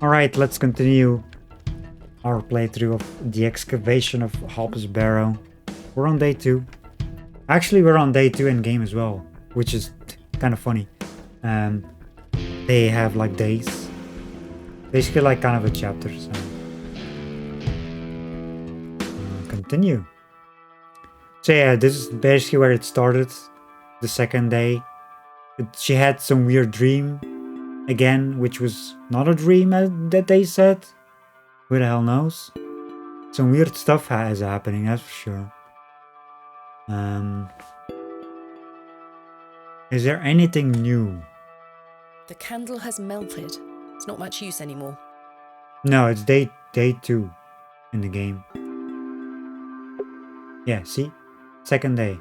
Alright, let's continue our playthrough of the excavation of Barrow. We're on day 2. Actually, we're on day 2 in game as well, which is kind of funny. They have like days. Basically like kind of a chapter, so... continue. So yeah, this is basically where it started. The second day. She had some weird dream again, which was not a dream that they said. Who the hell knows? Some weird stuff is happening, that's for sure. Is there anything new? The candle has melted. It's not much use anymore. No, it's day 2 in the game. Yeah, see? Second day.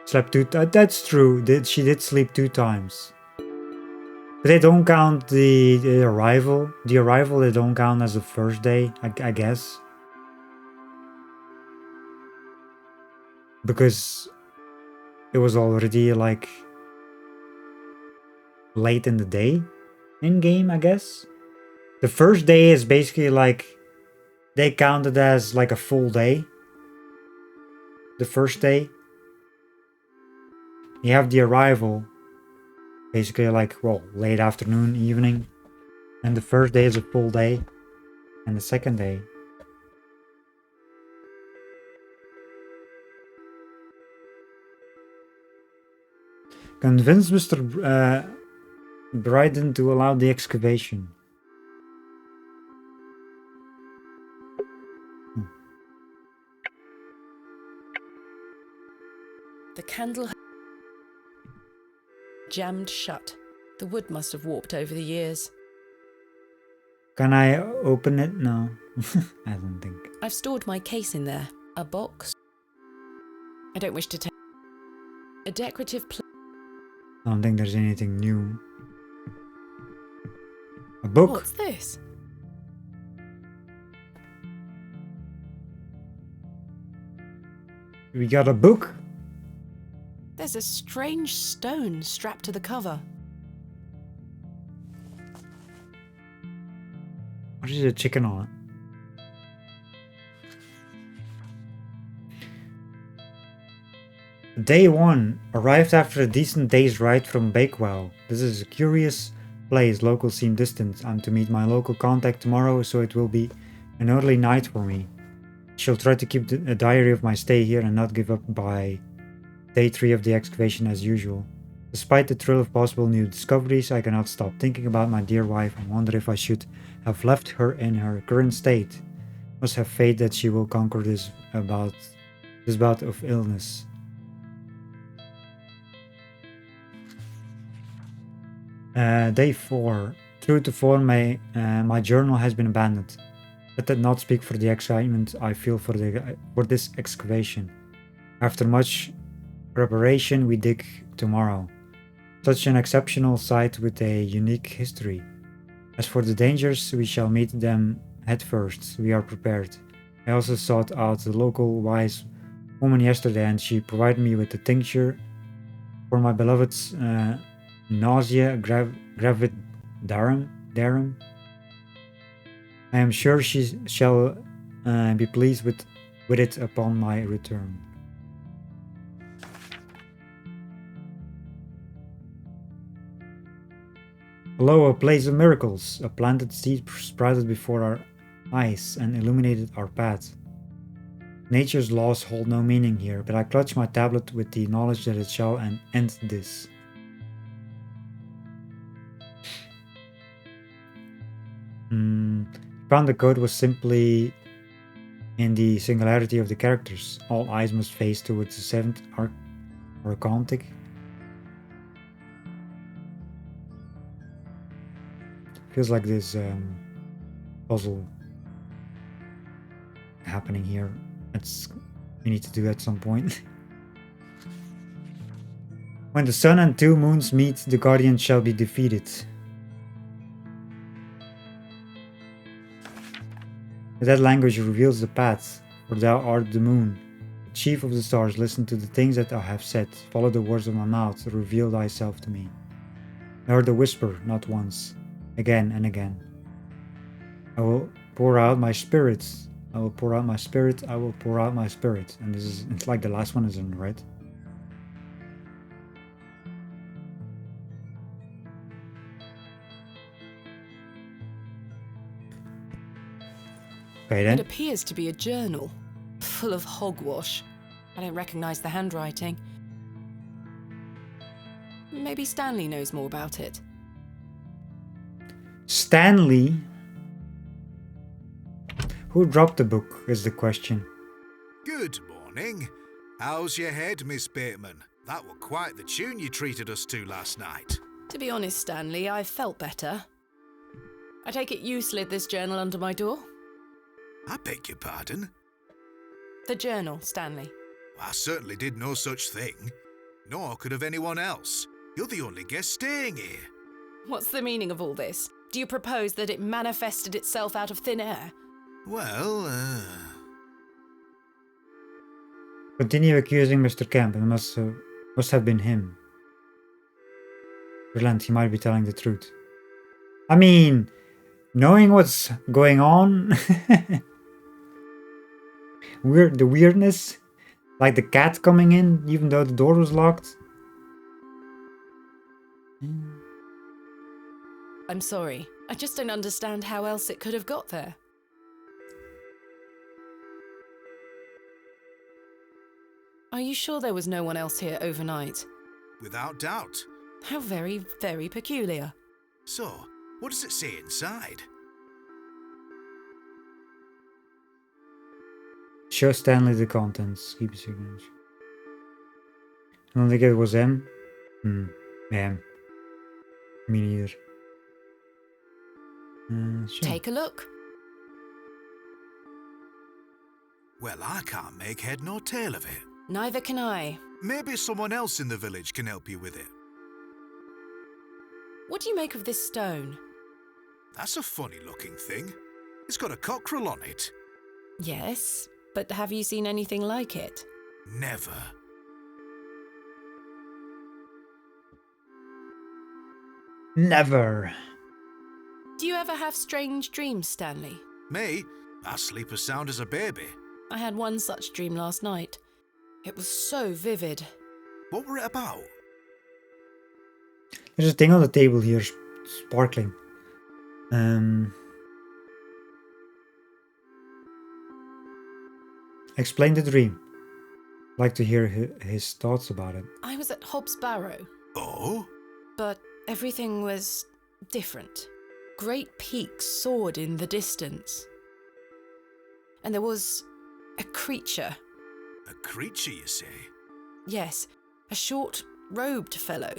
Slept 2 that's true. She did sleep 2 times. But they don't count the arrival. The arrival they don't count as the first day, I guess. Because it was already like late in the day in game, I guess. The first day is basically like they count it as like a full day. The first day. You have the arrival. Basically like, well, late afternoon, evening. And the first day is a full day. And the second day. Convince Mr. Bryden to allow the excavation. The candle jammed shut. The wood must have warped over the years. Can I open it? No. I don't think. I've stored my case in there. A box. I don't wish to take a decorative I don't think there's anything new. A book. What's this? We got a book. There's a strange stone strapped to the cover. What is a chicken on it? Day 1 arrived after a decent day's ride from Bakewell. This is a curious place, local seem distant. I'm to meet my local contact tomorrow, so it will be an early night for me. She'll try to keep a diary of my stay here and not give up by day 3 of the excavation as usual. Despite the thrill of possible new discoveries, I cannot stop thinking about my dear wife and wonder if I should have left her in her current state. Must have faith that she will conquer this bout of illness. Day 4. True to form, my journal has been abandoned. Let that not speak for the excitement I feel for this excavation. After much preparation, we dig tomorrow. Such an exceptional site with a unique history. As for the dangers, we shall meet them head first. We are prepared. I also sought out the local wise woman yesterday, and she provided me with a tincture for my beloved's nausea gravidarum. I am sure she shall be pleased with it upon my return. Hello, a place of miracles. A planted seed sprouted before our eyes and illuminated our path. Nature's laws hold no meaning here, but I clutch my tablet with the knowledge that it shall end this. Found the code was simply in the singularity of the characters. All eyes must face towards the 7th archontic. Feels like this puzzle happening here. We need to do at some point. When the sun and 2 moons meet, the guardian shall be defeated. That language reveals the path, for thou art the moon. Chief of the stars, listen to the things that I have said. Follow the words of my mouth. Reveal thyself to me. I heard a whisper, not once, again and again. I will pour out my spirit. I will pour out my spirit. I will pour out my spirit. And this is, it's like the last one is in red. Okay then. It appears to be a journal, full of hogwash. I don't recognise the handwriting. Maybe Stanley knows more about it. Stanley? Who dropped the book is the question. Good morning. How's your head, Miss Bateman? That were quite the tune you treated us to last night. To be honest, Stanley, I felt better. I take it you slid this journal under my door? I beg your pardon? The journal, Stanley. I certainly did no such thing. Nor could have anyone else. You're the only guest staying here. What's the meaning of all this? Do you propose that it manifested itself out of thin air? Well, Continue accusing Mr. Kemp. It must have been him. Relent, he might be telling the truth. I mean, knowing what's going on, the weirdness, like the cat coming in even though the door was locked. I'm sorry. I just don't understand how else it could have got there. Are you sure there was no one else here overnight? without doubt. How very, very peculiar. So, what does it say inside? Show Stanley the contents. Keep a signature. I don't think it was him. Yeah. Me neither. Sure. Take a look. Well, I can't make head nor tail of it. Neither can I. Maybe someone else in the village can help you with it. What do you make of this stone? That's a funny looking thing. It's got a cockerel on it. Yes, but have you seen anything like it? Never. Never. Do you ever have strange dreams, Stanley? Me? I sleep as sound as a baby. I had one such dream last night. It was so vivid. What were it about? There's a thing on the table here, sparkling. Explain the dream. I'd like to hear his thoughts about it. I was at Hobbs Barrow, Oh? but everything was different. Great peaks soared in the distance. And there was a creature. A creature, you say? Yes, a short, robed fellow,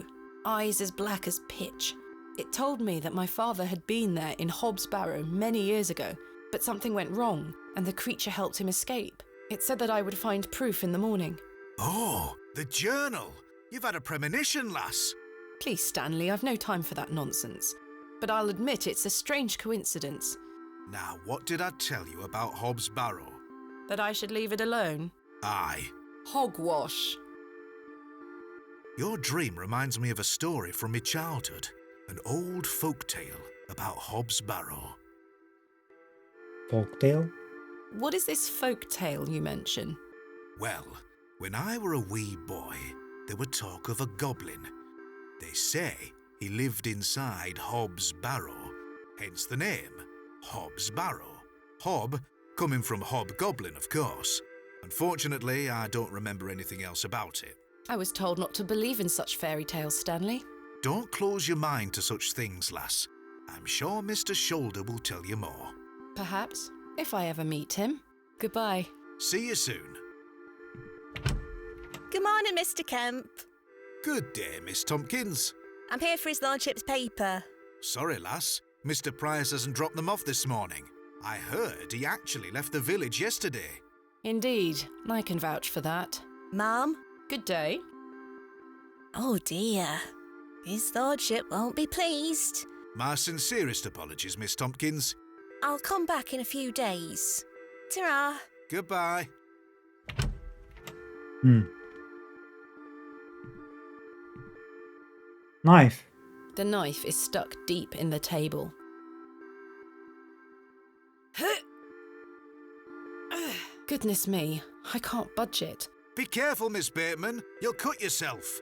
eyes as black as pitch. It told me that my father had been there in Hobbs Barrow many years ago, but something went wrong, and the creature helped him escape. It said that I would find proof in the morning. Oh, the journal! You've had a premonition, lass. Please, Stanley, I've no time for that nonsense. But I'll admit it's a strange coincidence. Now, what did I tell you about Hobbs Barrow? That I should leave it alone? Aye. Hogwash. Your dream reminds me of a story from my childhood. An old folk tale about Hobbs Barrow. Folktale? What is this folk tale you mention? Well, when I were a wee boy, there were talk of a goblin. They say he lived inside Hobbs Barrow, hence the name, Hobbs Barrow. Hob, coming from hobgoblin, of course. Unfortunately, I don't remember anything else about it. I was told not to believe in such fairy tales, Stanley. Don't close your mind to such things, lass. I'm sure Mr. Shoulder will tell you more. Perhaps, if I ever meet him. Goodbye. See you soon. Good morning, Mr. Kemp. Good day, Miss Tompkins. I'm here for his lordship's paper. Sorry, lass. Mr. Price hasn't dropped them off this morning. I heard he actually left the village yesterday. Indeed, I can vouch for that. Ma'am? Good day. Oh dear. His lordship won't be pleased. My sincerest apologies, Miss Tompkins. I'll come back in a few days. Ta-ra. Goodbye. Knife. The knife is stuck deep in the table. Goodness me, I can't budge it. Be careful, Miss Bateman. You'll cut yourself.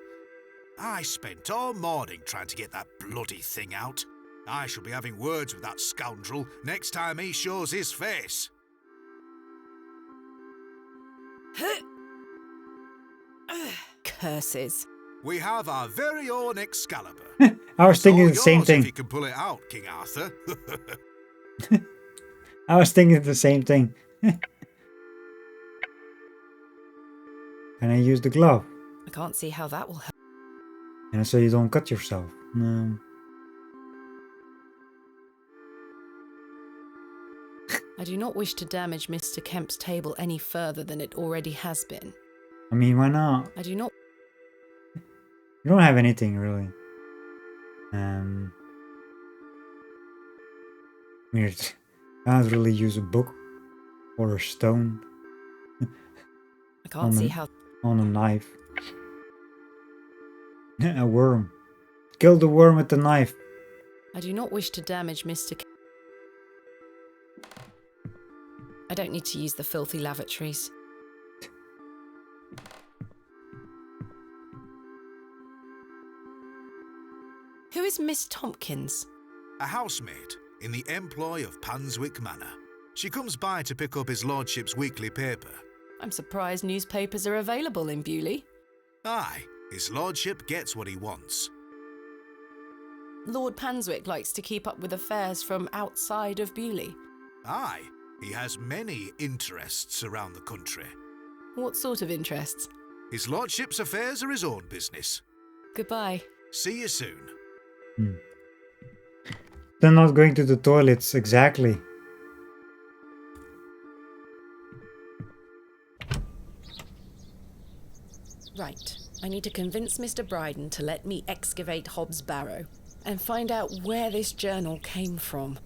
I spent all morning trying to get that bloody thing out. I shall be having words with that scoundrel next time he shows his face. Curses. We have our very own Excalibur. I was thinking the It's all same yours if thing. you can pull it out, King Arthur. I was thinking the same thing. Can I use the glove? I can't see how that will help. And so you don't cut yourself. No. I do not wish to damage Mr. Kemp's table any further than it already has been. I mean, why not? I do not. You don't have anything really. Weird. Can't really use a book or a stone I can't see how. on a knife. A worm. Kill the worm with the knife. I do not wish to damage Mr. Kemp. I don't need to use the filthy lavatories. Who is Miss Tompkins? A housemaid in the employ of Panswick Manor. She comes by to pick up his lordship's weekly paper. I'm surprised newspapers are available in Bewley. Aye, his lordship gets what he wants. Lord Panswick likes to keep up with affairs from outside of Bewley. Aye, he has many interests around the country. What sort of interests? His lordship's affairs are his own business. Goodbye. See you soon. They're not going to the toilets, exactly. Right. I need to convince Mr. Bryden to let me excavate Hobbs Barrow and find out where this journal came from.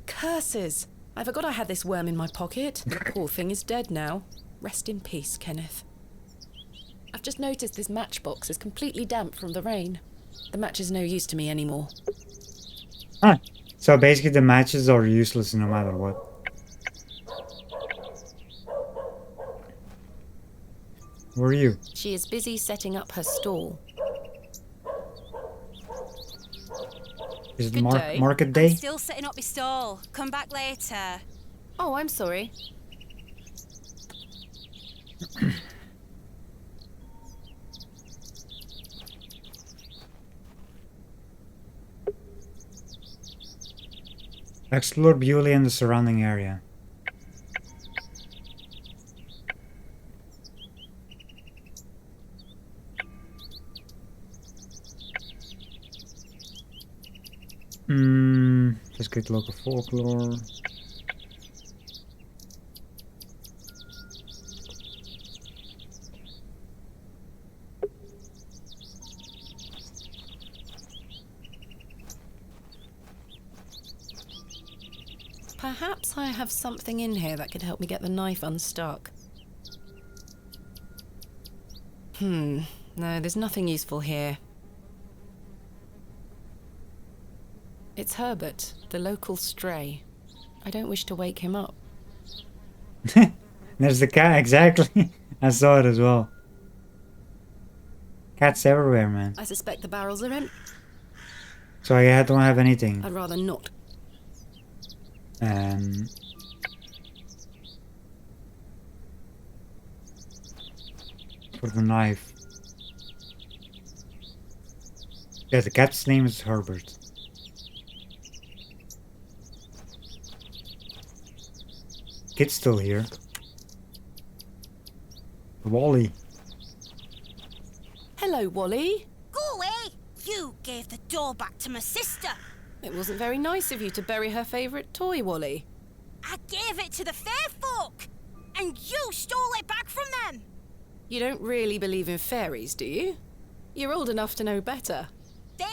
Curses! I forgot I had this worm in my pocket. The poor thing is dead now. Rest in peace, Kenneth. I've just noticed this matchbox is completely damp from the rain. The match is no use to me anymore. Ah, so basically the matches are useless no matter what. Where are you? She is busy setting up her stall. Is it Good day. market day? I'm still setting up my stall. Come back later. Oh, I'm sorry. Explore Bewley and the surrounding area. Let's get local folklore. Perhaps I have something in here that could help me get the knife unstuck. No, there's nothing useful here. It's Herbert, the local stray. I don't wish to wake him up. There's the cat, exactly. I saw it as well. Cats everywhere, man. I suspect the barrels are empty. So I don't have anything. I'd rather not. For the knife. Yeah, the cat's name is Herbert. Kid's still here. Wally. Hello, Wally. Go away! You gave the doll back to my sister. It wasn't very nice of you to bury her favourite toy, Wally. I gave it to the fair folk, and you stole it back from them. You don't really believe in fairies, do you? You're old enough to know better. They're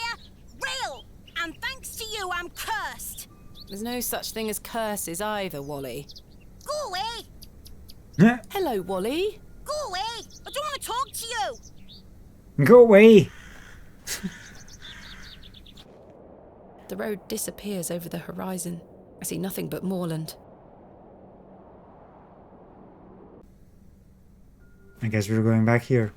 real, and thanks to you, I'm cursed. There's no such thing as curses either, Wally. Go away! Hello, Wally. Go Go away! I don't want to talk to you! Go away! The road disappears over the horizon. I see nothing but moorland. I guess we're going back here.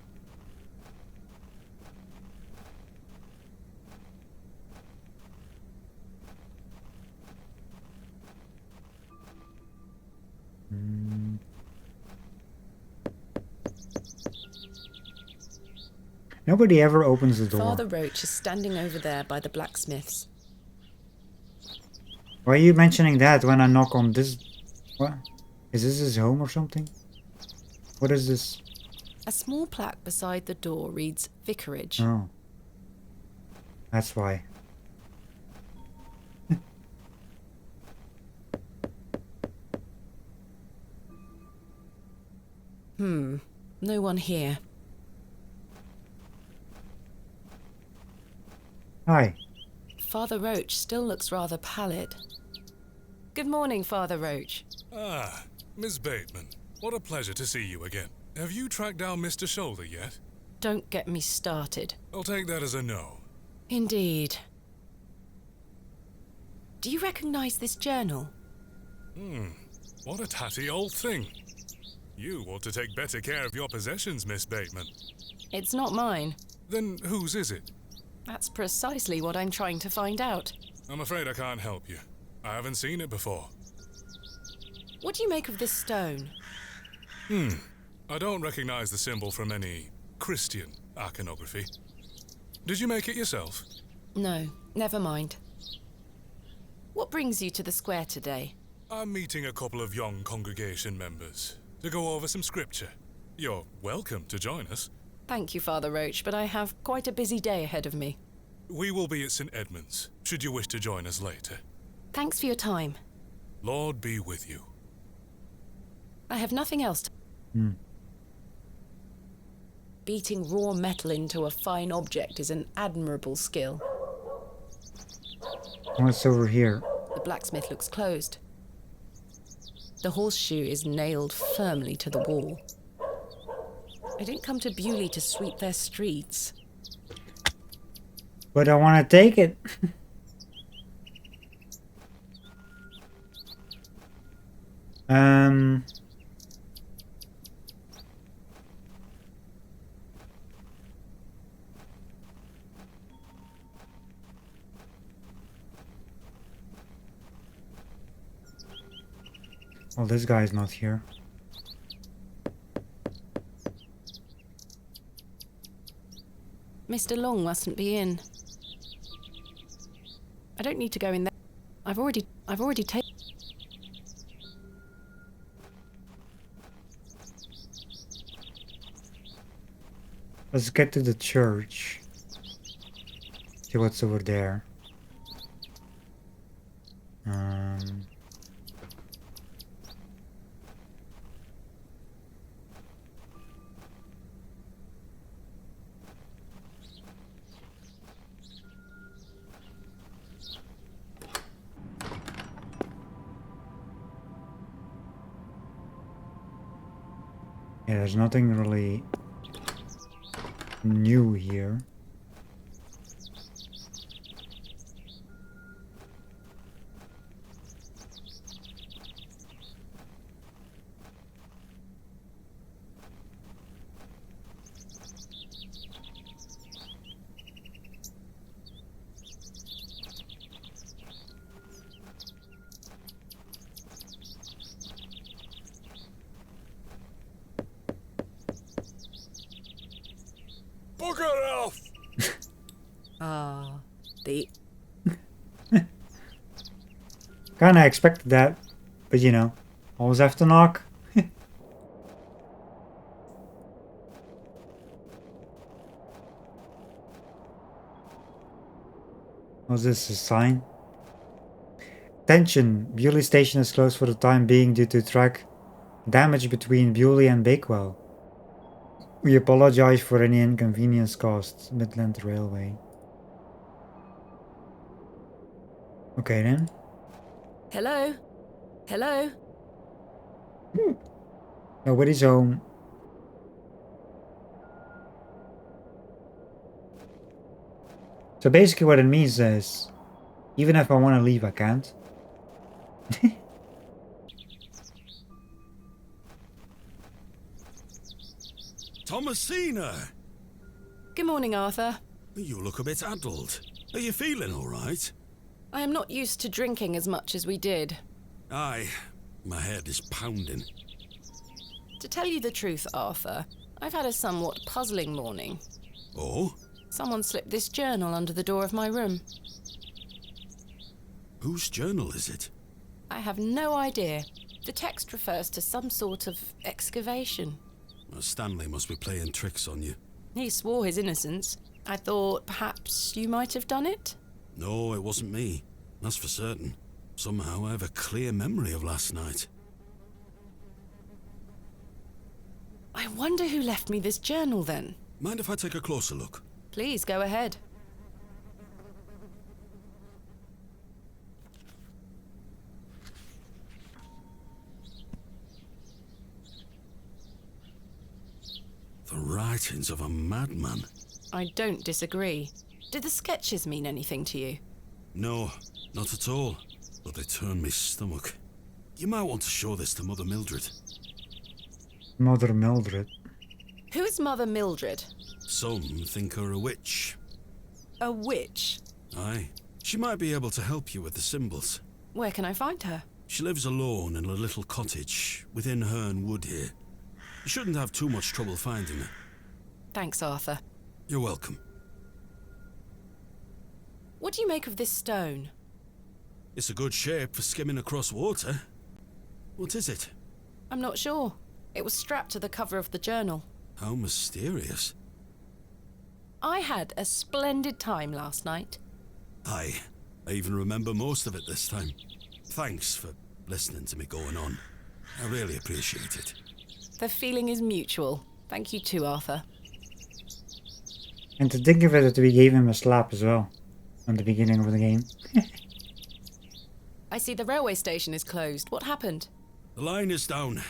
Nobody ever opens the door. Father Roach is standing over there by the blacksmiths. Why are you mentioning that when I knock on this? What? Is this his home or something? What is this? A small plaque beside the door reads Vicarage. Oh. That's why. No one here. Hi. Father Roach still looks rather pallid. Good morning, Father Roach. Ah, Miss Bateman. What a pleasure to see you again. Have you tracked down Mr. Shoulder yet? Don't get me started. I'll take that as a no. Indeed. Do you recognize this journal? What a tatty old thing. You ought to take better care of your possessions, Miss Bateman. It's not mine. Then whose is it? That's precisely what I'm trying to find out. I'm afraid I can't help you. I haven't seen it before. What do you make of this stone? I don't recognize the symbol from any Christian iconography. Did you make it yourself? No, never mind. What brings you to the square today? I'm meeting a couple of young congregation members to go over some scripture. You're welcome to join us. Thank you, Father Roach, but I have quite a busy day ahead of me. We will be at St. Edmund's, should you wish to join us later. Thanks for your time. Lord be with you. I have nothing else to... Beating raw metal into a fine object is an admirable skill. What's over here? The blacksmith looks closed. The horseshoe is nailed firmly to the wall. I didn't come to Bewley to sweep their streets. But I want to take it. Well, this guy's not here. Mr. Long mustn't be in. I don't need to go in there. I've already taken... Let's get to the church. See what's over there. Yeah, there's nothing really new here. Bugger off! Ah, the... Kinda expected that, but you know, always have to knock. Was this a sign? Attention! Bewley Station is closed for the time being due to track damage between Bewley and Bakewell. We apologize for any inconvenience caused. Midland Railway. Okay then. Hello? Hello? Nobody's home. So basically what it means is, even if I want to leave, I can't. Thomasina! Good morning, Arthur. You look a bit addled. Are you feeling all right? I am not used to drinking as much as we did. Aye, my head is pounding. To tell you the truth, Arthur, I've had a somewhat puzzling morning. Oh? Someone slipped this journal under the door of my room. Whose journal is it? I have no idea. The text refers to some sort of excavation. Stanley must be playing tricks on you. He swore his innocence. I thought perhaps you might have done it? No, it wasn't me. That's for certain. Somehow I have a clear memory of last night. I wonder who left me this journal then. Mind if I take a closer look? Please go ahead. The writings of a madman. I don't disagree. Did the sketches mean anything to you? No, not at all. But they turn me stomach. You might want to show this to Mother Mildred. Mother Mildred. Who is Mother Mildred? Some think her a witch. A witch? Aye. She might be able to help you with the symbols. Where can I find her? She lives alone in a little cottage within Herne Wood here. You shouldn't have too much trouble finding her. Thanks, Arthur. You're welcome. What do you make of this stone? It's a good shape for skimming across water. What is it? I'm not sure. It was strapped to the cover of the journal. How mysterious. I had a splendid time last night. Aye, I even remember most of it this time. Thanks for listening to me going on. I really appreciate it. The feeling is mutual. Thank you too, Arthur. And to think of it, that we gave him a slap as well. At the beginning of the game. I see the railway station is closed. What happened? The line is down.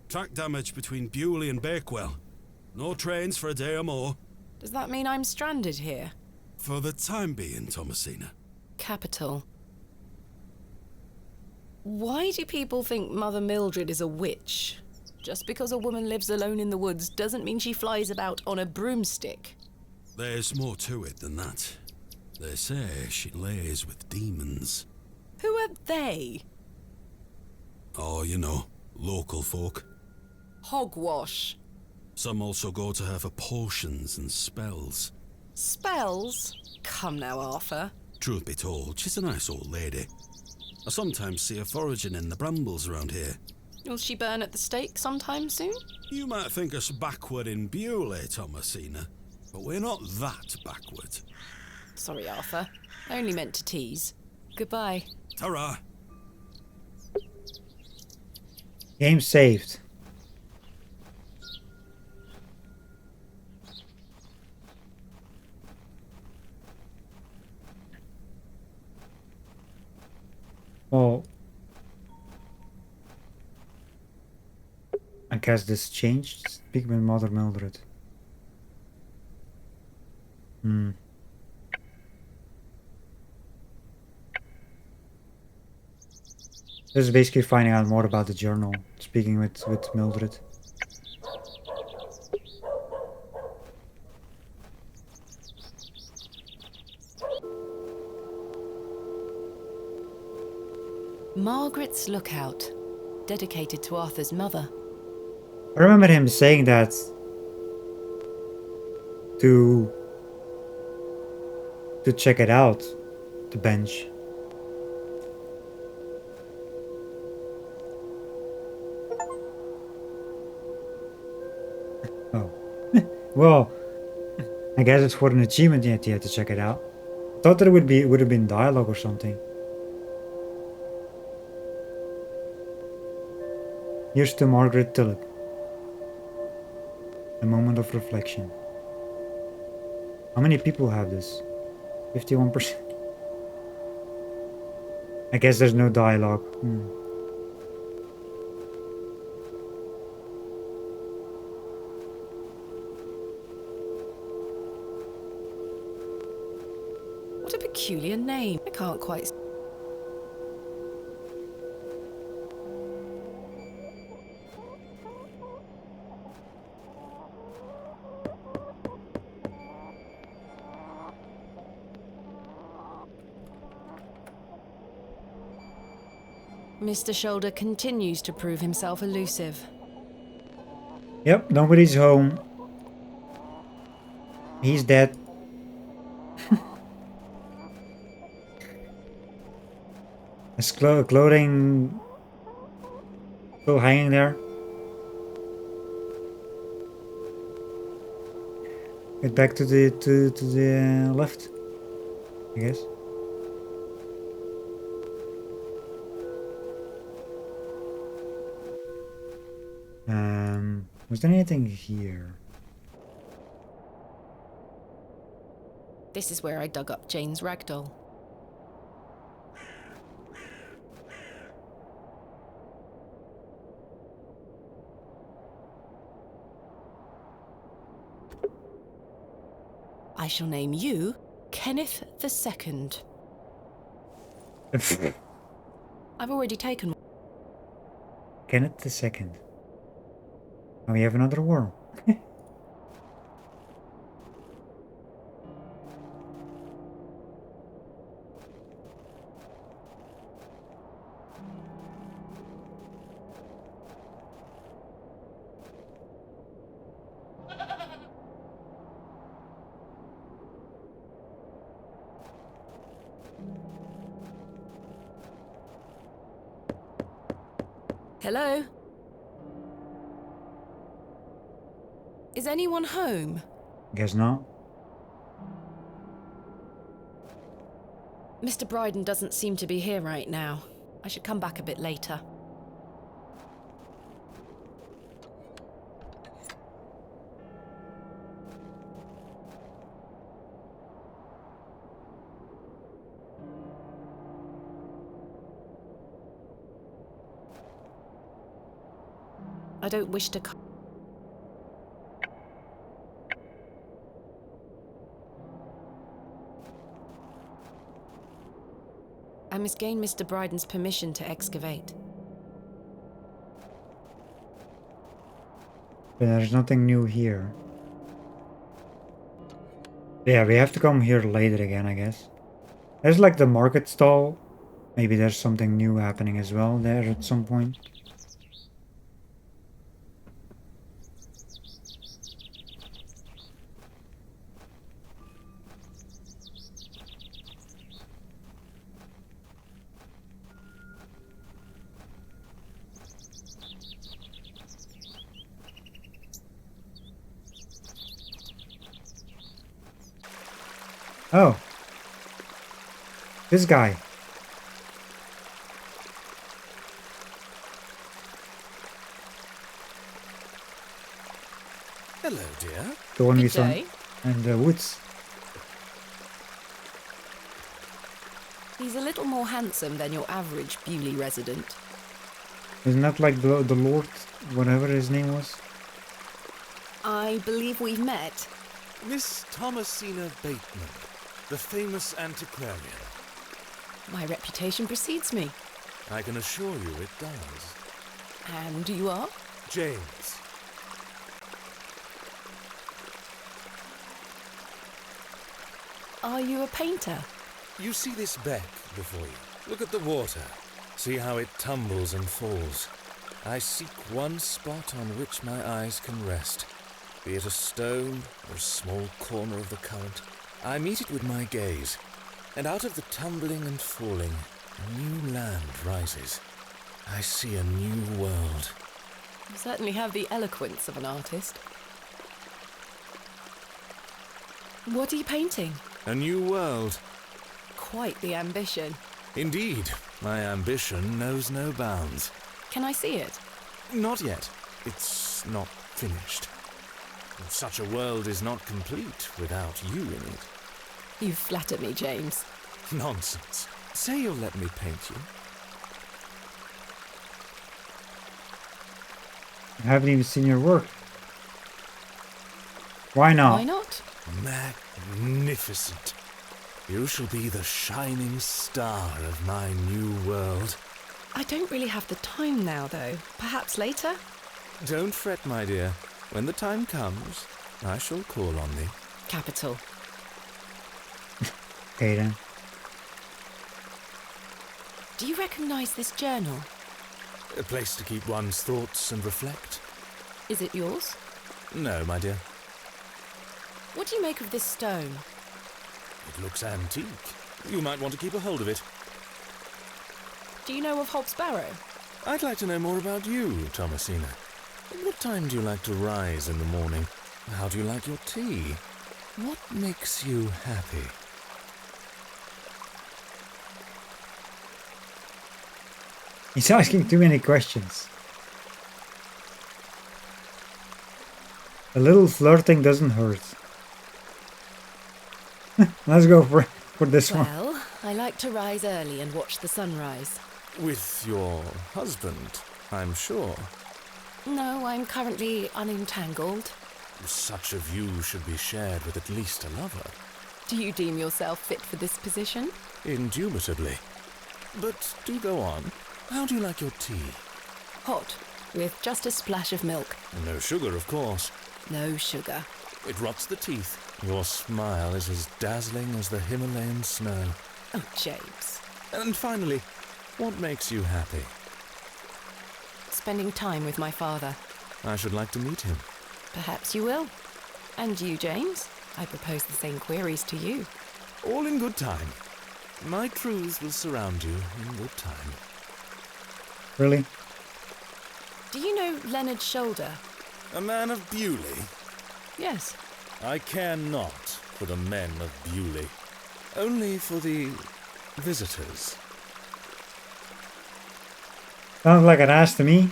Track damage between Bewley and Bakewell. No trains for a day or more. Does that mean I'm stranded here? For the time being, Thomasina. Capital. Why do people think Mother Mildred is a witch? Just because a woman lives alone in the woods doesn't mean she flies about on a broomstick. There's more to it than that. They say she lays with demons. Who are they? Oh, you know, local folk. Hogwash. Some also go to her for potions and spells. Spells? Come now, Arthur. Truth be told, she's a nice old lady. I sometimes see her foraging in the brambles around here. Will she burn at the stake sometime soon? You might think us backward in Bewley, Thomasina, but we're not that backward. Sorry, Arthur. I only meant to tease. Goodbye. Ta-ra! Game saved. Well, I guess this changed. Speak with Mother Mildred. This is basically finding out more about the journal. Speaking with Mildred. Margaret's Lookout, dedicated to Arthur's mother. I remember him saying that to check it out, the bench. Oh. Well, I guess it's for an achievement yet you had to check it out. I thought that it would have been dialogue or something. Here's to Margaret Tulloch. A moment of reflection. How many people have this? 51%. I guess there's no dialogue. peculiar name. I can't quite... Mr. Shoulder continues to prove himself elusive. Yep, nobody's home. He's dead. His clothing still hanging there. Get back to the left, I guess. Was there anything here? This is where I dug up Jane's ragdoll. I shall name you Kenneth II. I've already taken one. Kenneth II. Oh, we have another worm. Hello? Is anyone home? Guess not. Mr. Bryden doesn't seem to be here right now. I should come back a bit later. I don't wish to come. I must gain Mr. Bryden's permission to excavate. But there's nothing new here. Yeah, we have to come here later again, I guess. There's like the market stall. Maybe there's something new happening as well there at some point. Oh. This guy. Hello, dear. The one we Good saw day. in the woods. He's a little more handsome than your average Bewley resident. Isn't that like the Lord, whatever his name was? I believe we've met. Miss Thomasina Bateman, the famous antiquarian. My reputation precedes me. I can assure you it does. And you are? James. Are you a painter? You see this beck before you. Look at the water. See how it tumbles and falls. I seek one spot on which my eyes can rest. Be it a stone or a small corner of the current. I meet it with my gaze. And out of the tumbling and falling, a new land rises. I see a new world. You certainly have the eloquence of an artist. What are you painting? A new world. Quite the ambition. Indeed, my ambition knows no bounds. Can I see it? Not yet. It's not finished. Such a world is not complete without you in it. You flatter me, James. Nonsense. Say you'll let me paint you. I haven't even seen your work. Why not? Why not? Magnificent. You shall be the shining star of my new world. I don't really have the time now, though. Perhaps later? Don't fret, my dear. When the time comes, I shall call on thee. Capital. Okay then. Do you recognise this journal? A place to keep one's thoughts and reflect. Is it yours? No, my dear. What do you make of this stone? It looks antique. You might want to keep a hold of it. Do you know of Hobbs Barrow? I'd like to know more about you, Thomasina. What time do you like to rise in the morning? How do you like your tea? What makes you happy? He's asking too many questions. A little flirting doesn't hurt. Let's go for this one. Well, I like to rise early and watch the sunrise. With your husband, I'm sure. No, I'm currently unentangled. Such a view should be shared with at least a lover. Do you deem yourself fit for this position? Indubitably. But do go on. How do you like your tea? Hot, with just a splash of milk. No sugar, of course. No sugar. It rots the teeth. Your smile is as dazzling as the Himalayan snow. Oh, James. And finally, what makes you happy? Spending time with my father. I should like to meet him. Perhaps you will. And you, James? I propose the same queries to you. All in good time. My truths will surround you in good time. Really? Do you know Leonard Shoulder? A man of Bewley? Yes. I care not for the men of Bewley. Only for the visitors. Sounds like an ass to me.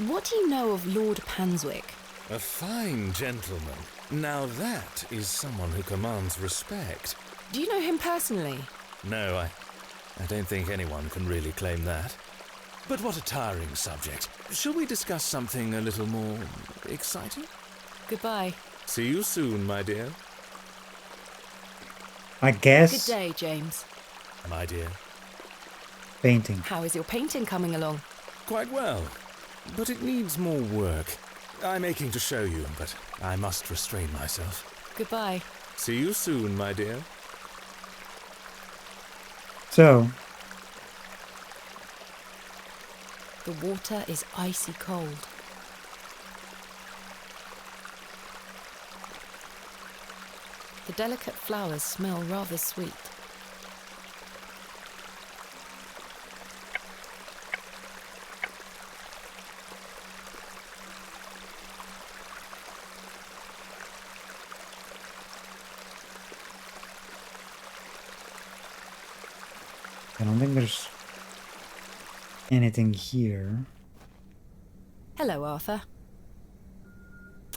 What do you know of Lord Panswick? A fine gentleman. Now that is someone who commands respect. Do you know him personally? No, I don't think anyone can really claim that. But what a tiring subject. Shall we discuss something a little more exciting? Goodbye. See you soon, my dear. I Good guess day, James. My dear. painting. How is your painting coming along? Quite well. But it needs more work. I'm aching to show you, but I must restrain myself. Goodbye. See you soon, my dear. So, The water is icy cold. The delicate flowers smell rather sweet. I don't think there's anything here. Hello, Arthur.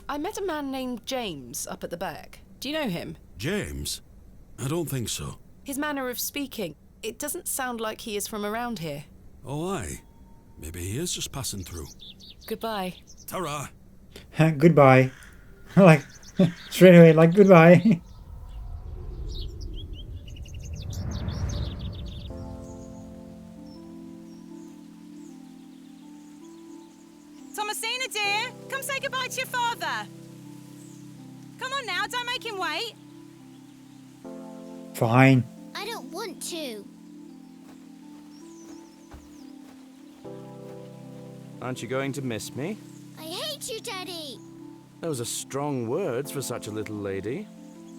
I met a man named James up at the back. Do you know him? James? I don't think so. His manner of speaking, it doesn't sound like he is from around here. Oh, aye. Maybe he is just passing through. Goodbye. Ta-ra! Goodbye. Like, straight away, like, goodbye. Thomasina, dear, come say goodbye to your father. Come on now, don't make him wait. Fine. I don't want to. Aren't you going to miss me? I hate you, Daddy. Those are strong words for such a little lady.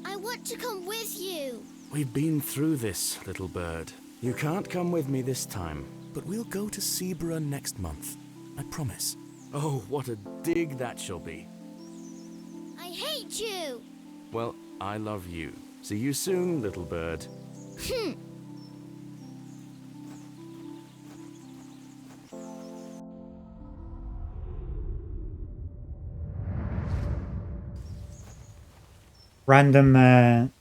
I want to come with you. We've been through this, little bird. You can't come with me this time, but we'll go to Seaborough next month. I promise. Oh, what a dig that shall be. I hate you. Well, I love you. See you soon, little bird. Random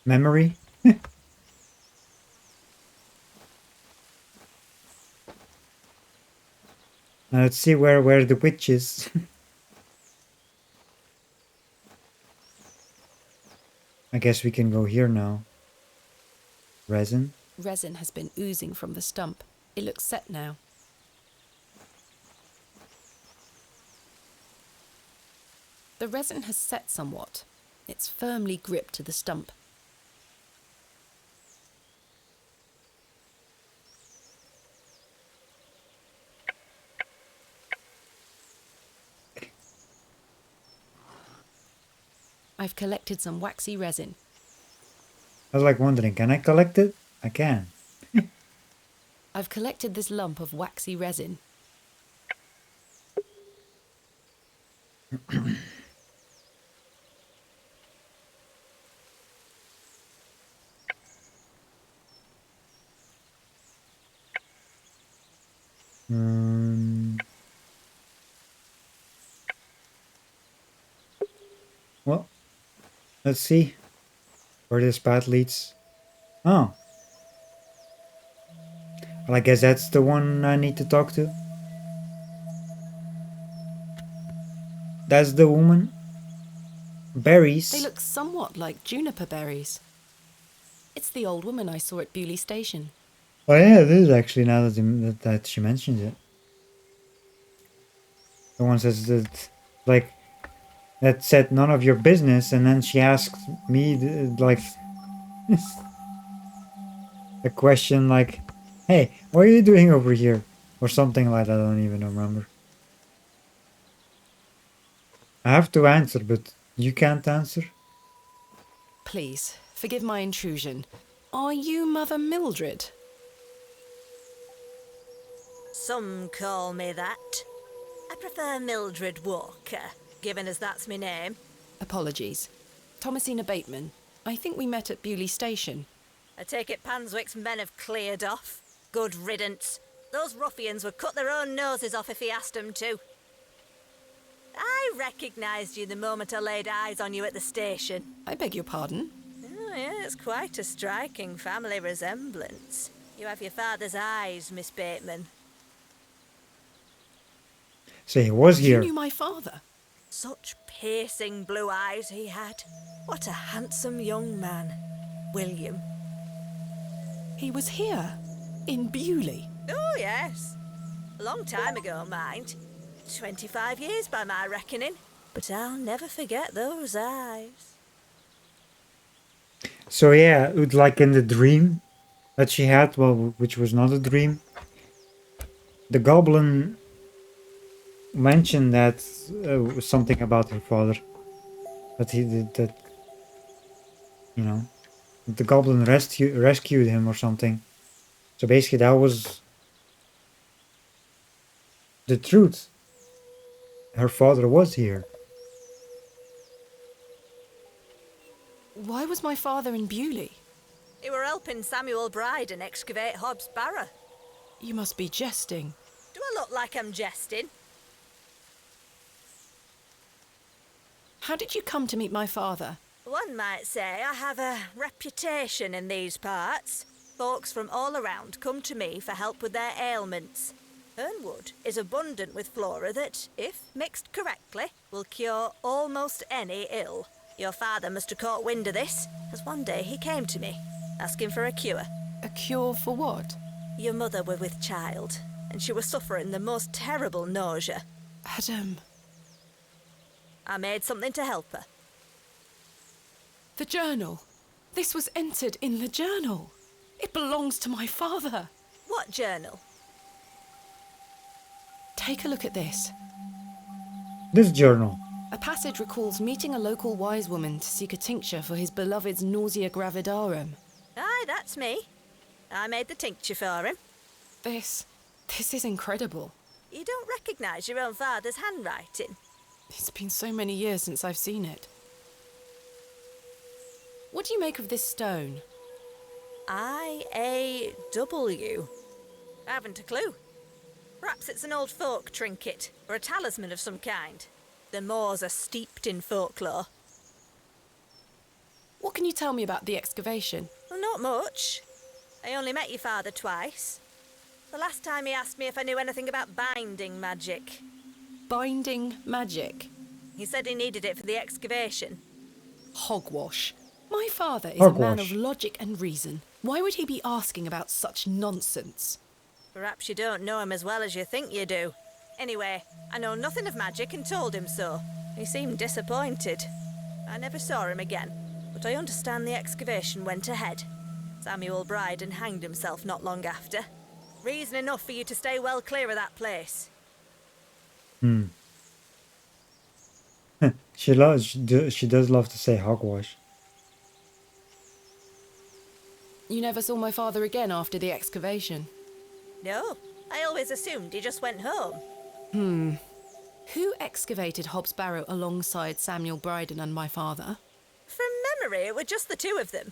memory. Now let's see where the witch is. I guess we can go here now. Resin? Resin has been oozing from the stump. It looks set now. The resin has set somewhat. It's firmly gripped to the stump. I've collected some waxy resin. I was like wondering, can I collect it? I can. I've collected this lump of waxy resin. Well, let's see where this path leads. Oh. Well, I guess that's the one I need to talk to. That's the woman. Berries. They look somewhat like juniper berries. It's the old woman I saw at Bewley Station. Oh yeah, it is actually, now that she mentions it. The one says that, like, that said none of your business, and then she asked me, like, a question like, hey, what are you doing over here? Or something like that, I don't even remember. I have to answer, but you can't answer? Please, forgive my intrusion. Are you Mother Mildred? Some call me that. I prefer Mildred Walker, given as that's my name. Apologies. Thomasina Bateman. I think we met at Bewley Station. I take it Panswick's men have cleared off. Good riddance. Those ruffians would cut their own noses off if he asked them to. I recognised you the moment I laid eyes on you at the station. I beg your pardon? Oh, yeah, it's quite a striking family resemblance. You have your father's eyes, Miss Bateman. So he was here. You knew my father? Such piercing blue eyes he had. What a handsome young man. William. He was here? In Bewley? Oh, yes. A long time ago, mind. 25 years by my reckoning. But I'll never forget those eyes. So yeah, like in the dream that she had, well, which was not a dream, the goblin mentioned that something about her father, that he did that, you know, the goblin rescued him or something. So basically that was the truth. Her father was here. Why was my father in Bewley? He were helping Samuel Bryden excavate Barrow. You must be jesting. Do I look like I'm jesting? How did you come to meet my father? One might say I have a reputation in these parts. Folks from all around come to me for help with their ailments. Hernwood is abundant with flora that, if mixed correctly, will cure almost any ill. Your father must have caught wind of this, as one day he came to me, asking for a cure. A cure for what? Your mother were with child, and she was suffering the most terrible nausea. Adam. I made something to help her. The journal. This was entered in the journal. It belongs to my father. What journal? Take a look at this. This journal. A passage recalls meeting a local wise woman to seek a tincture for his beloved's nausea gravidarum. Aye, that's me. I made the tincture for him. This is incredible. You don't recognise your own father's handwriting? It's been so many years since I've seen it. What do you make of this stone? I-A-W. I haven't a clue. Perhaps it's an old folk trinket, or a talisman of some kind. The moors are steeped in folklore. What can you tell me about the excavation? Well, not much. I only met your father twice. The last time he asked me if I knew anything about binding magic. Binding magic? He said he needed it for the excavation. Hogwash. My father is a man of logic and reason. Why would he be asking about such nonsense? Perhaps you don't know him as well as you think you do. Anyway, I know nothing of magic and told him so. He seemed disappointed. I never saw him again, but I understand the excavation went ahead. Samuel Bryden hanged himself not long after. Reason enough for you to stay well clear of that place. She does love to say hogwash. You never saw my father again after the excavation? No, I always assumed he just went home. Who excavated Hobbs Barrow alongside Samuel Bryden and my father? From memory, it were just the two of them.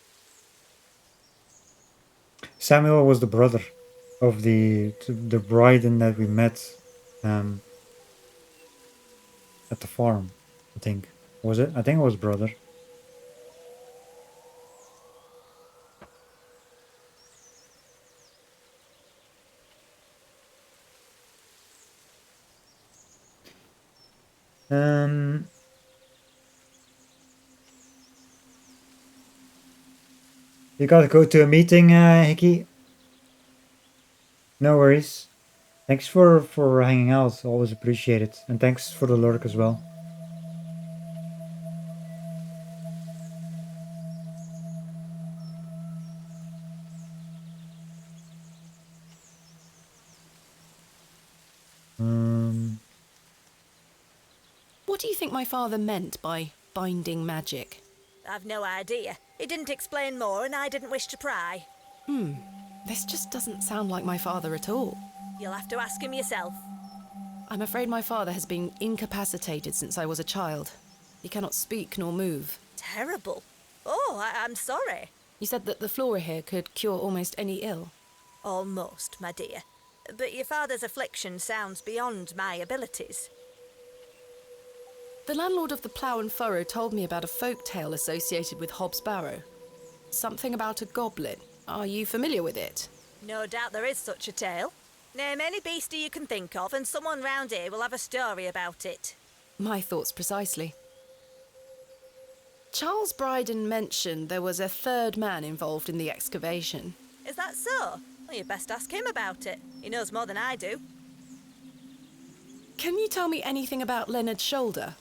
Samuel was the brother of the Bryden that we met at the farm, I think. Was it? I think it was brother. You gotta go to a meeting, Hickey. No worries. Thanks for hanging out. Always appreciate it. And thanks for the lurk as well. What do you think my father meant by binding magic? I've no idea. He didn't explain more and I didn't wish to pry. This just doesn't sound like my father at all. You'll have to ask him yourself. I'm afraid my father has been incapacitated since I was a child. He cannot speak nor move. Terrible. Oh, I'm sorry. You said that the flora here could cure almost any ill. Almost, my dear. But your father's affliction sounds beyond my abilities. The landlord of the Plough and Furrow told me about a folk tale associated with Hobbs Barrow. Something about a goblin. Are you familiar with it? No doubt there is such a tale. Name any beastie you can think of and someone round here will have a story about it. My thoughts precisely. Charles Bryden mentioned there was a third man involved in the excavation. Is that so? Well, you'd best ask him about it. He knows more than I do. Can you tell me anything about Leonard Shoulder?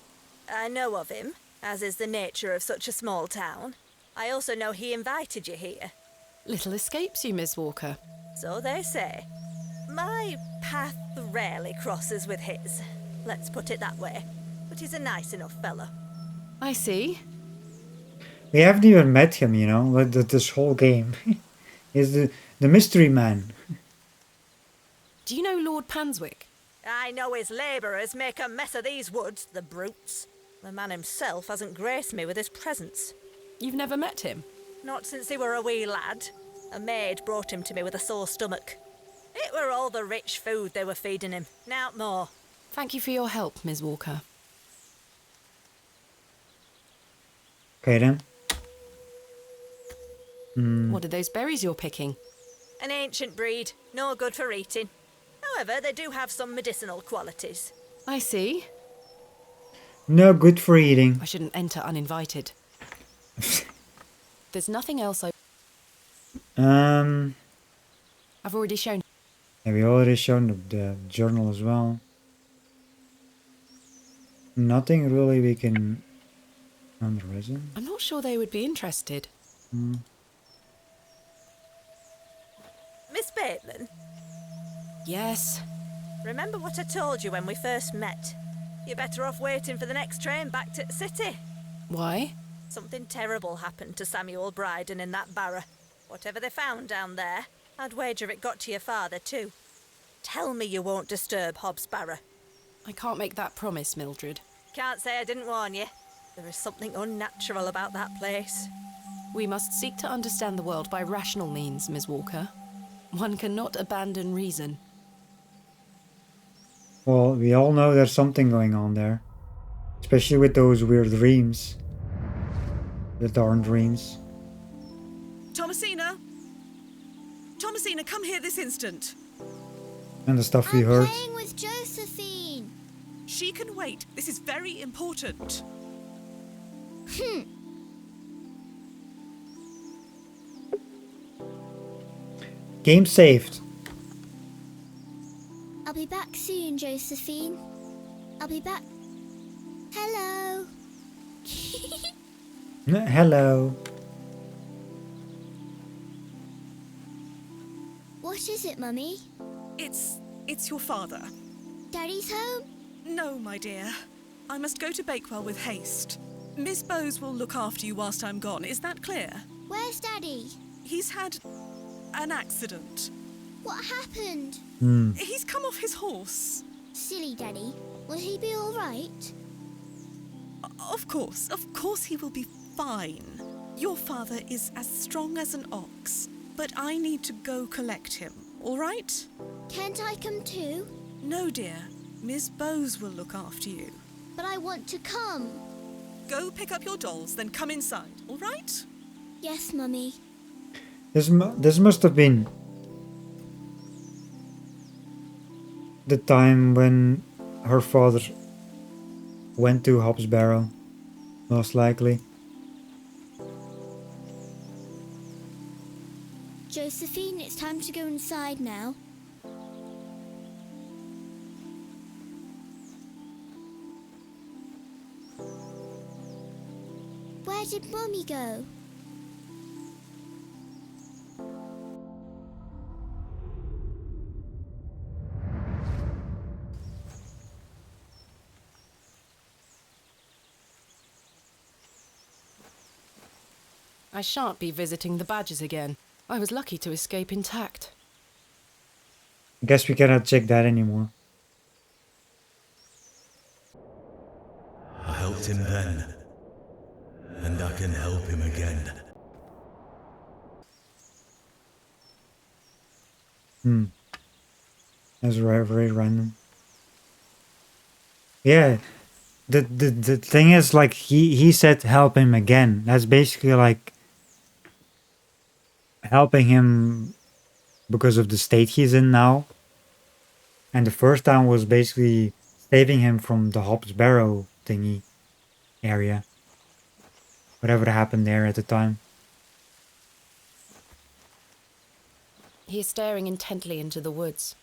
I know of him, as is the nature of such a small town. I also know he invited you here. Little escapes you, Miss Walker. So they say. My path rarely crosses with his. Let's put it that way. But he's a nice enough fellow. I see. We haven't even met him, you know, like this whole game. He's the mystery man. Do you know Lord Panswick? I know his labourers make a mess of these woods, the brutes. The man himself hasn't graced me with his presence. You've never met him? Not since he were a wee lad. A maid brought him to me with a sore stomach. It were all the rich food they were feeding him, nowt more. Thank you for your help, Ms. Walker. Okay then. What are those berries you're picking? An ancient breed, no good for eating. However, they do have some medicinal qualities. I see. No good for eating. I shouldn't enter uninvited. There's nothing else I've already shown. Have we already shown the journal as well? Nothing really we can unresin. I'm not sure they would be interested. Miss Bateman? Yes. Remember what I told you when we first met? You're better off waiting for the next train back to the city. Why? Something terrible happened to Samuel Bryden in that barrow. Whatever they found down there, I'd wager it got to your father too. Tell me you won't disturb Hobbs Barrow. I can't make that promise, Mildred. Can't say I didn't warn you. There is something unnatural about that place. We must seek to understand the world by rational means, Ms. Walker. One cannot abandon reason. Well, we all know there's something going on there. Especially with those weird dreams. The darn dreams. Thomasina! Thomasina, come here this instant. And the stuff we I'm heard. playing with Josephine. She can wait. This is very important. Game saved. I'll be back soon, Josephine. I'll be back. Hello. Hello. What is it, Mummy? It's your father. Daddy's home? No, my dear. I must go to Bakewell with haste. Miss Bowes will look after you whilst I'm gone. Is that clear? Where's Daddy? He's had an accident. What happened? He's come off his horse. Silly Daddy. Will he be all right? Of course he will be fine. Your father is as strong as an ox, but I need to go collect him, all right? Can't I come too? No, dear. Miss Bowes will look after you. But I want to come. Go pick up your dolls, then come inside, all right? Yes, Mummy. This must have been the time when her father went to Hobbs Barrow, most likely. Josephine, it's time to go inside now. Where did Mummy go? I shan't be visiting the badgers again. I was lucky to escape intact. Guess we cannot check that anymore. I helped him then, and I can help him again. That's very random. Yeah, the thing is, like, he said help him again. That's basically like helping him because of the state he's in now. And the first time was basically saving him from the Hobbs Barrow thingy area. Whatever happened there at the time. He is staring intently into the woods.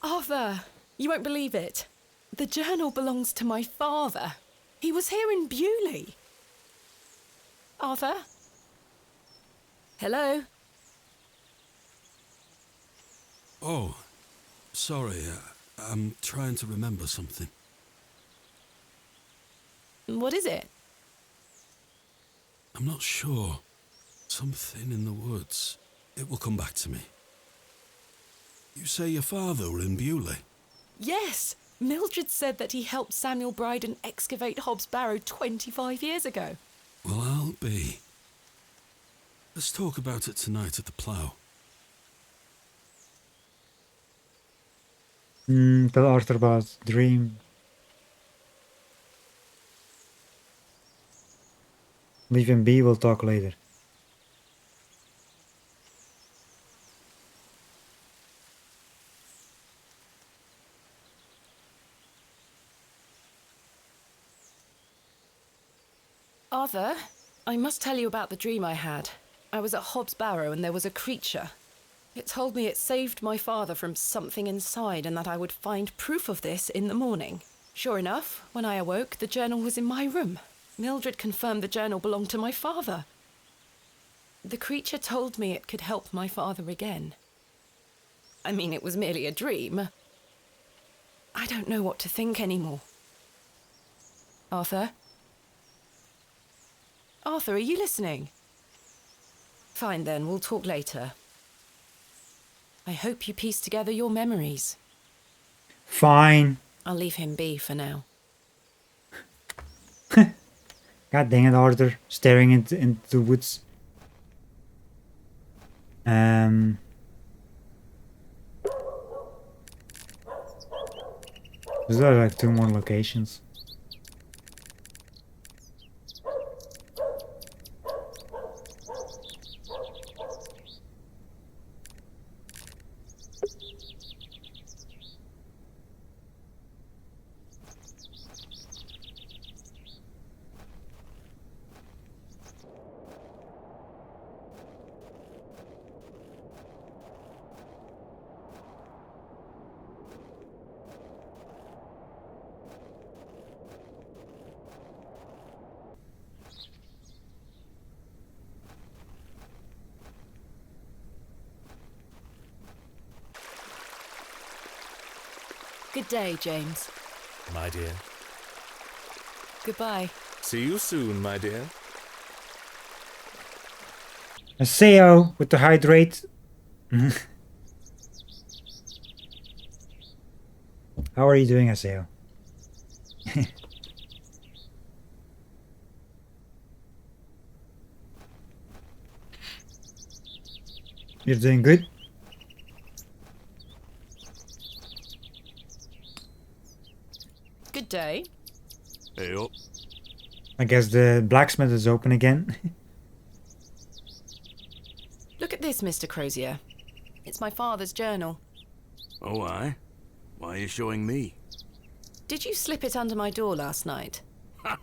Arthur, you won't believe it. The journal belongs to my father. He was here in Bewley. Arthur? Hello? Oh, sorry. I'm trying to remember something. What is it? I'm not sure. Something in the woods. It will come back to me. You say your father were in Bewley? Yes. Mildred said that he helped Samuel Bryden excavate Hobbs Barrow 25 years ago. Well, I'll be. Let's talk about it tonight at the plough. Tell Arthur about dream. Leave him be, we'll talk later. Arthur, I must tell you about the dream I had. I was at Hobbs Barrow and there was a creature. It told me it saved my father from something inside and that I would find proof of this in the morning. Sure enough, when I awoke, the journal was in my room. Mildred confirmed the journal belonged to my father. The creature told me it could help my father again. I mean, it was merely a dream. I don't know what to think anymore. Arthur? Arthur, are you listening? Fine then, we'll talk later. I hope you piece together your memories. Fine. I'll leave him be for now. God dang it, Arthur. Staring into the woods. There's like 2 more locations. Good day, James. My dear. Goodbye. See you soon, my dear. Aseo with the hydrate. How are you doing, Aseo? You're doing good? Good day. Hey up. I guess the blacksmith is open again. Look at this, Mr. Crozier. It's my father's journal. Oh, aye? Why are you showing me? Did you slip it under my door last night? Ha!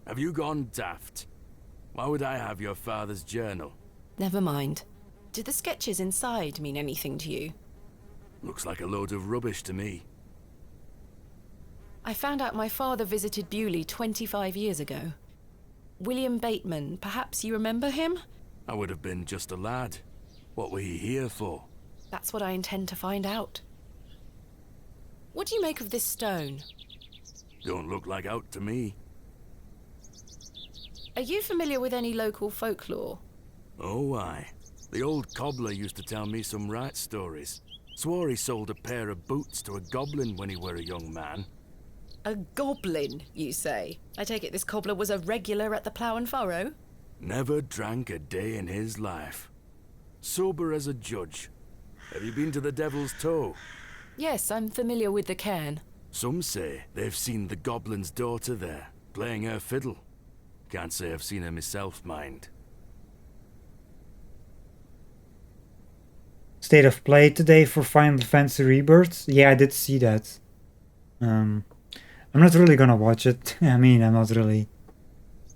Have you gone daft? Why would I have your father's journal? Never mind. Did the sketches inside mean anything to you? Looks like a load of rubbish to me. I found out my father visited Bewley 25 years ago. William Bateman, perhaps you remember him? I would have been just a lad. What were he here for? That's what I intend to find out. What do you make of this stone? Don't look like out to me. Are you familiar with any local folklore? Oh, aye. The old cobbler used to tell me some right stories. Swore he sold a pair of boots to a goblin when he were a young man. A goblin, you say? I take it this cobbler was a regular at the Plough and Furrow? Never drank a day in his life. Sober as a judge. Have you been to the Devil's Toe? Yes, I'm familiar with the cairn. Some say they've seen the goblin's daughter there, playing her fiddle. Can't say I've seen her myself, mind. State of play today for Final Fantasy Rebirth. Yeah, I did see that. I'm not really gonna watch it. I mean, I'm not really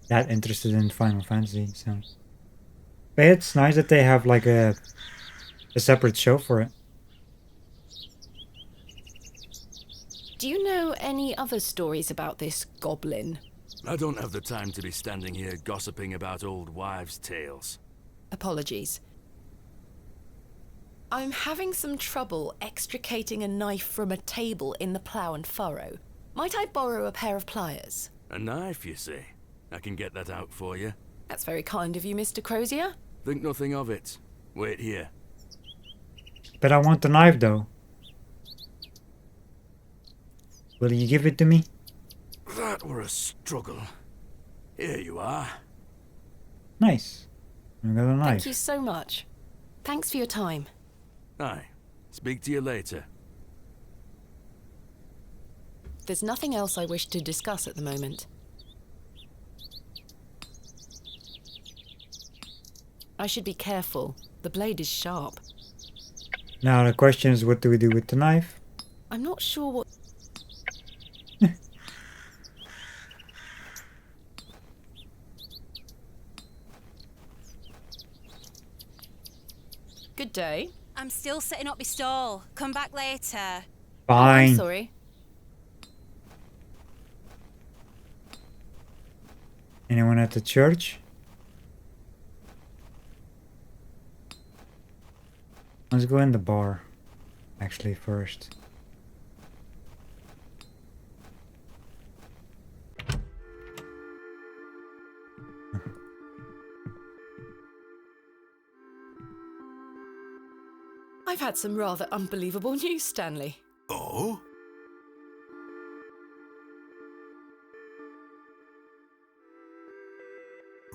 that interested in Final Fantasy, so. But it's nice that they have like a separate show for it. Do you know any other stories about this goblin? I don't have the time to be standing here gossiping about old wives' tales. Apologies. I'm having some trouble extricating a knife from a table in the Plough and Furrow. Might I borrow a pair of pliers? A knife, you say? I can get that out for you. That's very kind of you, Mr. Crozier. Think nothing of it. Wait here. But I want the knife though. Will you give it to me? That were a struggle. Here you are. Nice. I got a knife. Thank you so much. Thanks for your time. Aye. Speak to you later. There's nothing else I wish to discuss at the moment. I should be careful. The blade is sharp. Now the question is, what do we do with the knife? I'm not sure what... Good day. I'm still setting up my stall. Come back later. Fine. I'm sorry. Anyone at the church? Let's go in the bar, actually, first. I've had some rather unbelievable news, Stanley. Oh?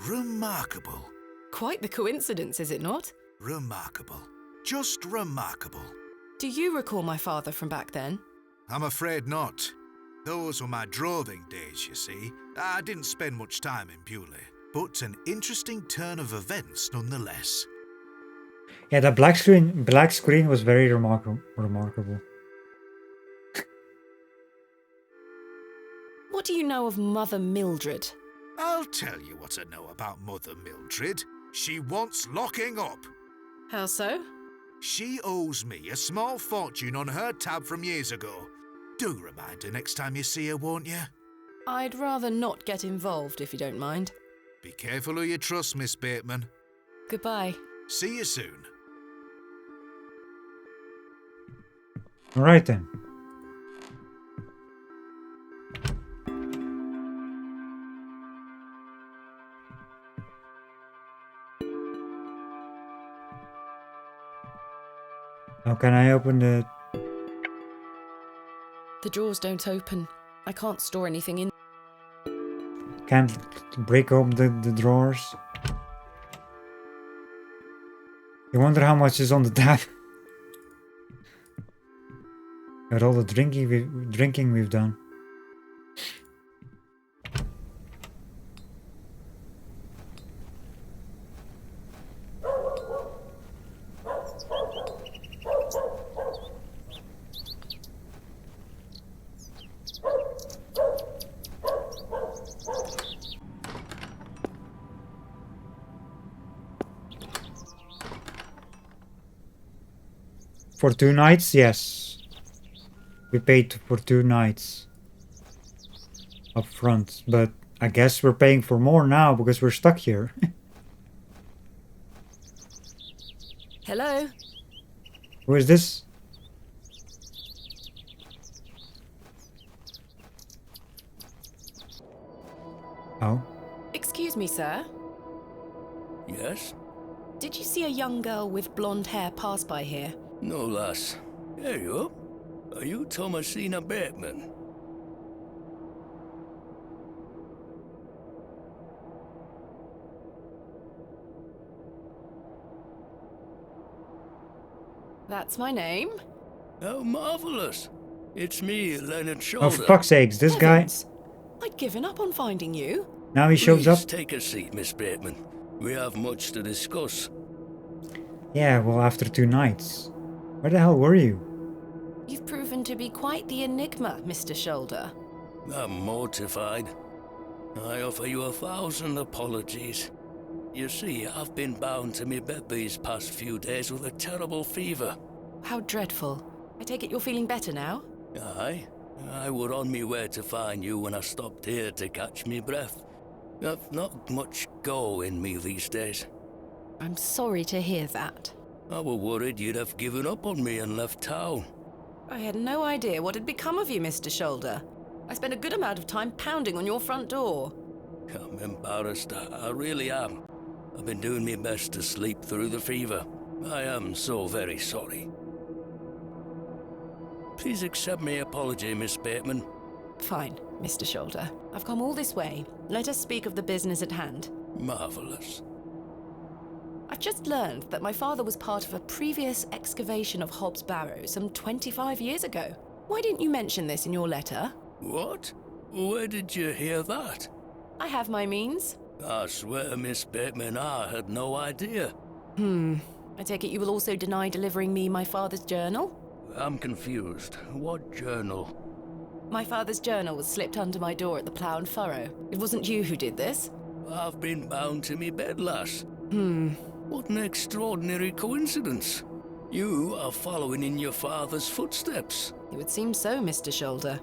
Remarkable. Quite the coincidence, is it not? Remarkable. Just remarkable. Do you recall my father from back then? I'm afraid not. Those were my droving days, you see. I didn't spend much time in Bewley, but an interesting turn of events nonetheless. Yeah, that black screen was very remarkable. What do you know of Mother Mildred? I'll tell you what I know about Mother Mildred. She wants locking up. How so? She owes me a small fortune on her tab from years ago. Do remind her next time you see her, won't you? I'd rather not get involved, if you don't mind. Be careful who you trust, Miss Bateman. Goodbye. See you soon. Alright then. How can I open the... The drawers don't open. I can't store anything in. Can't break open the drawers? You wonder how much is on the tap? Got all the drinking we've done. For 2 nights, yes. We paid for 2 nights up front, but I guess we're paying for more now because we're stuck here. Hello? Who is this? Oh. Excuse me, sir. Yes? Did you see a young girl with blonde hair pass by here? No, lass. There you are. Are you Thomasina Bateman? That's my name. How marvellous. It's me, Leonard Oh, Shoulder. for fuck's sakes, this guy. Heavens. I'd given up on finding you. Now he shows up. Please take a seat, Miss Bateman. We have much to discuss. Yeah, well, after 2 nights. Where the hell were you? You've proven to be quite the enigma, Mr. Shoulder. I'm mortified. I offer you 1,000 apologies. You see, I've been bound to me bed these past few days with a terrible fever. How dreadful. I take it you're feeling better now? Aye. I were on me way to find you when I stopped here to catch me breath. I've not much go in me these days. I'm sorry to hear that. I were worried you'd have given up on me and left town. I had no idea what had become of you, Mr. Shoulder. I spent a good amount of time pounding on your front door. I'm embarrassed. I really am. I've been doing my best to sleep through the fever. I am so very sorry. Please accept my apology, Miss Bateman. Fine, Mr. Shoulder. I've come all this way. Let us speak of the business at hand. Marvellous. I've just learned that my father was part of a previous excavation of Hobbs Barrow some 25 years ago. Why didn't you mention this in your letter? What? Where did you hear that? I have my means. I swear, Miss Bateman, I had no idea. I take it you will also deny delivering me my father's journal? I'm confused. What journal? My father's journal was slipped under my door at the Plough and Furrow. It wasn't you who did this? I've been bound to me bed, lass. What an extraordinary coincidence. You are following in your father's footsteps. It would seem so, Mr. Shoulder.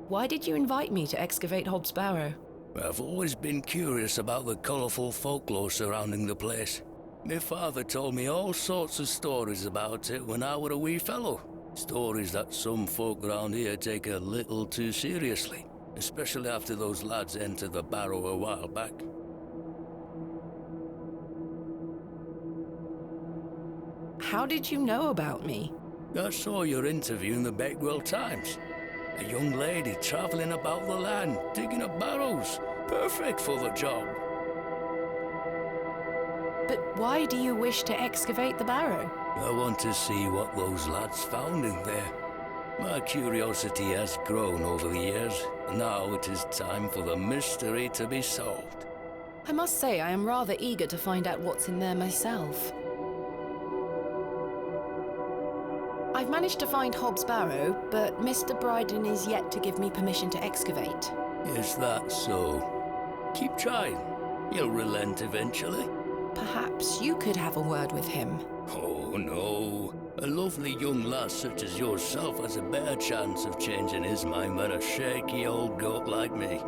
Why did you invite me to excavate Hobbs Barrow? I've always been curious about the colourful folklore surrounding the place. My father told me all sorts of stories about it when I were a wee fellow. Stories that some folk around here take a little too seriously, especially after those lads entered the Barrow a while back. How did you know about me? I saw your interview in the Beckwell Times. A young lady travelling about the land, digging up barrows. Perfect for the job. But why do you wish to excavate the barrow? I want to see what those lads found in there. My curiosity has grown over the years, and now it is time for the mystery to be solved. I must say I am rather eager to find out what's in there myself. I've managed to find Hobbs Barrow, but Mr. Bryden is yet to give me permission to excavate. Is that so? Keep trying. He'll relent eventually. Perhaps you could have a word with him. Oh, no. A lovely young lass such as yourself has a better chance of changing his mind than a shaky old goat like me.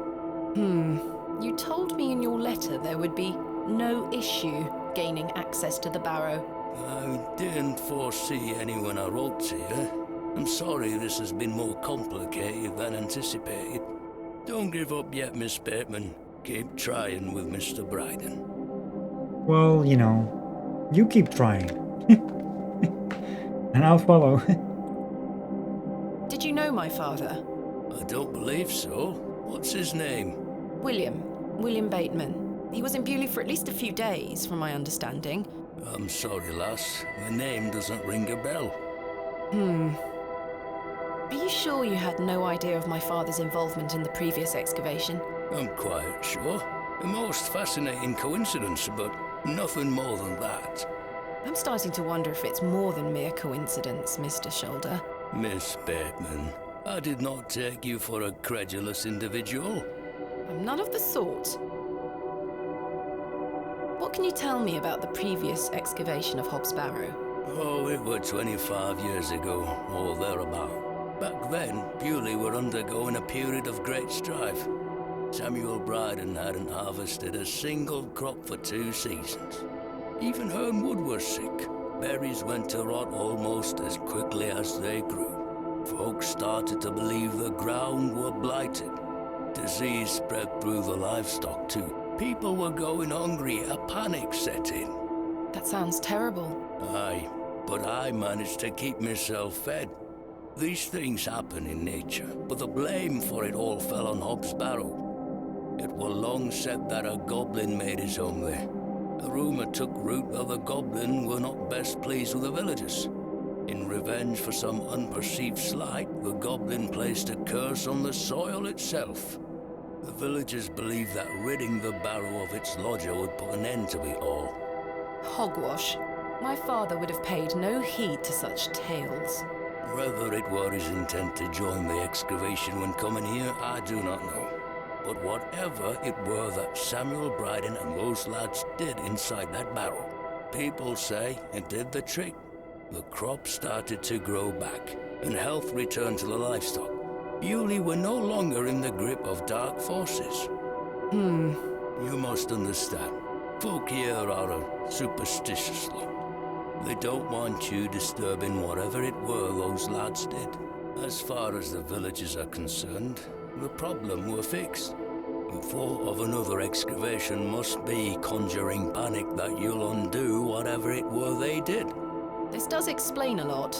You told me in your letter there would be no issue gaining access to the barrow. I didn't foresee any when I wrote to you. I'm sorry this has been more complicated than anticipated. Don't give up yet, Miss Bateman. Keep trying with Mr. Bryden. Well, you know, you keep trying. And I'll follow. Did you know my father? I don't believe so. What's his name? William Bateman. He was in Bewley for at least a few days, from my understanding. I'm sorry, lass. The name doesn't ring a bell. Are you sure you had no idea of my father's involvement in the previous excavation? I'm quite sure. A most fascinating coincidence, but nothing more than that. I'm starting to wonder if it's more than mere coincidence, Mr. Shoulder. Miss Bateman, I did not take you for a credulous individual. I'm none of the sort. What can you tell me about the previous excavation of Hobbs Barrow? Oh, it were 25 years ago, or thereabout. Back then, Bewley were undergoing a period of great strife. Samuel Bryden hadn't harvested a single crop for 2 seasons. Even Hernwood was sick. Berries went to rot almost as quickly as they grew. Folks started to believe the ground were blighted. Disease spread through the livestock too. People were going hungry, a panic set in. That sounds terrible. Aye, but I managed to keep myself fed. These things happen in nature, but the blame for it all fell on Hobbs Barrow. It was long said that a goblin made his home there. The rumour took root that the goblin were not best pleased with the villagers. In revenge for some unperceived slight, the goblin placed a curse on the soil itself. The villagers believed that ridding the barrow of its lodger would put an end to it all. Hogwash. My father would have paid no heed to such tales. Whether it were his intent to join the excavation when coming here, I do not know. But whatever it were that Samuel Bryden and those lads did inside that barrow, people say it did the trick. The crops started to grow back, and health returned to the livestock. Bewley were no longer in the grip of dark forces. You must understand, folk here are a superstitious lot. They don't want you disturbing whatever it were those lads did. As far as the villagers are concerned, the problem were fixed. The thought of another excavation must be conjuring panic that you'll undo whatever it were they did. This does explain a lot.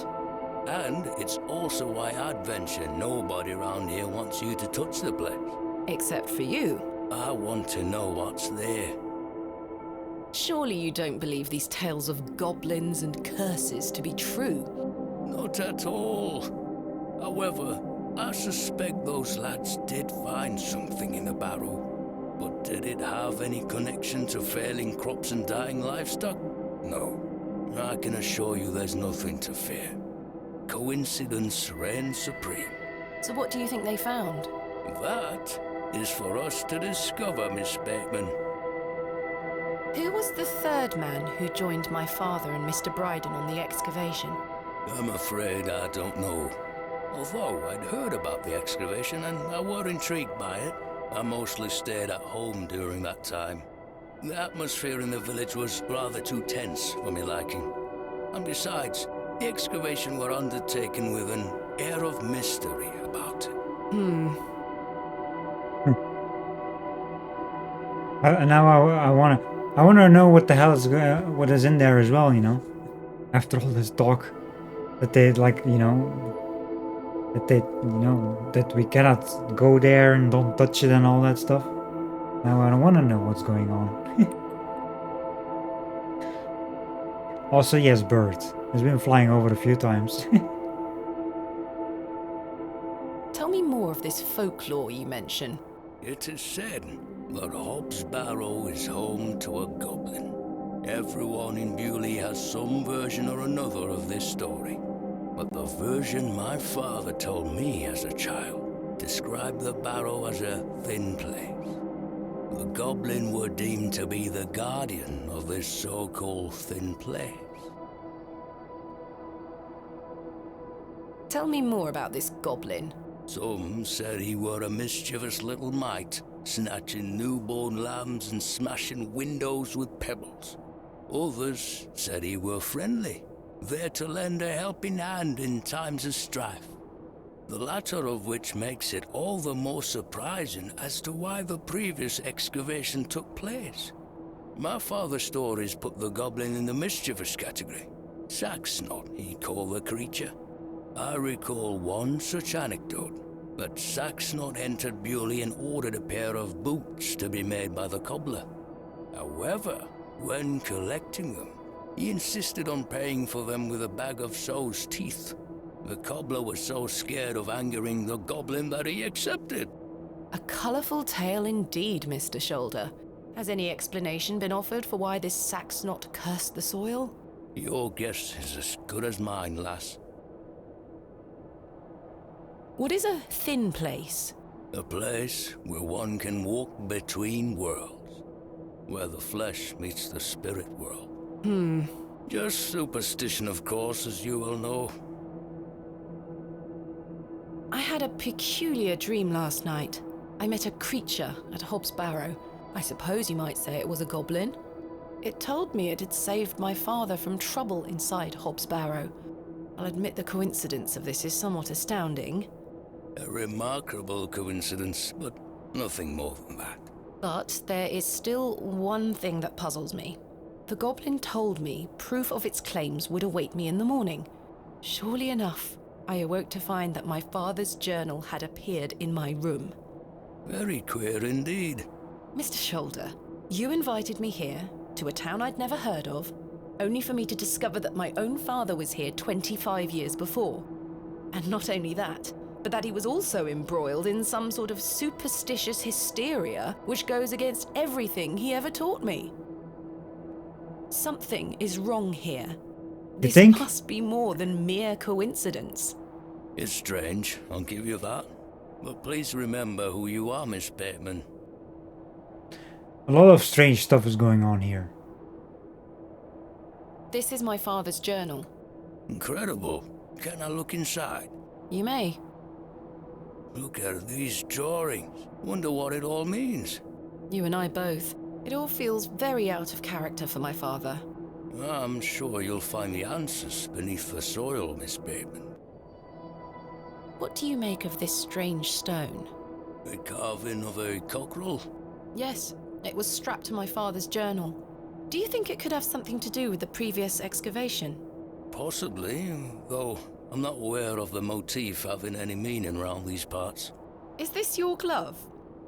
And it's also why I'd venture nobody around here wants you to touch the place. Except for you. I want to know what's there. Surely you don't believe these tales of goblins and curses to be true? Not at all. However, I suspect those lads did find something in the barrow. But did it have any connection to failing crops and dying livestock? No. I can assure you there's nothing to fear. Coincidence reigns supreme. So what do you think they found? That is for us to discover, Miss Bateman. Who was the third man who joined my father and Mr. Bryden on the excavation? I'm afraid I don't know. Although I'd heard about the excavation and I were intrigued by it, I mostly stayed at home during that time. The atmosphere in the village was rather too tense for me liking. And besides, the excavation were undertaken with an air of mystery about it. Now I wanna know what the hell is what is in there as well, you know. After all this talk, that they like, you know, that we cannot go there and don't touch it and all that stuff. Now I want to know what's going on. Also, yes, bird. It's been flying over a few times. Tell me more of this folklore you mention. It is said that Hobbs Barrow is home to a goblin. Everyone in Bewley has some version or another of this story. But the version my father told me as a child described the barrow as a thin place. The goblin were deemed to be the guardian of this so-called thin place. Tell me more about this goblin. Some said he were a mischievous little mite, snatching newborn lambs and smashing windows with pebbles. Others said he were friendly, there to lend a helping hand in times of strife. The latter of which makes it all the more surprising as to why the previous excavation took place. My father's stories put the goblin in the mischievous category. Saxnot, he called the creature. I recall one such anecdote, that Saxnot entered Bewley and ordered a pair of boots to be made by the cobbler. However, when collecting them, he insisted on paying for them with a bag of sow's teeth. The cobbler was so scared of angering the goblin that he accepted. A colourful tale indeed, Mr. Shoulder. Has any explanation been offered for why this Saxnot cursed the soil? Your guess is as good as mine, lass. What is a thin place? A place where one can walk between worlds, where the flesh meets the spirit world. Just superstition, of course, as you will know. I had a peculiar dream last night. I met a creature at Hobbs Barrow. I suppose you might say it was a goblin. It told me it had saved my father from trouble inside Hobbs Barrow. I'll admit the coincidence of this is somewhat astounding. A remarkable coincidence, but nothing more than that. But there is still one thing that puzzles me. The goblin told me proof of its claims would await me in the morning. Surely enough, I awoke to find that my father's journal had appeared in my room. Very queer indeed. Mr. Shoulder, you invited me here, to a town I'd never heard of, only for me to discover that my own father was here 25 years before. And not only that, but that he was also embroiled in some sort of superstitious hysteria which goes against everything he ever taught me. Something is wrong here. This must be more than mere coincidence. It's strange, I'll give you that. But please remember who you are, Miss Bateman. A lot of strange stuff is going on here. This is my father's journal. Incredible. Can I look inside? You may. Look at these drawings. Wonder what it all means. You and I both. It all feels very out of character for my father. I'm sure you'll find the answers beneath the soil, Miss Bateman. What do you make of this strange stone? The carving of a cockerel? Yes, it was strapped to my father's journal. Do you think it could have something to do with the previous excavation? Possibly, though I'm not aware of the motif having any meaning around these parts. Is this your glove?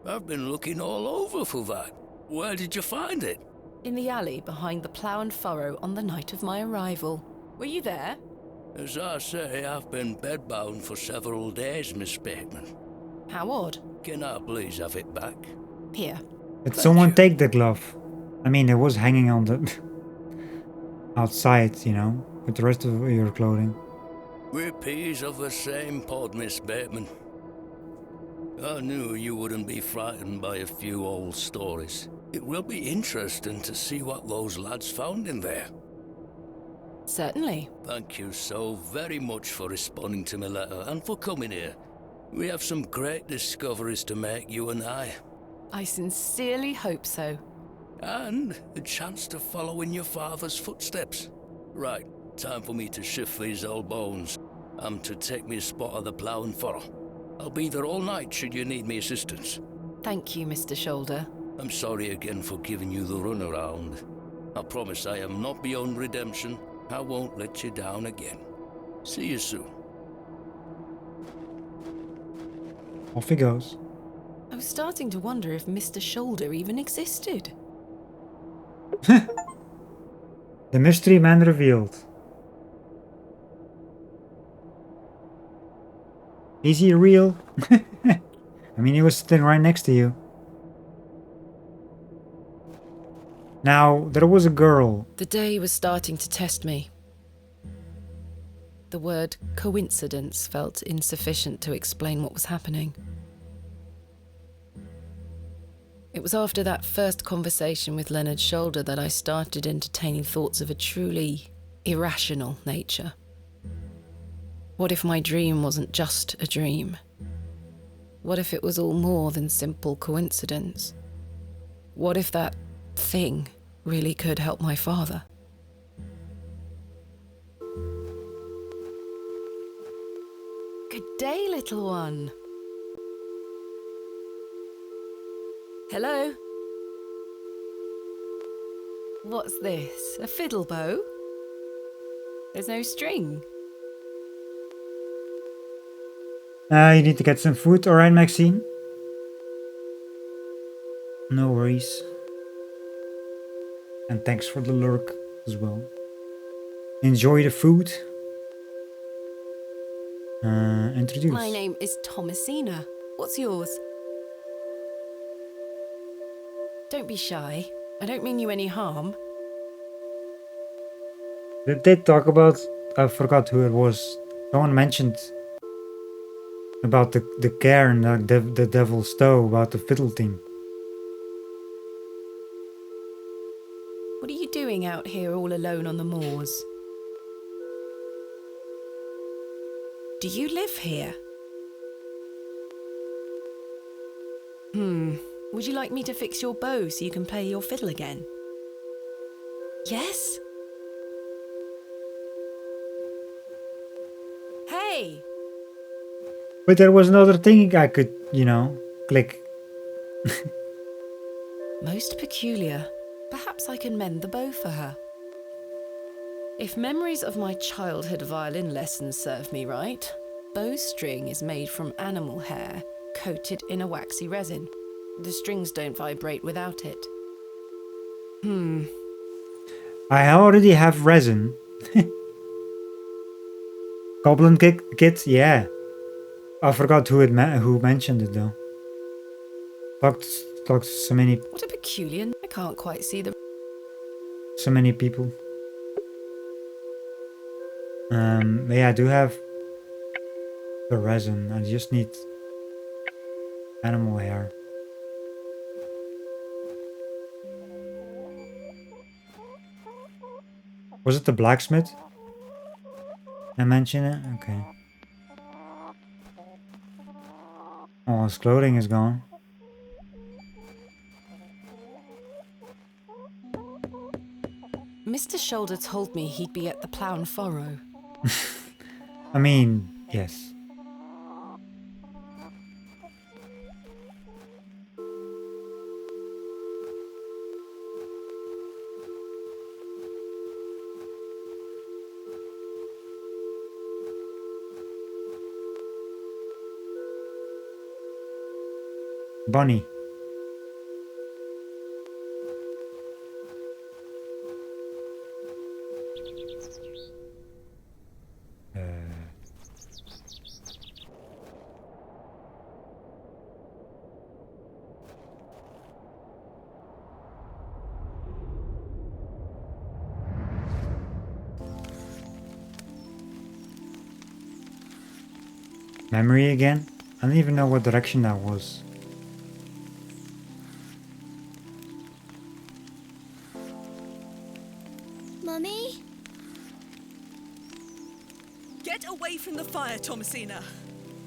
I've been looking all over for that. Where did you find it? In the alley behind the plough and furrow on the night of my arrival. Were you there? As I say, I've been bedbound for several days, Miss Bateman. How odd. Can I please have it back? Here. Did someone take the glove? I mean, it was hanging on the outside, you know, with the rest of your clothing. We're peas of the same pod, Miss Bateman. I knew you wouldn't be frightened by a few old stories. It will be interesting to see what those lads found in there. Certainly. Thank you so very much for responding to my letter and for coming here. We have some great discoveries to make, you and I. I sincerely hope so. And a chance to follow in your father's footsteps. Right, time for me to shift these old bones. I'm to take me a spot of the plough and furrow. I'll be there all night should you need me assistance. Thank you, Mr. Shoulder. I'm sorry again for giving you the runaround. I promise I am not beyond redemption. I won't let you down again. See you soon. Off he goes. I was starting to wonder if Mr. Shoulder even existed. The mystery man revealed. Is he real? I mean, he was sitting right next to you. Now, there was a girl. The day was starting to test me. The word coincidence felt insufficient to explain what was happening. It was after that first conversation with Leonard Shoulder that I started entertaining thoughts of a truly irrational nature. What if my dream wasn't just a dream? What if it was all more than simple coincidence? What if that thing really could help my father? Good day, little one. Hello? What's this? A fiddle bow? There's no string. You need to get some food, alright, Maxine? No worries. And thanks for the lurk as well. Enjoy the food. Introduce. My name is Thomasina. What's yours? Don't be shy. I don't mean you any harm. Did they talk about... I forgot who it was. Someone mentioned about the care and the devil's toe, about the fiddle thing. What are you doing out here all alone on the moors? Do you live here? Would you like me to fix your bow so you can play your fiddle again? Yes? Hey! But there was another thing I could, click. Most peculiar. Perhaps I can mend the bow for her. If memories of my childhood violin lessons serve me right, bowstring is made from animal hair coated in a waxy resin. The strings don't vibrate without it. I already have resin. Goblin kit? Yeah. I forgot who mentioned it though. Talked to so many... What a peculiar... I can't quite see the... So many people. Yeah, I do have the resin. I just need animal hair. Was it the blacksmith? I mentioned it? Okay. Oh, his clothing is gone. Mr. Shoulder told me he'd be at the Plough and Furrow. I mean, yes. Bunny. Memory again? I don't even know what direction that was. Mummy? Get away from the fire, Thomasina.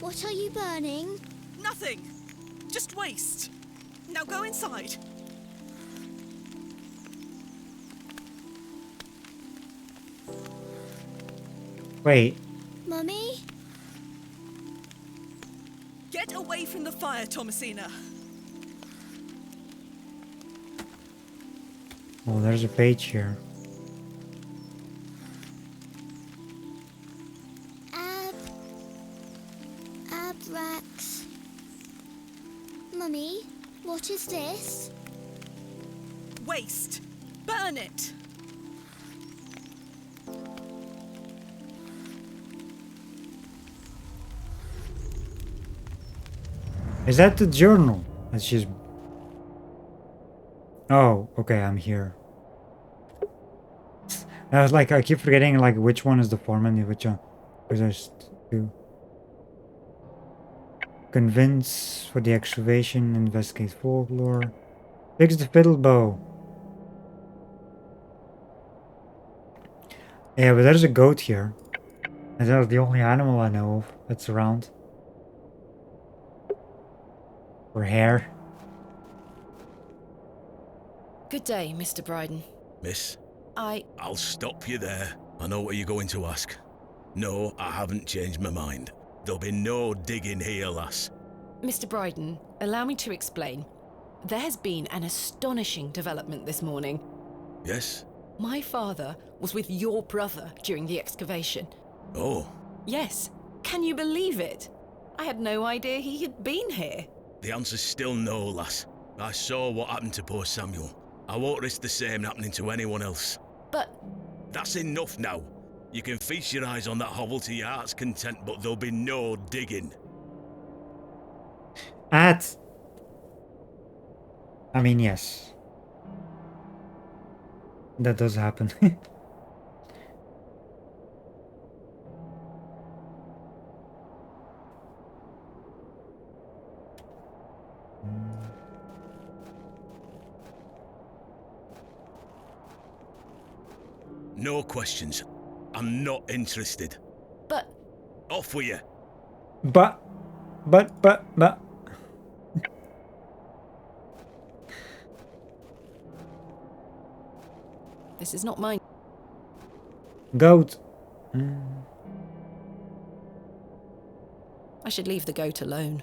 What are you burning? Nothing. Just waste. Now go inside. Wait. Mummy? Get away from the fire, Thomasina. Oh, there's a page here. Abrax. Mummy, what is this? Waste. Burn it. Is that the journal? That's just... Oh, okay, I'm here. I was like, I keep forgetting like which one is the foreman and which one. Because there's two. Convince for the excavation, investigate folklore. Fix the fiddle bow. Yeah, but there's a goat here. And that's the only animal I know of that's around. Or hair. Good day, Mr. Bryden. Miss? I'll stop you there. I know what you're going to ask. No, I haven't changed my mind. There'll be no digging here, lass. Mr. Bryden, allow me to explain. There has been an astonishing development this morning. Yes? My father was with your brother during the excavation. Oh. Yes. Can you believe it? I had no idea he had been here. The answer's still no, lass. I saw what happened to poor Samuel. I won't risk the same happening to anyone else. But... That's enough now. You can feast your eyes on that hovel to your heart's content, but there'll be no digging. I mean, yes. That does happen. No questions. I'm not interested. But... Off with you. But... This is not mine. Goat. I should leave the goat alone.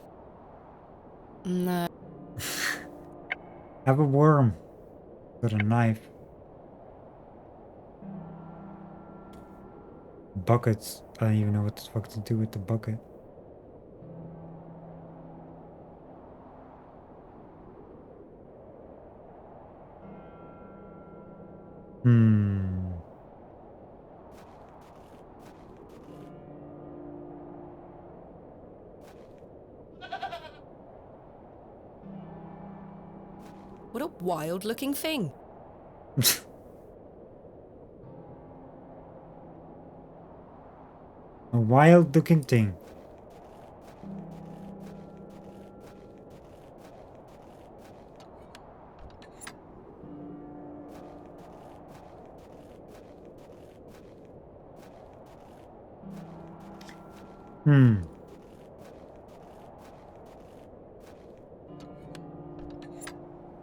No. Have a worm. With a knife. Buckets. I don't even know what the fuck to do with the bucket. What a wild-looking thing. A wild-looking thing.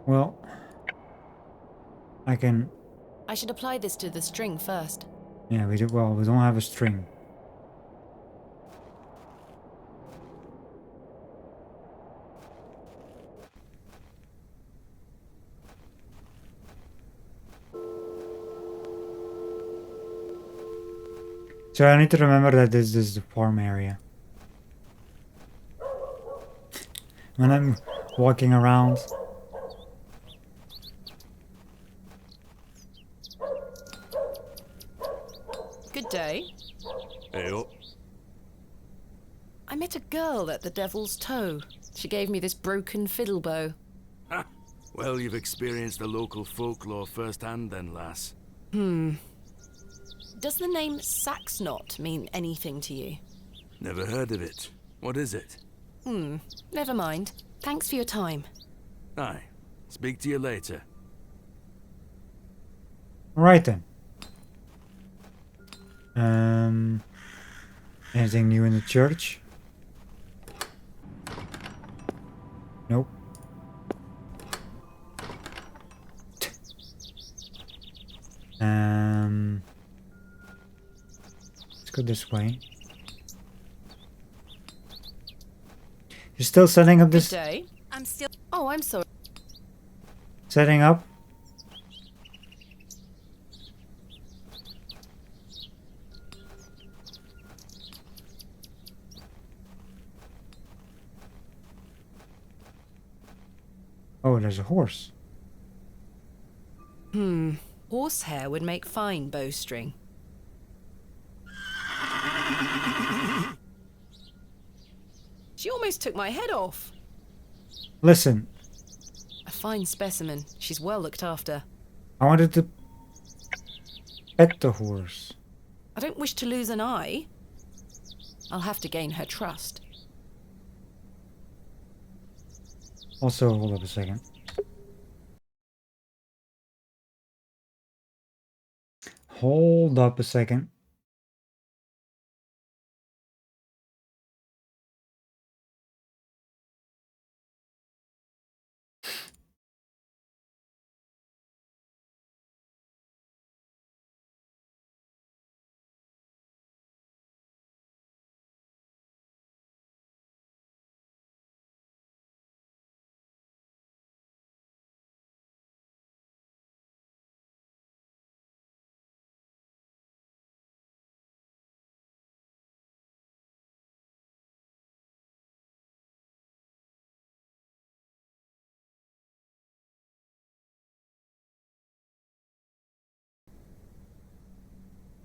Well, I can... I should apply this to the string first. Yeah, we do. Well, we don't have a string. So I need to remember that this is the farm area. When I'm walking around. Good day. Heyo. I met a girl at the Devil's Toe. She gave me this broken fiddle bow. Ha! Well, you've experienced the local folklore firsthand then, lass. Does the name Saxknot mean anything to you? Never heard of it. What is it? Never mind. Thanks for your time. Aye. Speak to you later. Right then. Anything new in the church? Nope. Let's go this way. You're still setting up this... Good day. I'm still... Oh, I'm sorry. Setting up? Oh, there's a horse. Horsehair would make fine bowstring. She almost took my head off. Listen. A fine specimen. She's well looked after. I wanted to pet the horse. I don't wish to lose an eye. I'll have to gain her trust. Also, hold up a second. Hold up a second.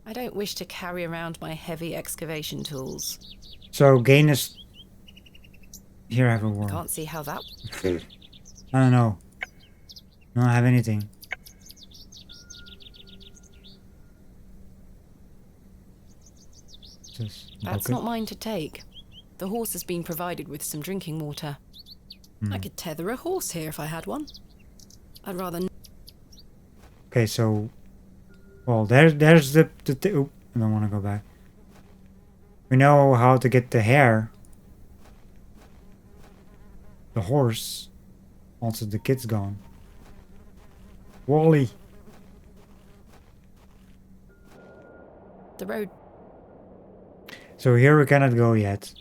I don't wish to carry around my heavy excavation tools. So gain is... Here I have a I worm. can't see how that... I don't know. I don't have anything. That's not mine to take. The horse has been provided with some drinking water. I could tether a horse here if I had one. I'd rather... Okay, so... Well, there's the oh, I don't want to go back. We know how to get the hare. The horse. Also, the kid's gone. Wally. The road... So here we cannot go yet.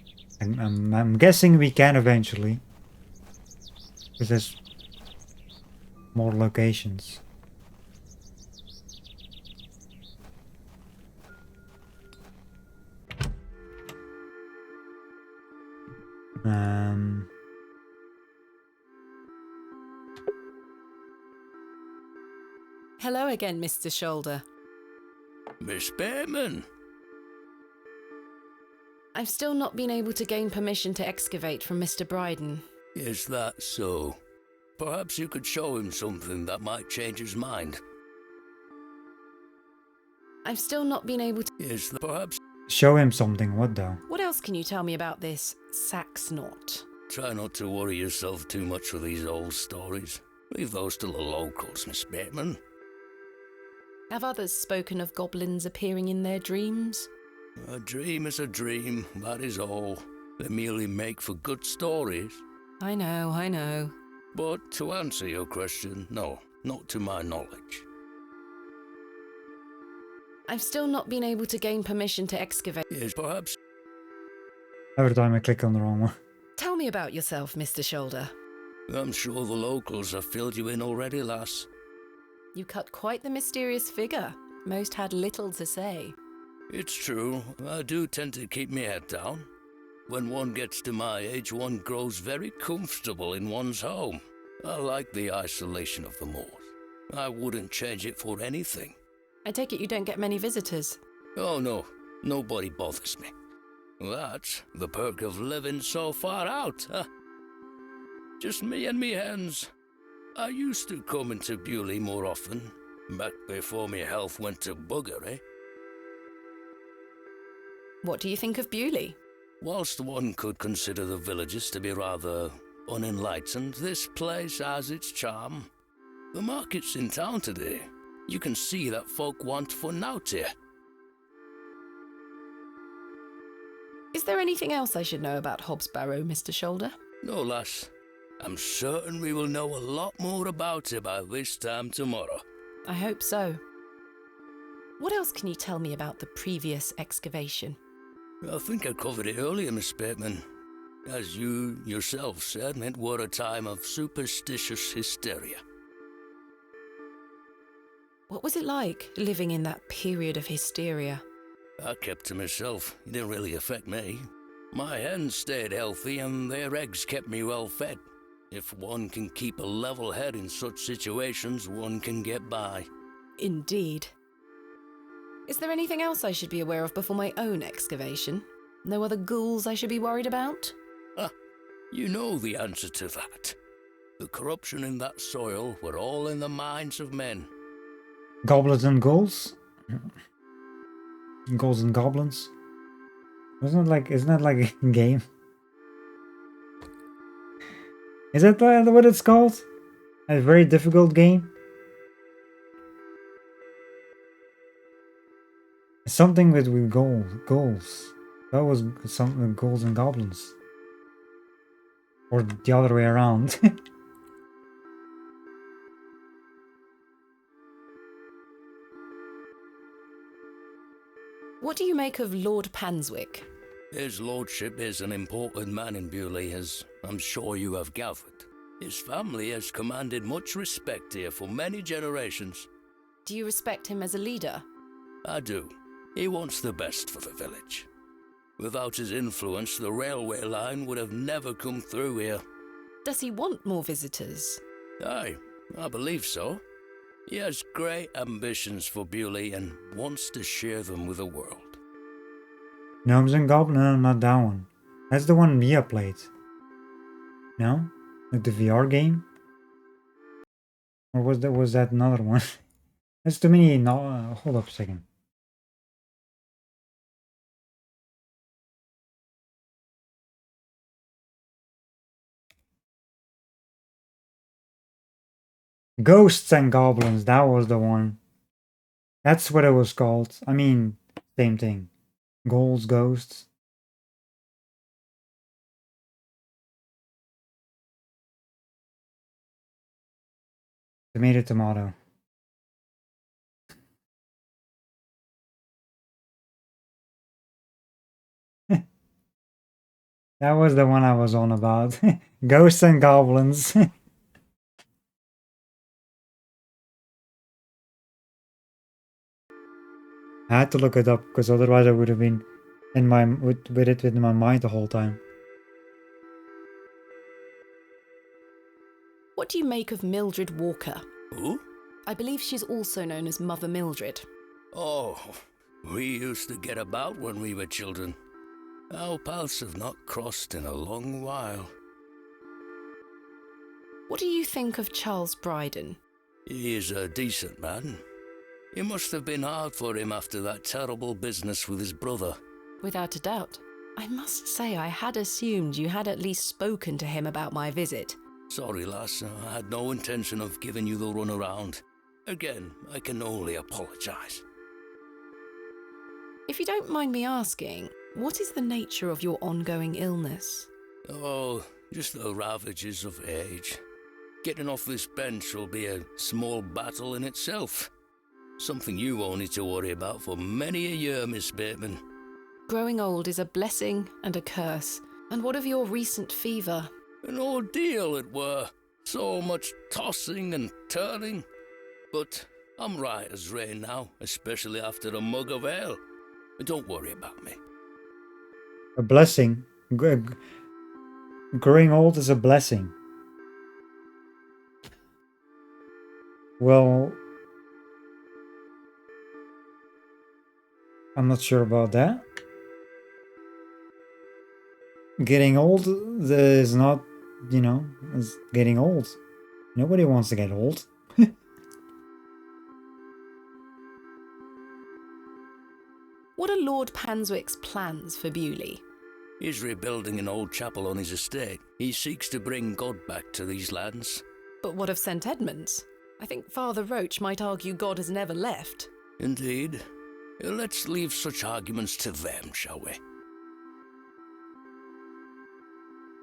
I'm guessing we can eventually. Because there's more locations. Hello again, Mr. Shoulder. Miss Bateman. I've still not been able to gain permission to excavate from Mr. Bryden. Is that so? Perhaps you could show him something that might change his mind. I've still not been able to... Is that perhaps... Show him something, what though? What else can you tell me about this sax knot? Try not to worry yourself too much with these old stories. Leave those to the locals, Miss Bateman. Have others spoken of goblins appearing in their dreams? A dream is a dream, that is all. They merely make for good stories. I know. But to answer your question, no, not to my knowledge. I've still not been able to gain permission to excavate. Yes, perhaps. Every time I click on the wrong one. Tell me about yourself, Mr. Shoulder. I'm sure the locals have filled you in already, lass. You cut quite the mysterious figure. Most had little to say. It's true, I do tend to keep my head down. When one gets to my age, one grows very comfortable in one's home. I like the isolation of the moors. I wouldn't change it for anything. I take it you don't get many visitors? Oh no, nobody bothers me. That's the perk of living so far out, huh? Just me and me hens. I used to come into Bewley more often, back before my health went to bugger, eh? What do you think of Bewley? Whilst one could consider the villages to be rather unenlightened, this place has its charm. The market's in town today. You can see that folk want fun out here. Is there anything else I should know about Hobsbarrow, Mr. Shoulder? No, lass. I'm certain we will know a lot more about it by this time tomorrow. I hope so. What else can you tell me about the previous excavation? I think I covered it earlier, Miss Bateman. As you yourself said, it were a time of superstitious hysteria. What was it like, living in that period of hysteria? I kept to myself. It didn't really affect me. My hens stayed healthy and their eggs kept me well fed. If one can keep a level head in such situations, one can get by. Indeed. Is there anything else I should be aware of before my own excavation? No other ghouls I should be worried about? You know the answer to that. The corruption in that soil were all in the minds of men. Goblins and ghouls? Ghouls and goblins? Isn't that like a game? Is that what it's called? A very difficult game? Something with ghouls. That was something with ghouls and goblins. Or the other way around. What do you make of Lord Panswick? His lordship is an important man in Bewley, as I'm sure you have gathered. His family has commanded much respect here for many generations. Do you respect him as a leader? I do. He wants the best for the village. Without his influence, the railway line would have never come through here. Does he want more visitors? Aye, I believe so. He has great ambitions for Bewley and wants to share them with the world. Gnomes and Goblins? No, not that one. That's the one Mia played. No? Like the VR game? Or was that another one? That's too many. No, hold up a second. Ghosts and Goblins, that was the one. That's what it was called. I mean, same thing. Ghouls, ghosts. Tomato, tomato. That was the one I was on about. Ghosts and Goblins. I had to look it up because otherwise I would have been in my with it in my mind the whole time. What do you make of Mildred Walker? Who? I believe she's also known as Mother Mildred. Oh, we used to get about when we were children. Our paths have not crossed in a long while. What do you think of Charles Bryden? He is a decent man. It must have been hard for him after that terrible business with his brother. Without a doubt. I must say I had assumed you had at least spoken to him about my visit. Sorry, lass, I had no intention of giving you the runaround. Again, I can only apologise. If you don't mind me asking, what is the nature of your ongoing illness? Oh, just the ravages of age. Getting off this bench will be a small battle in itself. Something you won't need to worry about for many a year, Miss Bateman. Growing old is a blessing and a curse. And what of your recent fever? An ordeal it were. So much tossing and turning. But I'm right as rain now, especially after a mug of ale. Don't worry about me. A blessing. Growing old is a blessing. Well, I'm not sure about that. Getting old is not, is getting old. Nobody wants to get old. What are Lord Panswick's plans for Bewley? He's rebuilding an old chapel on his estate. He seeks to bring God back to these lands. But what of St. Edmunds? I think Father Roach might argue God has never left. Indeed. Let's leave such arguments to them, shall we?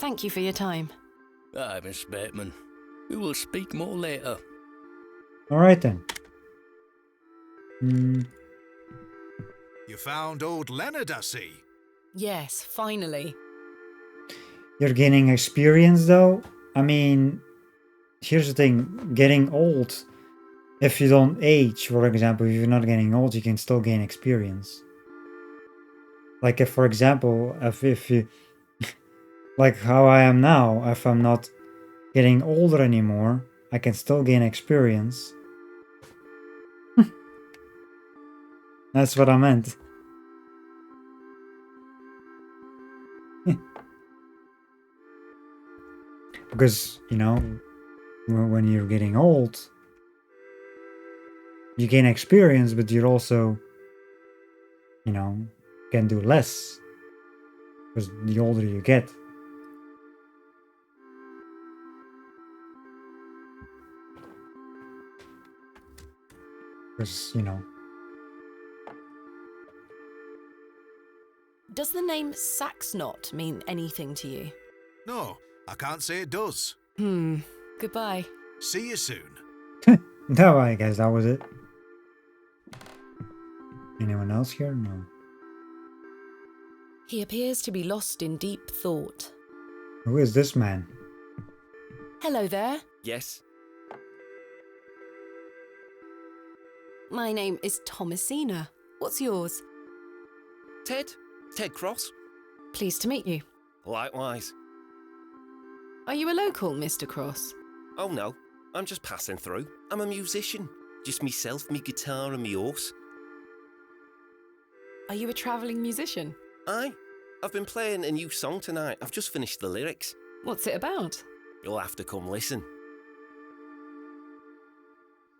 Thank you for your time. Aye, Miss Bateman. We will speak more later. Alright then. You found old Leonard, I see. Yes, finally. You're gaining experience though? I mean, here's the thing. Getting old, if you don't age, for example, if you're not getting old, you can still gain experience. Like if, for example, if you... like how I am now, if I'm not getting older anymore, I can still gain experience. That's what I meant. Because, when you're getting old, you gain experience, but you're also, can do less. Because the older you get. Because, Does the name Saxnot mean anything to you? No, I can't say it does. Goodbye. See you soon. No, I guess that was it. Anyone else here? No. He appears to be lost in deep thought. Who is this man? Hello there. Yes? My name is Thomasina. What's yours? Ted? Ted Cross? Pleased to meet you. Likewise. Are you a local, Mr. Cross? Oh no, I'm just passing through. I'm a musician. Just myself, me guitar and me horse. Are you a travelling musician? Aye. I've been playing a new song tonight. I've just finished the lyrics. What's it about? You'll have to come listen.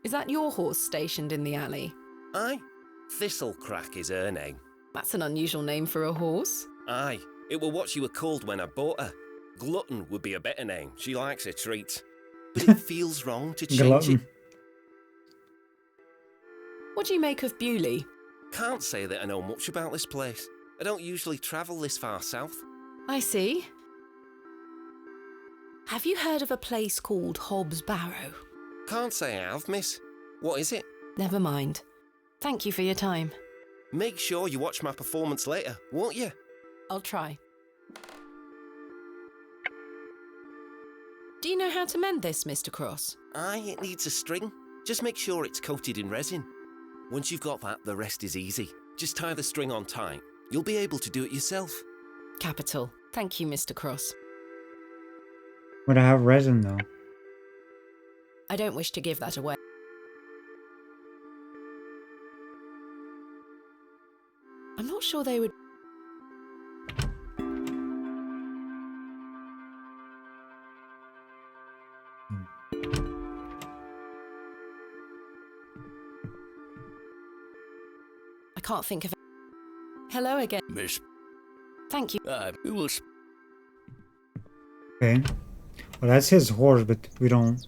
Is that your horse stationed in the alley? Aye. Thistlecrack is her name. That's an unusual name for a horse. Aye. It were what she were called when I bought her. Glutton would be a better name. She likes her treats. But it feels wrong to change Glutton. it. What do you make of Bewley? Can't say that I know much about this place. I don't usually travel this far south. I see. Have you heard of a place called Hobbs Barrow? Can't say I have, miss. What is it? Never mind. Thank you for your time. Make sure you watch my performance later, won't you? I'll try. Do you know how to mend this, Mr. Cross? Aye, it needs a string. Just make sure it's coated in resin. Once you've got that, the rest is easy. Just tie the string on tight. You'll be able to do it yourself. Capital. Thank you, Mr. Cross. Would I have resin though? I don't wish to give that away. I'm not sure they would... I can't think of... Hello again. Miss. Thank you. We will... Okay. Well, that's his horse, but we don't...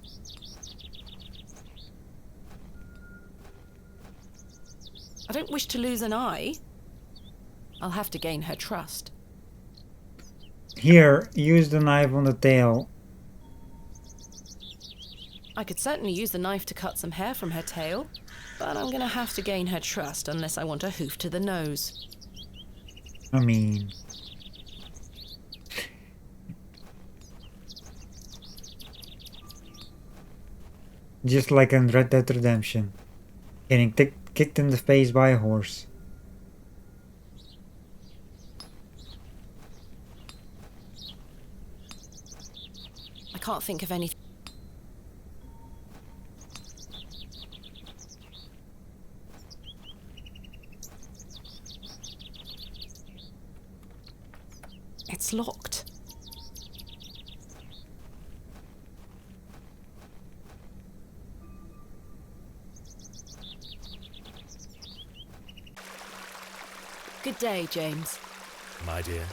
I don't wish to lose an eye. I'll have to gain her trust. Here, use the knife on the tail. I could certainly use the knife to cut some hair from her tail, but I'm gonna have to gain her trust unless I want a hoof to the nose. I mean... Just like in Red Dead Redemption. Getting kicked in the face by a horse. I can't think of anything. It's locked. Good day, James. My dear.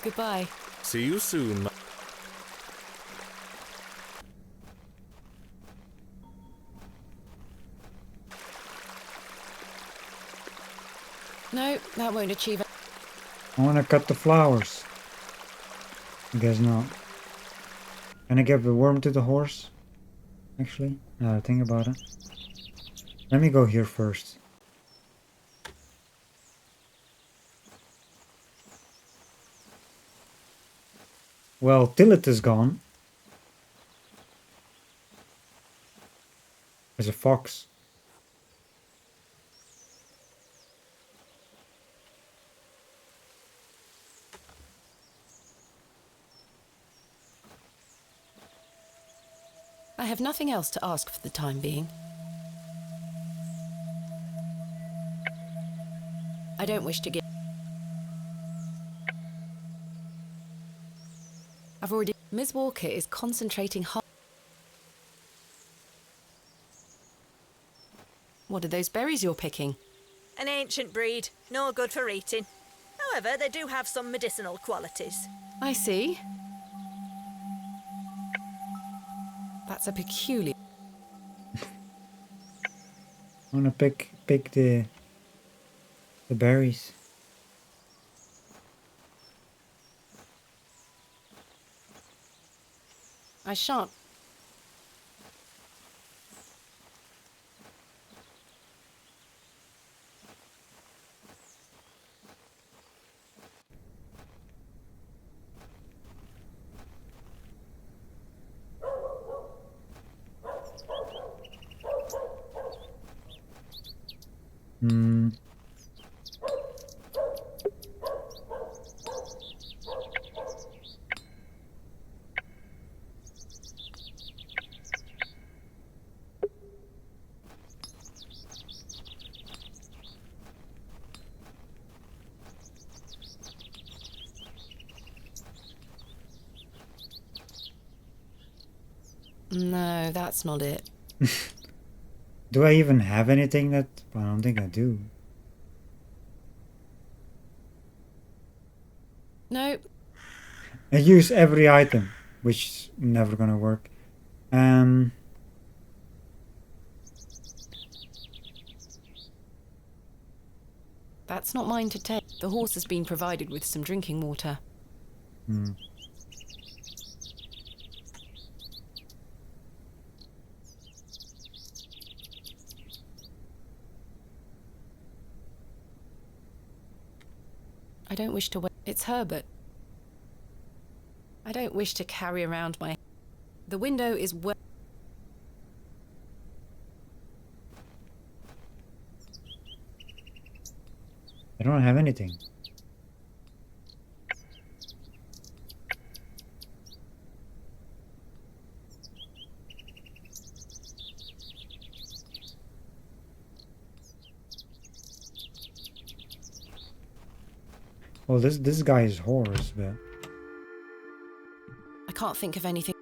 Goodbye. See you soon. No, that won't achieve it. I want to cut the flowers. I guess not. Can I give the worm to the horse? Actually, think about it. Let me go here first. Well, Tillet is gone. There's a fox. I have nothing else to ask for the time being. I don't wish to give... I've already... Ms. Walker is concentrating hard... What are those berries you're picking? An ancient breed, no good for eating. However, they do have some medicinal qualities. I see. That's a peculiar... I want to pick the berries. I shan't. No, that's not it. Do I even have anything that... I don't think I do. Nope. I use every item, which is never gonna work. That's not mine to take. The horse has been provided with some drinking water. I don't wish to wait. It's Herbert. I don't wish to carry around my... The window is well... I don't have anything. Well, this guy is horse, but... I can't think of anything.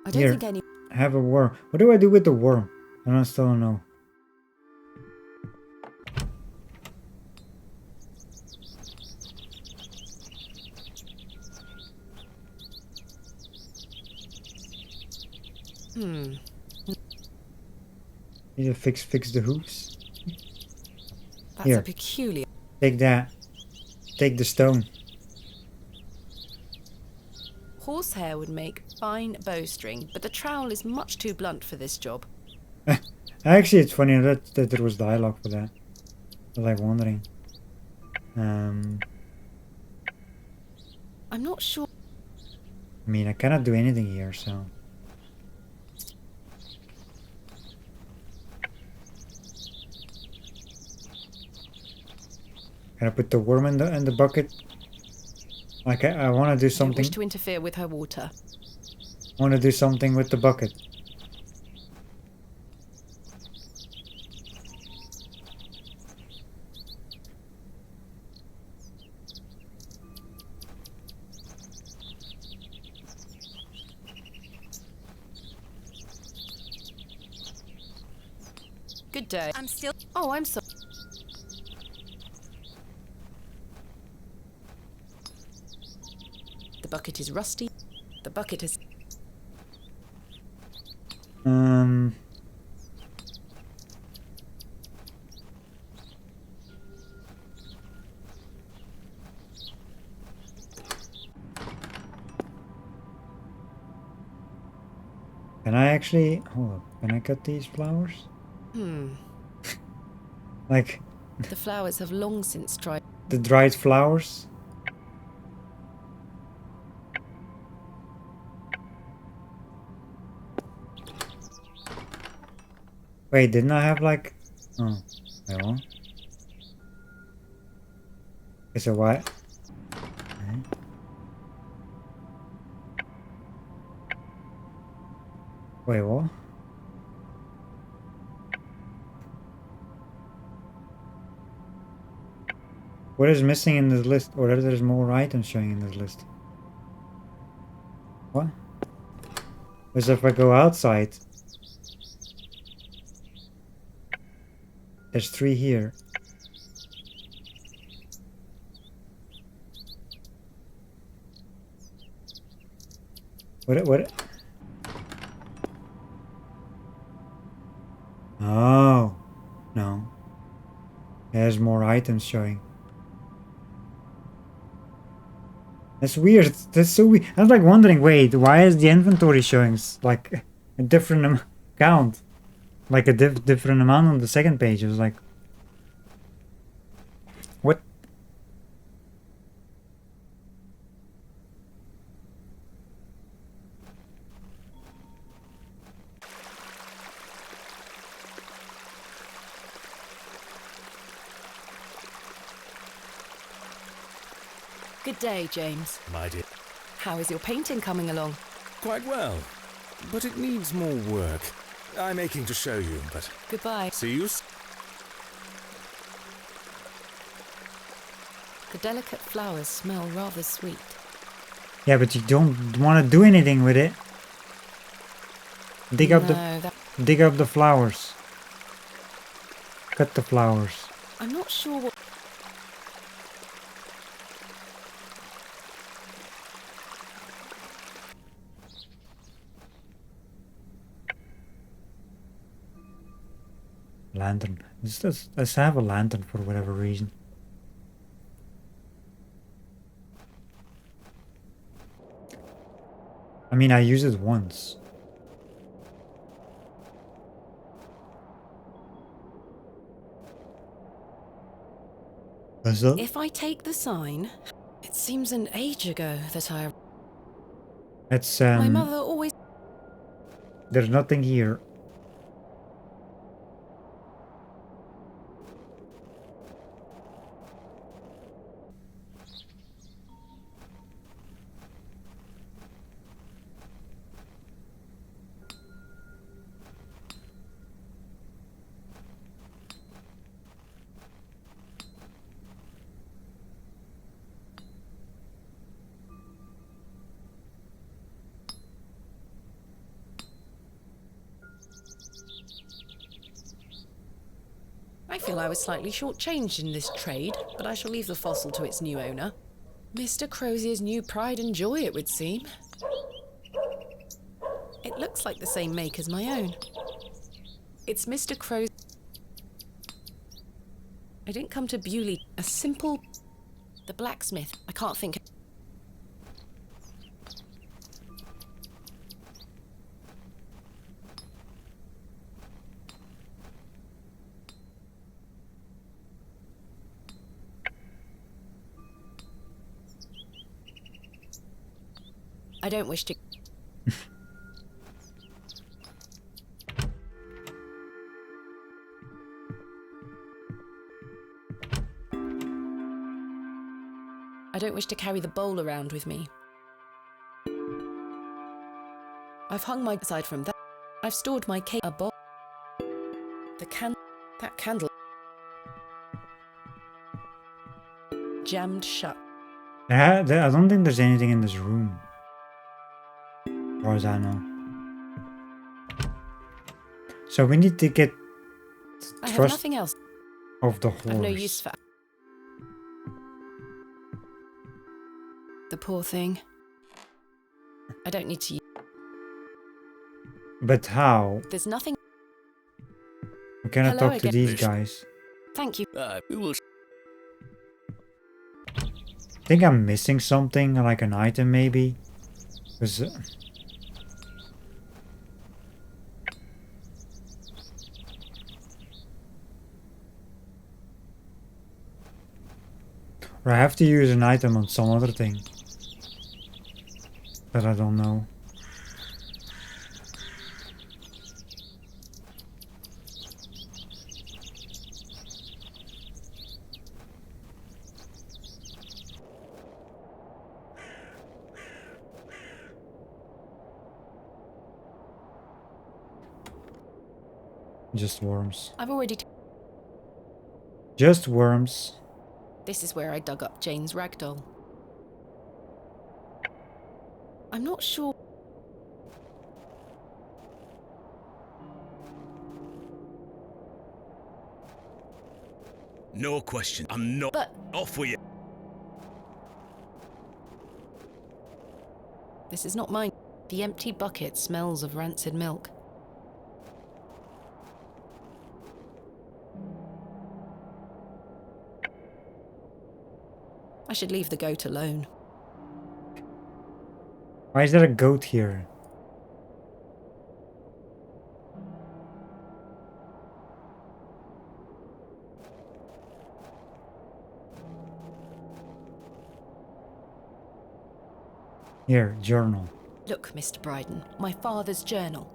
I don't Here, think any... have a worm. What do I do with the worm? I still don't know. Need to fix the hooves. That's Here, a peculiar... take that. Take the stone. Horsehair would make fine bowstring, but the trowel is much too blunt for this job. Actually, it's funny that there was dialogue for that. I was like wondering. I'm not sure. I mean, I cannot do anything here, so... Can I put the worm in the bucket? Like, I want to do I don't something. wish to interfere with her water. I want to do something with the bucket. Good day. I'm still... Oh, I'm sorry. The bucket is rusty. The bucket is... Can I actually... Hold up. Can I cut these flowers? Like... The flowers have long since dried. The dried flowers? Wait, didn't I have like... Oh, wait, what? Okay, so why? Okay. Wait, what? What is missing in this list? Or there's more items showing in this list? What? Because if I go outside... There's 3 here. What? Oh. No. There's more items showing. That's weird. That's so weird. I was like wondering, wait, why is the inventory showing like a different count? Like a different amount on the second page. It was like... What? Good day, James. My dear. How is your painting coming along? Quite well, but it needs more work. I'm aching to show you, but... Goodbye. See you. The delicate flowers smell rather sweet. Yeah, but you don't want to do anything with it. Dig up the flowers. Cut the flowers. I'm not sure what... Lantern. Let's have a lantern for whatever reason. I mean, I used it once. What's up? If I take the sign, it seems an age ago that I... It's My mother always... There's nothing here. I feel I was slightly shortchanged in this trade, but I shall leave the fossil to its new owner. Mr. Crozier's new pride and joy, it would seem. It looks like the same make as my own. It's Mr. Crozier. I didn't come to Bewley. A simple... The blacksmith. I can't think... I don't wish to... I don't wish to carry the bowl around with me. I've hung my... Aside from that, I've stored my cake... A bowl... That candle... Jammed shut. I don't think there's anything in this room. As far as I know. So we need to get I have nothing else. Of the horse. I've no use for... The poor thing. I don't need to... But how? There's nothing... We cannot Hello talk to again. these guys. Thank you. We will... I think I'm missing something, like an item maybe. Because... Or I have to use an item on some other thing. That I don't know. Just worms. I've already... Just worms. This is where I dug up Jane's ragdoll. I'm not sure... No question. I'm not... But... Off with you. This is not mine. The empty bucket smells of rancid milk. I should leave the goat alone. Why is there a goat here? Here, journal. Look, Mr. Bryden, my father's journal.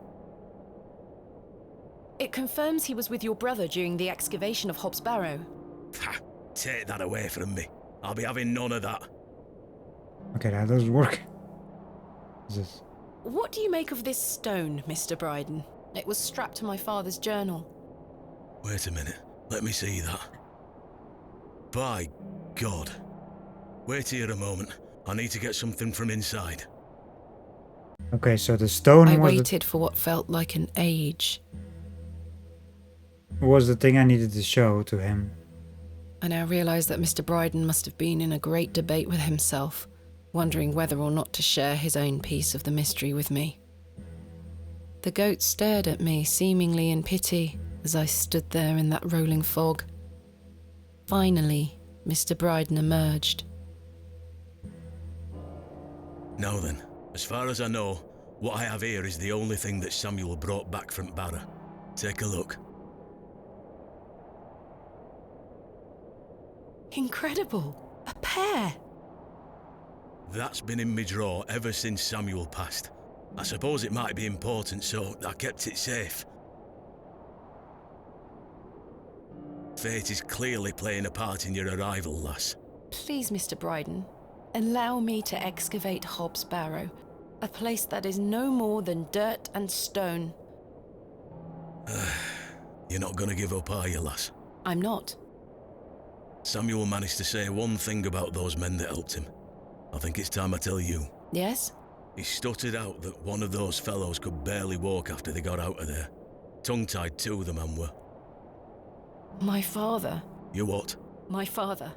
It confirms he was with your brother during the excavation of Hobsbarrow. Ha! Take that away from me. I'll be having none of that. Okay, that does work. What's this? What do you make of this stone, Mr. Bryden? It was strapped to my father's journal. Wait a minute. Let me see that. By God. Wait here a moment. I need to get something from inside. Okay, so the stone I was waited for what felt like an age, was the thing I needed to show to him. and I realised that Mr. Bryden must have been in a great debate with himself, wondering whether or not to share his own piece of the mystery with me. The goat stared at me, seemingly in pity, as I stood there in that rolling fog. Finally, Mr. Bryden emerged. Now then, as far as I know, what I have here is the only thing that Samuel brought back from Barrow. Take a look. Incredible! A pear! That's been in my drawer ever since Samuel passed. I suppose it might be important, so I kept it safe. Fate is clearly playing a part in your arrival, lass. Please, Mr. Bryden, allow me to excavate Hobbs Barrow, a place that is no more than dirt and stone. You're not gonna give up, are you, lass? I'm not. Samuel managed to say one thing about those men that helped him. I think it's time I tell you. Yes? He stuttered out that one of those fellows could barely walk after they got out of there. Tongue-tied too, the man were. My father. You what? My father.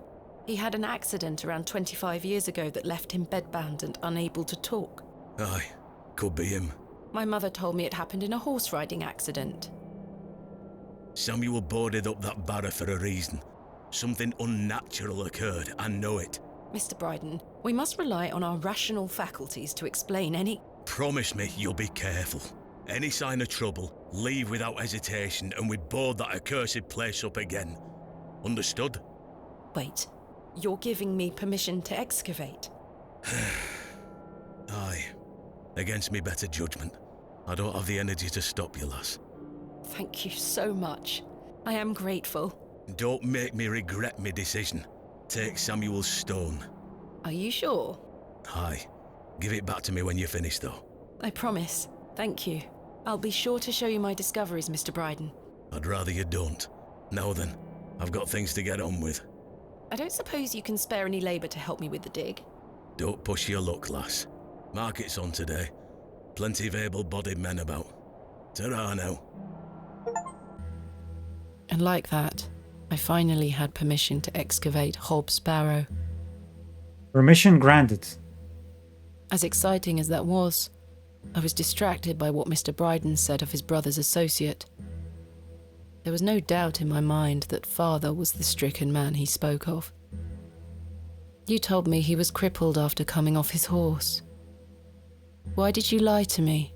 He had an accident around 25 years ago that left him bedbound and unable to talk. Aye, could be him. My mother told me it happened in a horse riding accident. Samuel boarded up that barrow for a reason. Something unnatural occurred, I know it. Mr. Bryden, we must rely on our rational faculties to explain any... Promise me you'll be careful. Any sign of trouble, leave without hesitation and we board that accursed place up again. Understood? Wait, you're giving me permission to excavate? Aye. Against me better judgment. I don't have the energy to stop you, lass. Thank you so much. I am grateful. Don't make me regret my decision. Take Samuel's stone. Are you sure? Aye. Give it back to me when you're finished, though. I promise. Thank you. I'll be sure to show you my discoveries, Mr. Bryden. I'd rather you don't. Now then, I've got things to get on with. I don't suppose you can spare any labour to help me with the dig? Don't push your luck, lass. Market's on today. Plenty of able-bodied men about. Ta-ra now. And like that, I finally had permission to excavate Hobbs Barrow. Permission granted. As exciting as that was, I was distracted by what Mr. Bryden said of his brother's associate. There was no doubt in my mind that father was the stricken man he spoke of. You told me he was crippled after coming off his horse. Why did you lie to me?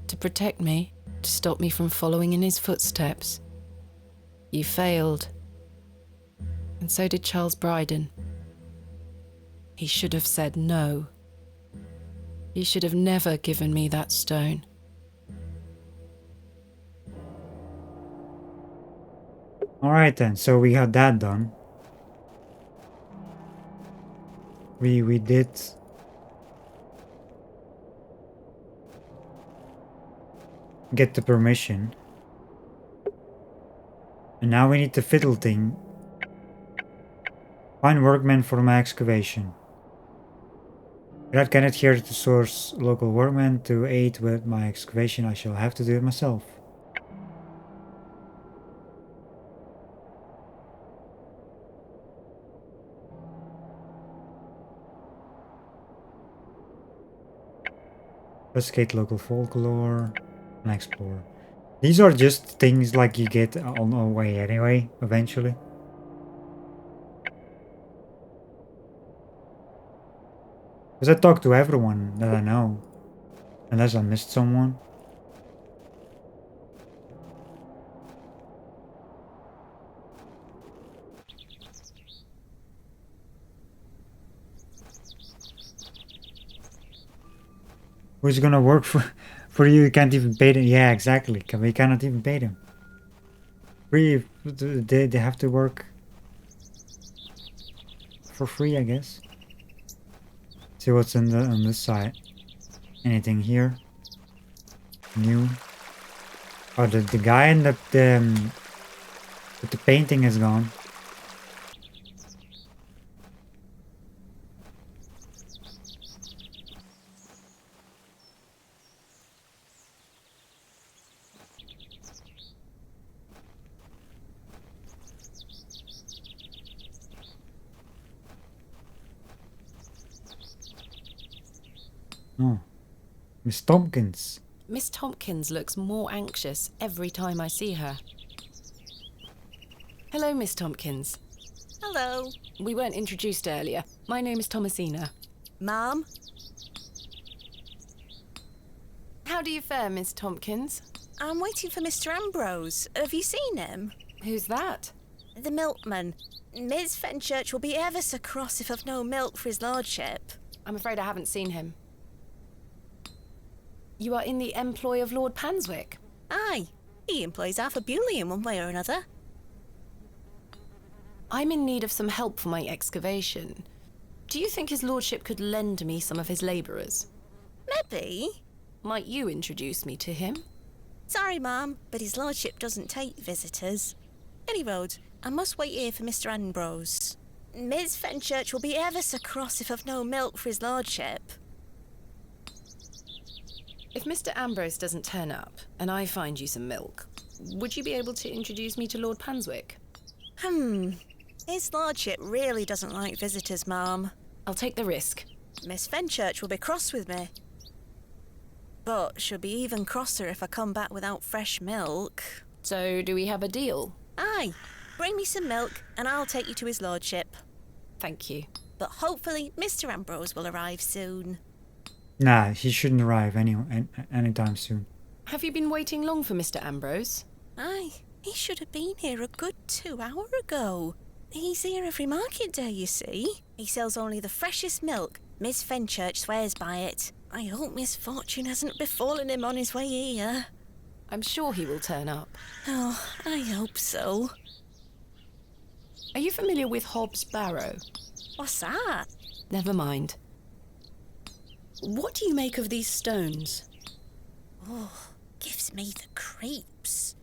To protect me? To stop me from following in his footsteps? You failed. And so did Charles Bryden. He should have said no. He should have never given me that stone. Alright then, so we had that done. We did get the permission. And now we need the fiddle thing. Find workmen for my excavation. Brad cannot here to source local workmen to aid with my excavation. I shall have to do it myself. Investigate local folklore and explore. These are just things like you get on our way anyway, eventually. Because I talk to everyone that I know. Unless I missed someone. Who's gonna work for you? You can't even pay them. Yeah, exactly. We cannot even pay them. Free. They have to work for free, I guess. See what's on this side. Anything here? New? Oh, the guy in with the painting is gone. Oh. Miss Tompkins. Miss Tompkins looks more anxious every time I see her. Hello, Miss Tompkins. Hello. We weren't introduced earlier. My name is Thomasina. Ma'am? How do you fare, Miss Tompkins? I'm waiting for Mr. Ambrose. Have you seen him? Who's that? The milkman. Miss Fenchurch will be ever so cross if I've no milk for his lordship. I'm afraid I haven't seen him. You are in the employ of Lord Panswick? Aye. He employs Arthur Bewley in one way or another. I'm in need of some help for my excavation. Do you think his lordship could lend me some of his labourers? Maybe. Might you introduce me to him? Sorry, ma'am, but his lordship doesn't take visitors. Any road, I must wait here for Mr. Ambrose. Miss Fenchurch will be ever so cross if I've no milk for his lordship. If Mr. Ambrose doesn't turn up, and I find you some milk, would you be able to introduce me to Lord Panswick? His lordship really doesn't like visitors, ma'am. I'll take the risk. Miss Fenchurch will be cross with me. But she'll be even crosser if I come back without fresh milk. So, do we have a deal? Aye. Bring me some milk, and I'll take you to his lordship. Thank you. But hopefully Mr. Ambrose will arrive soon. Nah, he shouldn't arrive anytime soon. Have you been waiting long for Mr. Ambrose? Aye. He should have been here a good 2 hours ago. He's here every market day, you see. He sells only the freshest milk. Miss Fenchurch swears by it. I hope misfortune hasn't befallen him on his way here. I'm sure he will turn up. Oh, I hope so. Are you familiar with Hobbs Barrow? What's that? Never mind. What do you make of these stones? Oh, gives me the creeps.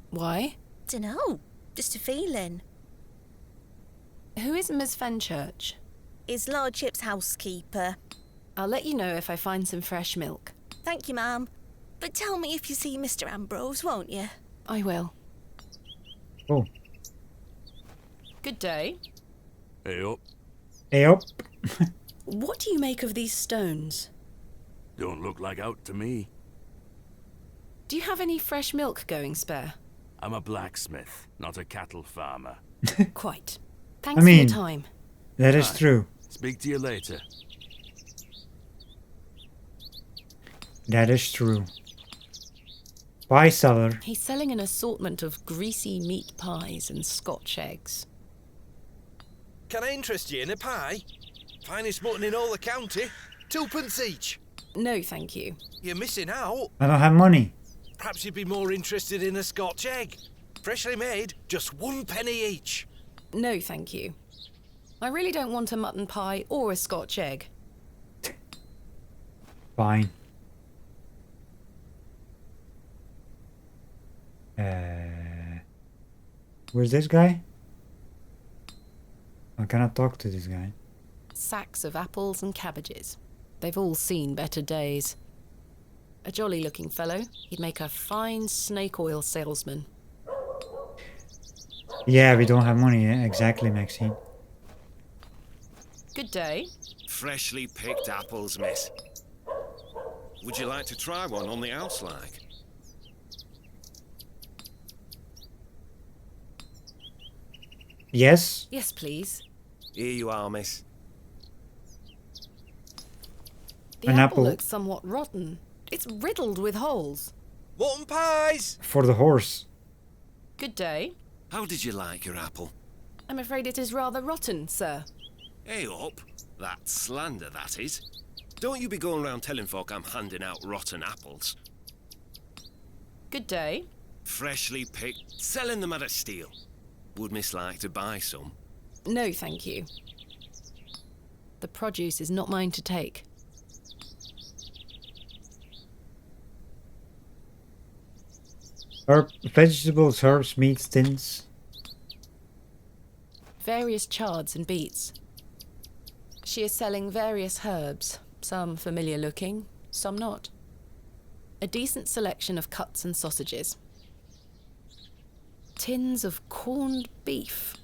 Why? Dunno, just a feeling. Who is Miss Fenchurch? His lordship's housekeeper. I'll let you know if I find some fresh milk. Thank you, ma'am. But tell me if you see Mr. Ambrose, won't you? I will. Oh. Good day. Hey up. Hey up. What do you make of these stones? Don't look like out to me. Do you have any fresh milk going spare? I'm a blacksmith, not a cattle farmer. Quite. Thanks for your time. That is true. Speak to you later. That is true. Pie seller. He's selling an assortment of greasy meat pies and Scotch eggs. Can I interest you in a pie? Finest mutton in all the county. 2p each. No, thank you. You're missing out. I don't have money. Perhaps you'd be more interested in a Scotch egg. Freshly made, just 1p each. No, thank you. I really don't want a mutton pie or a Scotch egg. Fine. Where's this guy? I cannot talk to this guy. Sacks of apples and cabbages. They've all seen better days. A jolly-looking fellow. He'd make a fine snake oil salesman. Yeah, we don't have money. Yeah, exactly, Maxine. Good day. Freshly picked apples, miss. Would you like to try one on the house like? Yes? Yes, please. Here you are, miss. The apple looks somewhat rotten. It's riddled with holes. Mutton pies! For the horse. Good day. How did you like your apple? I'm afraid it is rather rotten, sir. Hey up. That's slander, that is. Don't you be going round telling folk I'm handing out rotten apples. Good day. Freshly picked, selling them at a steal. Would miss like to buy some? No, thank you. The produce is not mine to take. Vegetables, herbs, meats, tins. Various chards and beets. She is selling various herbs, some familiar looking, some not. A decent selection of cuts and sausages. Tins of corned beef.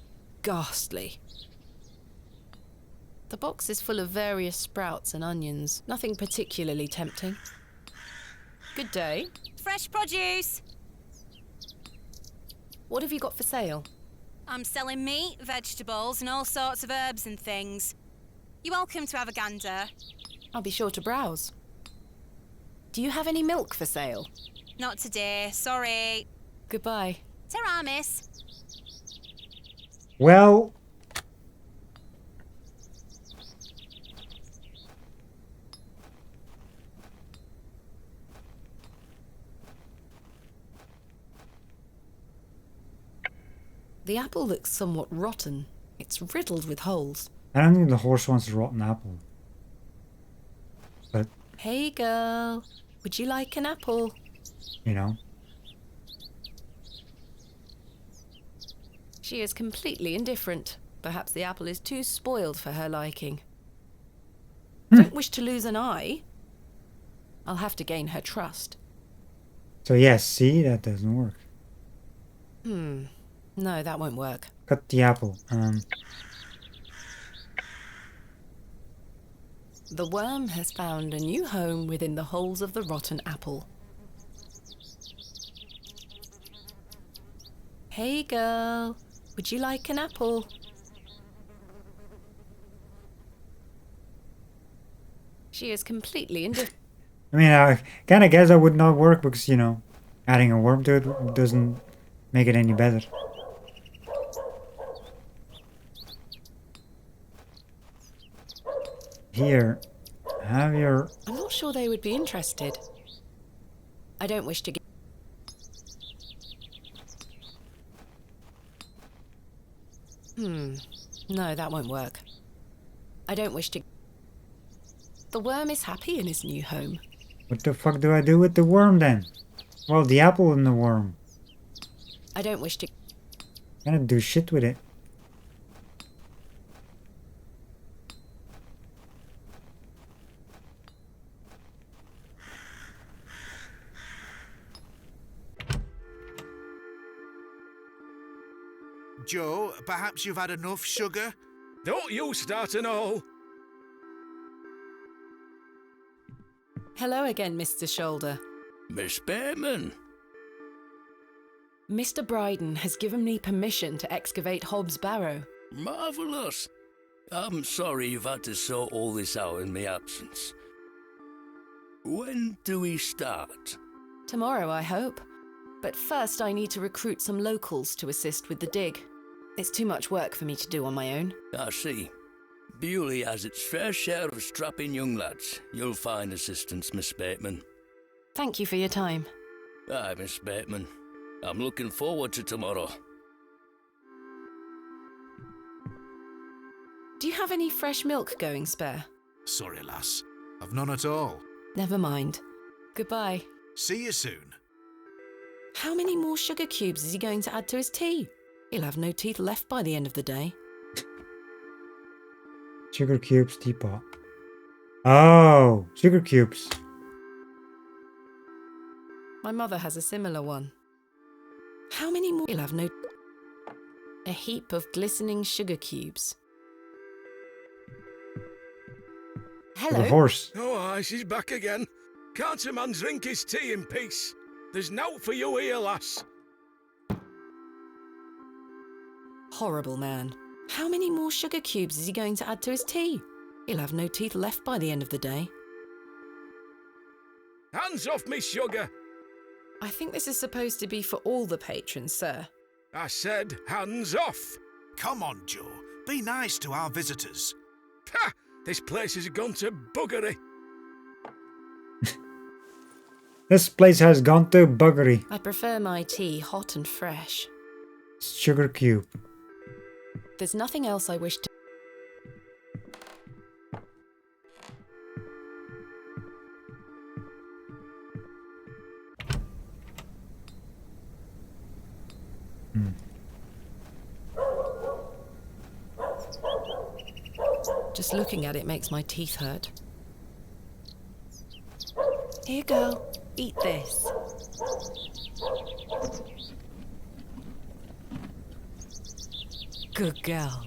Ghastly. The box is full of various sprouts and onions. Nothing particularly tempting. Good day. Fresh produce. What have you got for sale? I'm selling meat, vegetables, and all sorts of herbs and things. You're welcome to have a gander. I'll be sure to browse. Do you have any milk for sale? Not today, sorry. Goodbye. Ta-ra, miss. Well... The apple looks somewhat rotten. It's riddled with holes. I don't think the horse wants a rotten apple. But, Hey girl, would you like an apple? you know. She is completely indifferent. Perhaps the apple is too spoiled for her liking. Don't wish to lose an eye. I'll have to gain her trust. So yes, see, that doesn't work. No, that won't work. Cut the apple. The worm has found a new home within the holes of the rotten apple. Hey girl, would you like an apple? She is completely indifferent. I mean, I kind of guess that would not work because, you know, adding a worm to it doesn't make it any better. Here, have your... I'm not sure they would be interested. I don't wish to get... No, that won't work. I don't wish to... The worm is happy in his new home. What the fuck do I do with the worm then? Well, the apple and the worm. I don't wish to... Can't do shit with it. Joe, perhaps you've had enough sugar? Don't you start and all. Hello again, Mr. Shoulder. Miss Bateman. Mr. Bryden has given me permission to excavate Hobbs Barrow. Marvellous. I'm sorry you've had to sort all this out in my absence. When do we start? Tomorrow, I hope. But first I need to recruit some locals to assist with the dig. It's too much work for me to do on my own. I see. Bewley has its fair share of strapping young lads. You'll find assistance, Miss Bateman. Thank you for your time. Aye, Miss Bateman. I'm looking forward to tomorrow. Do you have any fresh milk going spare? Sorry, lass. I've none at all. Never mind. Goodbye. See you soon. How many more sugar cubes is he going to add to his tea? He'll have no teeth left by the end of the day. Sugar cubes, teapot. Oh, sugar cubes. My mother has a similar one. How many more? He'll have no... A heap of glistening sugar cubes. Hello? The horse. Oh, aye, she's back again. Can't a man drink his tea in peace? There's nought for you here, lass. Horrible man. How many more sugar cubes is he going to add to his tea? He'll have no teeth left by the end of the day. Hands off me, sugar. I think this is supposed to be for all the patrons, sir. I said hands off. Come on, Joe. Be nice to our visitors. Ha! This place has gone to buggery. This place has gone to buggery. I prefer my tea hot and fresh. Sugar cube. There's nothing else I wish to... Just looking at it makes my teeth hurt. Here, girl. Eat this. Good girl.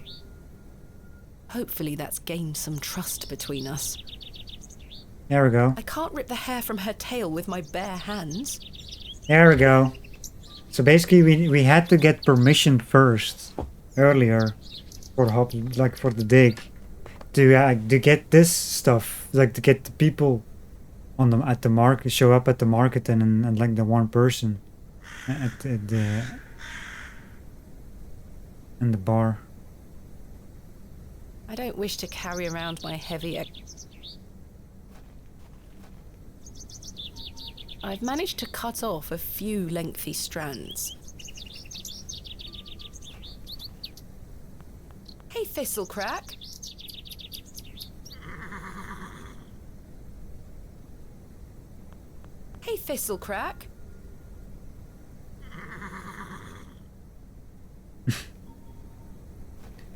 Hopefully that's gained some trust between us. There we go. I can't rip the hair from her tail with my bare hands. There we go. So basically we had to get permission first, earlier, for for the dig, to get this stuff, like to get the people on at the market, show up at the market, and like the one person at the in the bar. I don't wish to carry around my heavy I've managed to cut off a few lengthy strands. Hey, Thistlecrack. Hey, Thistlecrack.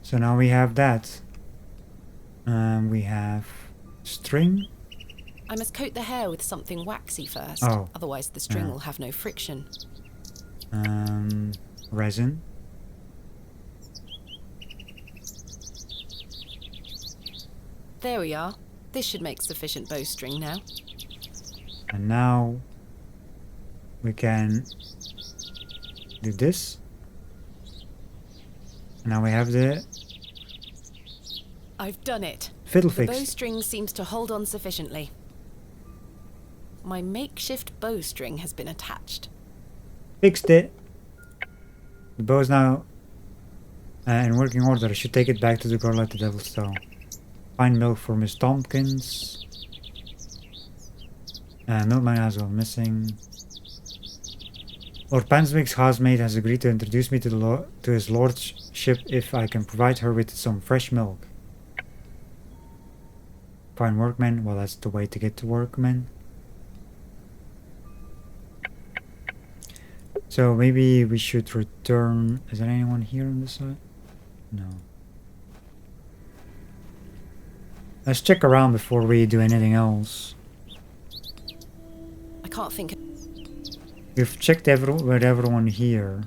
So now we have that. We have string. I must coat the hair with something waxy first, otherwise the string will have no friction. Resin. There we are. This should make sufficient bowstring now. And now we can do this. Now we have the... I've done it. Fiddle the fixed. Bowstring seems to hold on sufficiently. My makeshift bowstring has been attached. Fixed it. The bow is now in working order. I should take it back to the girl at the Devil's Stone. Find milk for Miss Tompkins. Milkman as well missing. Lord Panswick's housemaid has agreed to introduce me to his lordship if I can provide her with some fresh milk. Find workmen. Well, that's the way to get to workmen. So maybe we should return. Is there anyone here on this side? No. Let's check around before we do anything else. I can't think. We've checked with everyone here.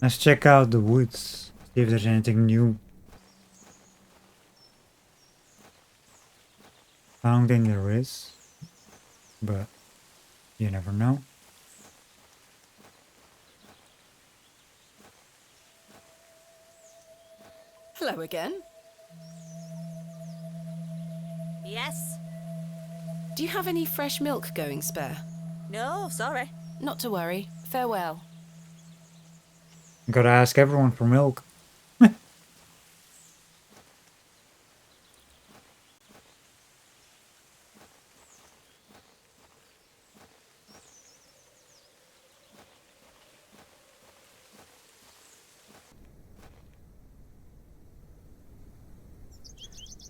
Let's check out the woods, see if there's anything new. I don't think there is, but you never know. Hello again. Yes? Do you have any fresh milk going spare? No, sorry. Not to worry. Farewell. Gotta ask everyone for milk.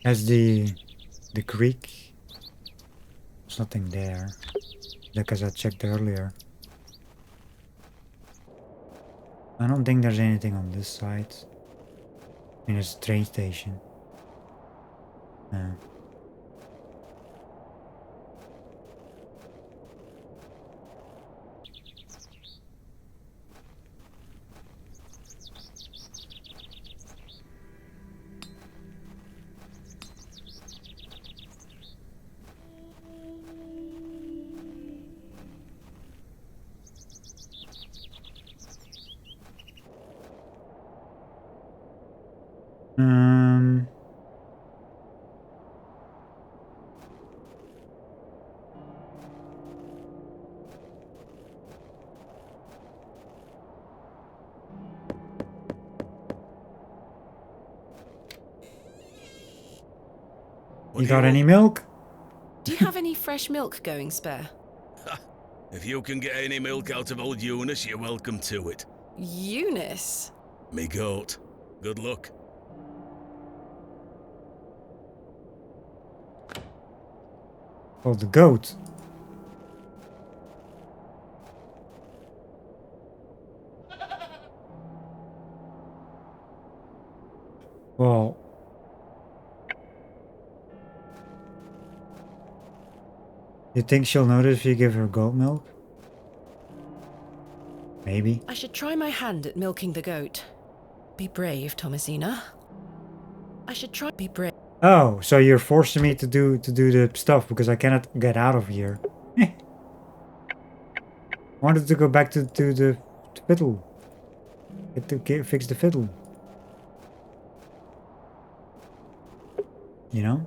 As the creek, there's nothing there, because I checked earlier. I don't think there's anything on this side. I mean, it's a train station. Yeah. You got any milk? Do you have any fresh milk going spare? If you can get any milk out of old Eunice, you're welcome to it. Eunice? Me goat. Good luck. called the goat. Well, you think she'll notice if you give her goat milk? Maybe. I should try my hand at milking the goat. Be brave, Thomasina. I should try be brave. Oh, so you're forcing me to do the stuff because I cannot get out of here. Wanted to go back to the fiddle. Fix the fiddle. You know?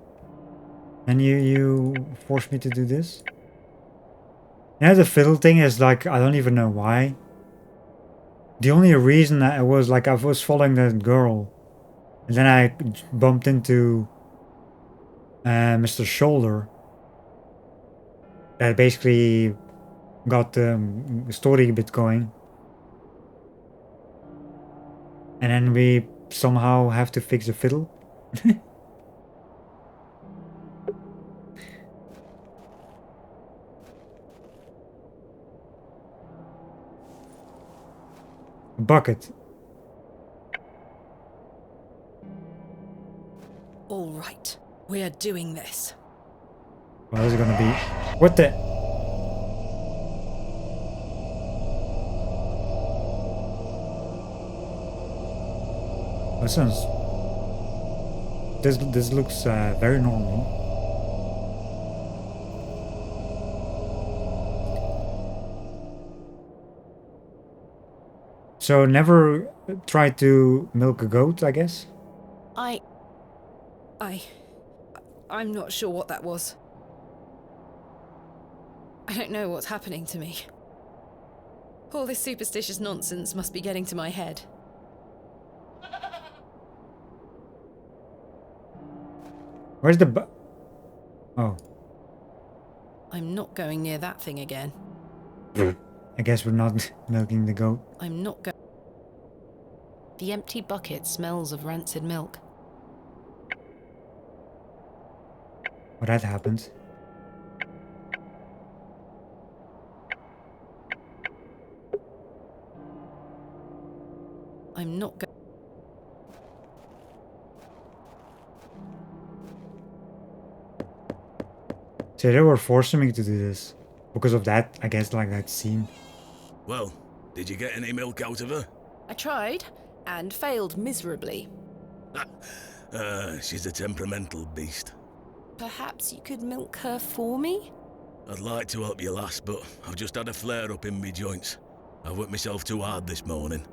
And you force me to do this? Yeah, the fiddle thing is like, I don't even know why. The only reason that it was like I was following that girl. And then I bumped into Mr. Shoulder. That basically got the story a bit going. And then we somehow have to fix the fiddle. A bucket. All right, we are doing this. What is it gonna be? What the? That sounds. This looks very normal. So never try to milk a goat, I guess? I'm not sure what that was. I don't know what's happening to me. All this superstitious nonsense must be getting to my head. Where's the Oh. I'm not going near that thing again. I guess we're not milking the goat. I'm not going. The empty bucket smells of rancid milk. Well, that happened. I'm not going. So they were forcing me to do this. Because of that, I guess, like that scene. Well, did you get any milk out of her? I tried, and failed miserably. She's a temperamental beast. Perhaps you could milk her for me? I'd like to help you, lass, but I've just had a flare-up in me joints. I worked myself too hard this morning.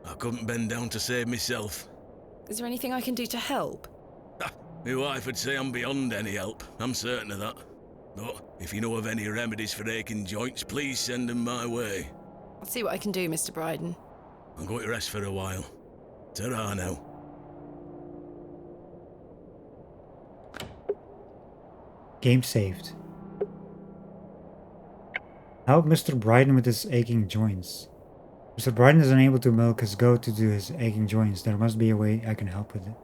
I couldn't bend down to save myself. Is there anything I can do to help? My wife would say I'm beyond any help, I'm certain of that. But if you know of any remedies for aching joints, please send them my way. I'll see what I can do, Mr. Bryden. I'm going to rest for a while. Ta-ra now. Game saved. Help Mr. Bryden with his aching joints. Mr. Bryden is unable to milk his goat to do his aching joints. There must be a way I can help with it.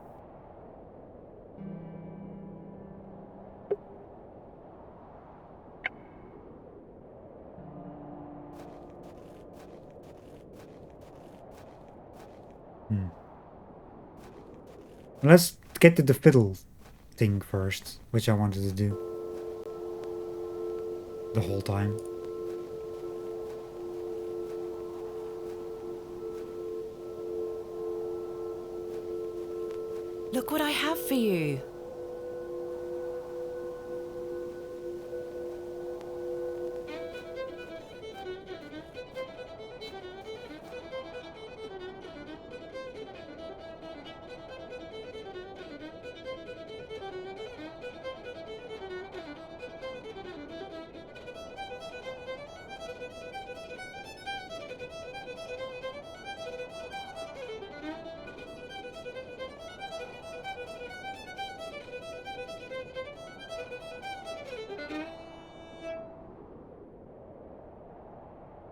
Let's get to the fiddle thing first, which I wanted to do the whole time. Look what I have for you.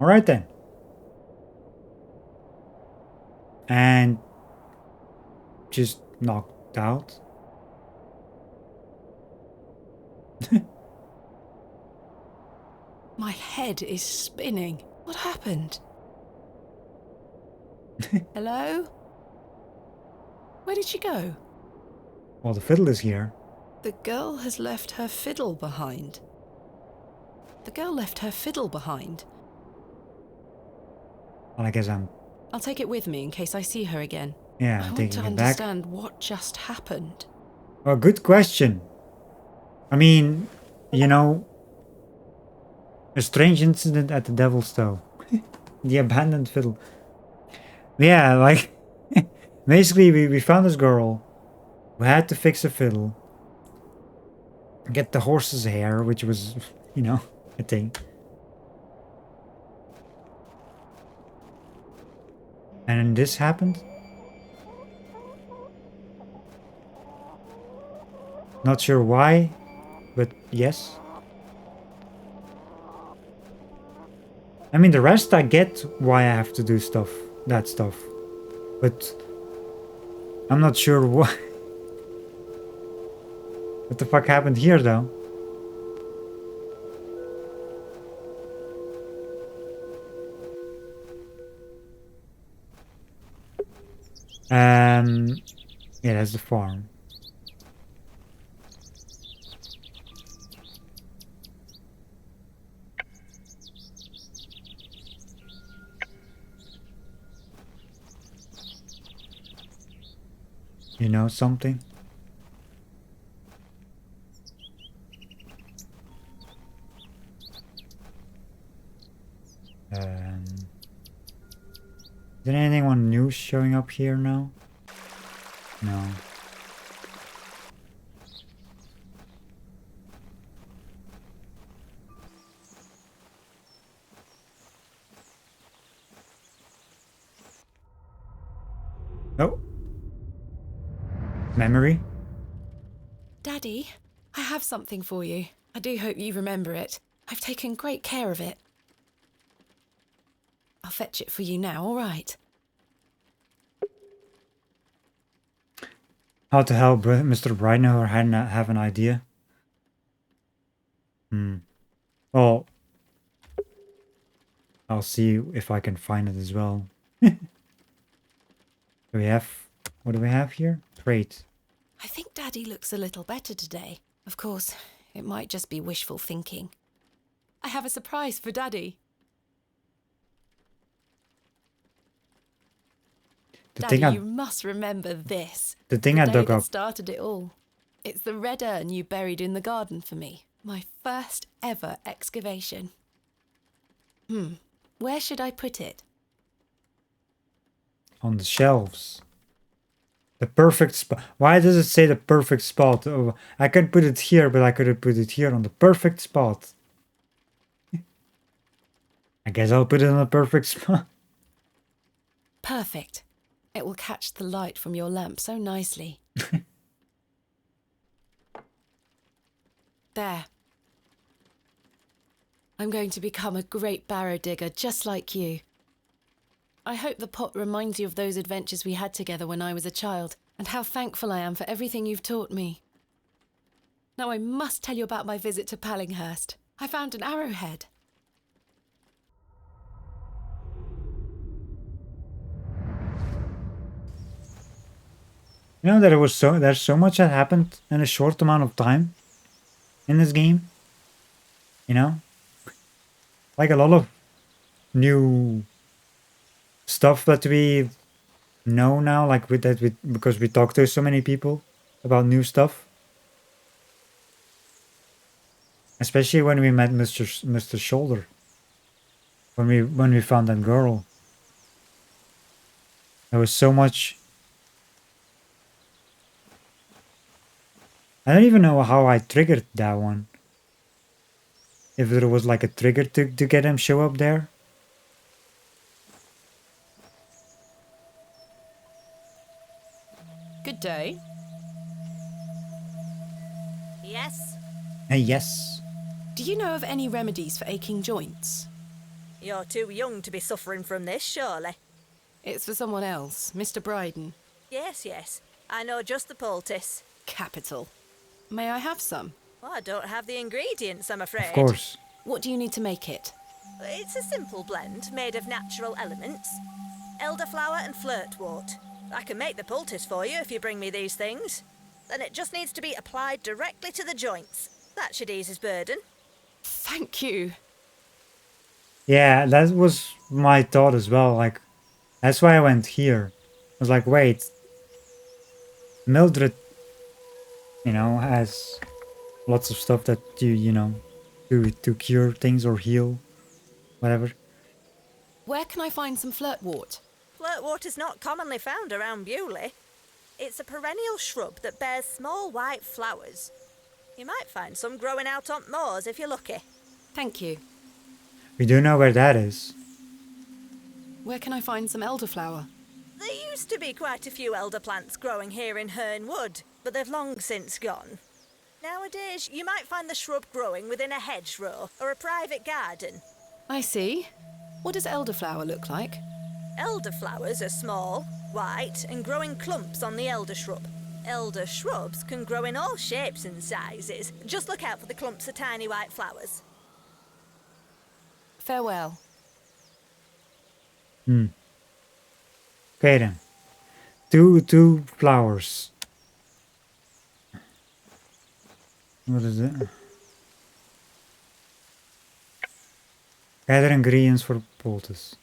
Alright then. And just knocked out. My head is spinning. What happened? Hello? Where did she go? Well, the fiddle is here. The girl has left her fiddle behind. The girl left her fiddle behind. Well, I guess I'll take it with me in case I see her again. Yeah, I want taking to it back. understand what just happened. Oh, good question. I mean, you know, a strange incident at the Devil's Toe. The abandoned fiddle. Yeah, like, basically we found this girl. We had to fix a fiddle. Get the horse's hair, which was, you know, a thing. And then this happened. Not sure why, but yes. I mean, the rest I get why I have to do stuff, that stuff. But I'm not sure what. What the fuck happened here, though? Yeah, that's the farm. You know something? Is there anyone new showing up here now? No. Oh. Memory? Daddy, I have something for you. I do hope you remember it. I've taken great care of it. I'll fetch it for you now, all right? How to help Mr. Brightner have an idea? Well, I'll see if I can find it as well. Do we have... What do we have here? Crate. I think Daddy looks a little better today. Of course, it might just be wishful thinking. I have a surprise for Daddy. Daddy, you must remember this. The thing I dug that up. Started it all. It's the red urn you buried in the garden for me. My first ever excavation. Where should I put it? On the shelves. The perfect spot. Why does it say the perfect spot? Oh, I can put it here, but I could have put it here on the perfect spot. I guess I'll put it on the perfect spot. Perfect. It will catch the light from your lamp so nicely. There. I'm going to become a great barrow digger just like you. I hope the pot reminds you of those adventures we had together when I was a child, and how thankful I am for everything you've taught me. Now I must tell you about my visit to Pallinghurst. I found an arrowhead. You know that there's so much that happened in a short amount of time in this game. You know? Like a lot of new stuff that we know now, like because we talk to so many people about new stuff. Especially when we met Mr. Shoulder. When we found that girl. There was so much. I don't even know how I triggered that one. If there was like a trigger to get him show up there. Good day. Yes? Yes. Do you know of any remedies for aching joints? You're too young to be suffering from this, surely. It's for someone else, Mr. Bryden. Yes, yes. I know just the poultice. Capital. May I have some? Well, I don't have the ingredients, I'm afraid. Of course. What do you need to make it? It's a simple blend made of natural elements. Elderflower and flirtwort. I can make the poultice for you if you bring me these things. Then it just needs to be applied directly to the joints. That should ease his burden. Thank you. Yeah, that was my thought as well. Like, that's why I went here. I was like, wait, Mildred, you know, has lots of stuff that you know, to cure things or heal, whatever. Where can I find some flirtwort? Flirtwort is not commonly found around Bewley. It's a perennial shrub that bears small white flowers. You might find some growing out on moors if you're lucky. Thank you. We do know where that is. Where can I find some elderflower? There used to be quite a few elder plants growing here in Herne Wood, but they've long since gone. Nowadays, you might find the shrub growing within a hedgerow or a private garden. I see. What does elderflower look like? Elderflowers are small, white, and grow in clumps on the elder shrub. Elder shrubs can grow in all shapes and sizes. Just look out for the clumps of tiny white flowers. Farewell. Okay then. Two flowers. What is it? Gather ingredients for poultice.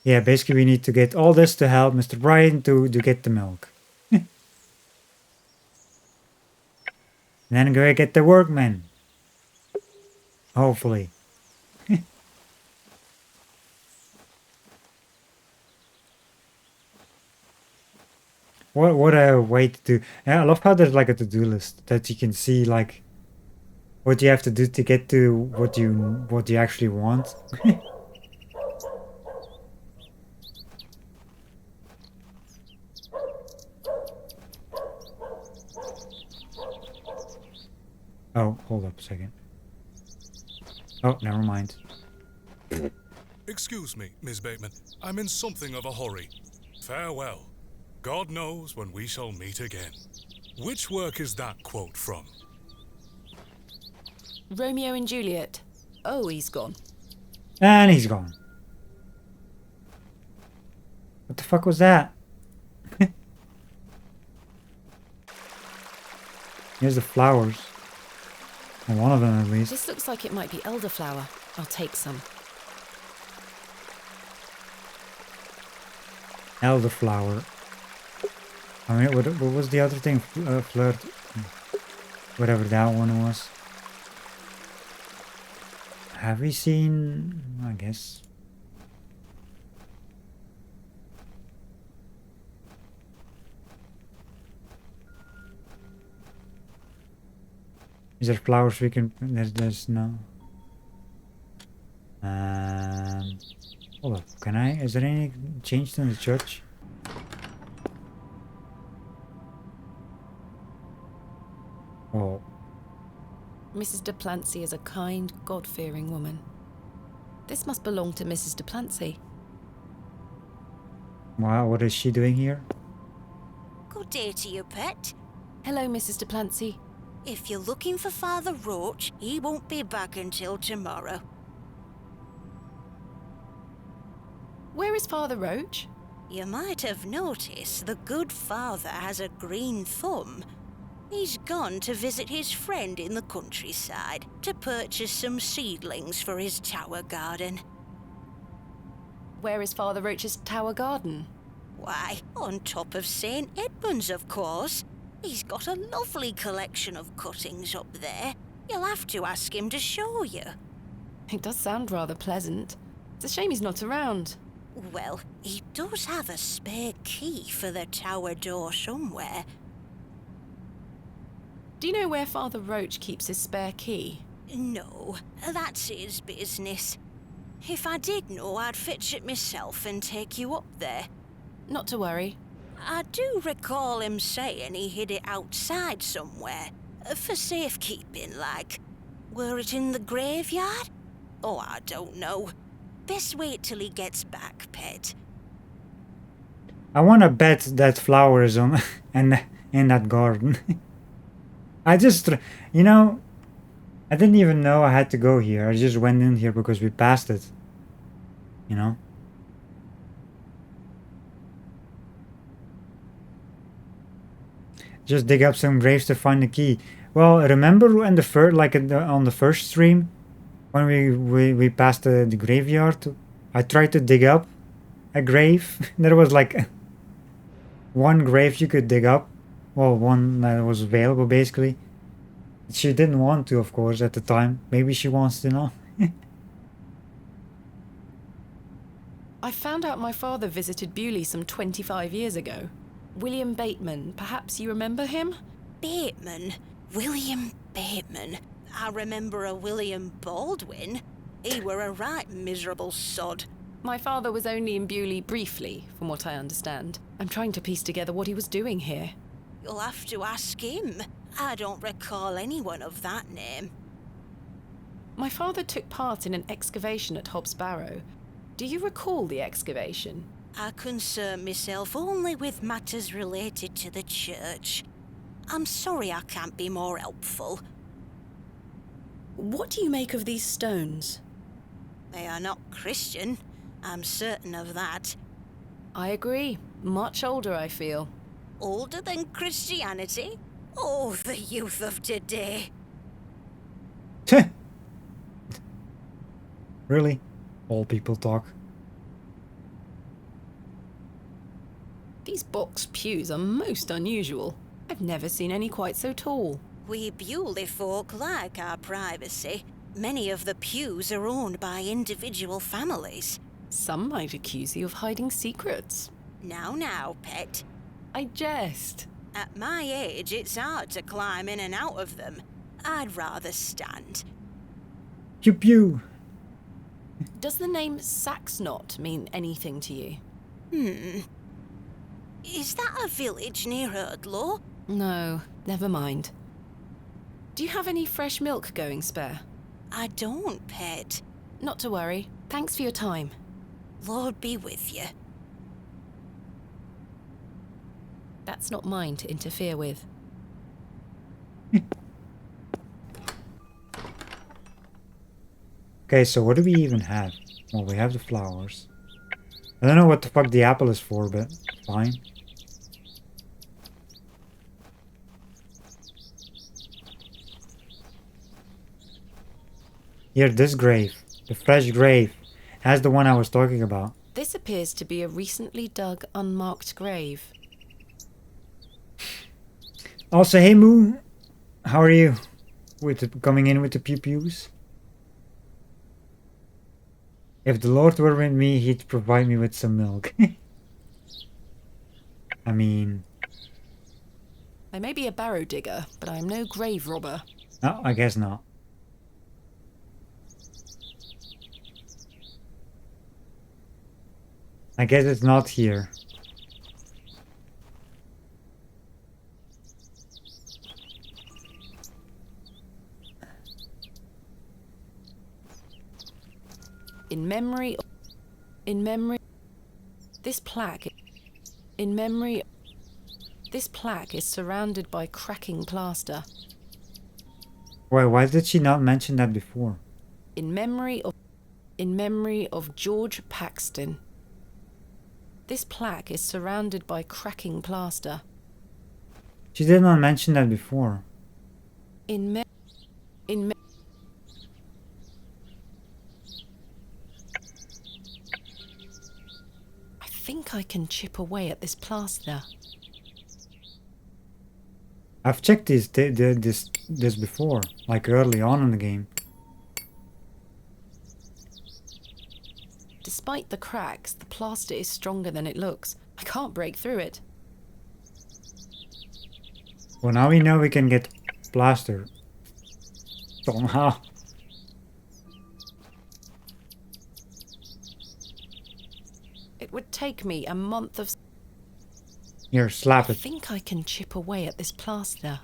Yeah, basically we need to get all this to help Mr. Brian to get the milk. Then go get the workmen. Hopefully. What a way to do. Yeah, I love how there's like a to-do list that you can see like what you have to do to get to what you actually want. Oh, hold up a second. Oh, never mind. Excuse me, Miss Bateman. I'm in something of a hurry. Farewell. God knows when we shall meet again. Which work is that quote from? Romeo and Juliet. Oh, he's gone. And he's gone. What the fuck was that? Here's the flowers. Well, one of them at least. This looks like it might be elderflower. I'll take some. Elderflower. I mean, what was the other thing? Flirt. Whatever that one was. Have we seen... I guess. Is there flowers we can... There's no... Hold up. Can I... Is there any change in the church? Oh. Mrs. de Plancy is a kind, God-fearing woman. This must belong to Mrs. de Plancy. Wow, what is she doing here? Good day to you, pet. Hello, Mrs. de Plancy. If you're looking for Father Roach, he won't be back until tomorrow. Where is Father Roach? You might have noticed the good father has a green thumb. He's gone to visit his friend in the countryside to purchase some seedlings for his tower garden. Where is Father Roach's tower garden? Why, on top of St. Edmund's, of course. He's got a lovely collection of cuttings up there. You'll have to ask him to show you. It does sound rather pleasant. It's a shame he's not around. Well, he does have a spare key for the tower door somewhere. Do you know where Father Roach keeps his spare key? No, that's his business. If I did know, I'd fetch it myself and take you up there. Not to worry. I do recall him saying he hid it outside somewhere, for safekeeping, like. Were it in the graveyard? Oh, I don't know. Best wait till he gets back, pet. I want to bet that flower is on and in that garden. I just, you know, I didn't even know I had to go here. I just went in here because we passed it. You know? Just dig up some graves to find the key. Well, remember when the first, like on the first stream, when we passed the graveyard, I tried to dig up a grave. There was like one grave you could dig up. Well, one that was available basically. She didn't want to, of course, at the time. Maybe she wants to now. I found out my father visited Bewley some 25 years ago. William Bateman, perhaps you remember him? Bateman? William Bateman? I remember a William Baldwin. He were a right miserable sod. My father was only in Bewley briefly, from what I understand. I'm trying to piece together what he was doing here. You'll have to ask him. I don't recall anyone of that name. My father took part in an excavation at Hobbs Barrow. Do you recall the excavation? I concern myself only with matters related to the church. I'm sorry I can't be more helpful. What do you make of these stones? They are not Christian. I'm certain of that. I agree. Much older, I feel. Older than Christianity? Oh, the youth of today. Really? Old people talk. These box pews are most unusual. I've never seen any quite so tall. We Bewley folk like our privacy. Many of the pews are owned by individual families. Some might accuse you of hiding secrets. Now, pet. I jest. At my age, it's hard to climb in and out of them. I'd rather stand. Pew pew. Does the name Saxnot mean anything to you? Is that a village near Erdlow? No, never mind. Do you have any fresh milk going spare? I don't, pet. Not to worry. Thanks for your time. Lord be with you. That's not mine to interfere with. Okay, so what do we even have? Well, we have the flowers. I don't know what the fuck the apple is for, but fine. Here, this grave. The fresh grave. Has the one I was talking about. This appears to be a recently dug, unmarked grave. Also, hey Moo, how are you? Coming in with the pew-pews? If the Lord were with me, he'd provide me with some milk. I mean... I may be a barrow digger, but I am no grave robber. No, I guess not. I guess it's not here. In memory, this plaque is surrounded by cracking plaster. Wait, why did she not mention that before? In memory of George Paxton. This plaque is surrounded by cracking plaster. She did not mention that before. I think I can chip away at this plaster. I've checked this before, like early on in the game. Despite the cracks, the plaster is stronger than it looks. I can't break through it. Well, now we know we can get plaster. Somehow. It would take me a month of... Here, slap I it. think I can chip away at this plaster.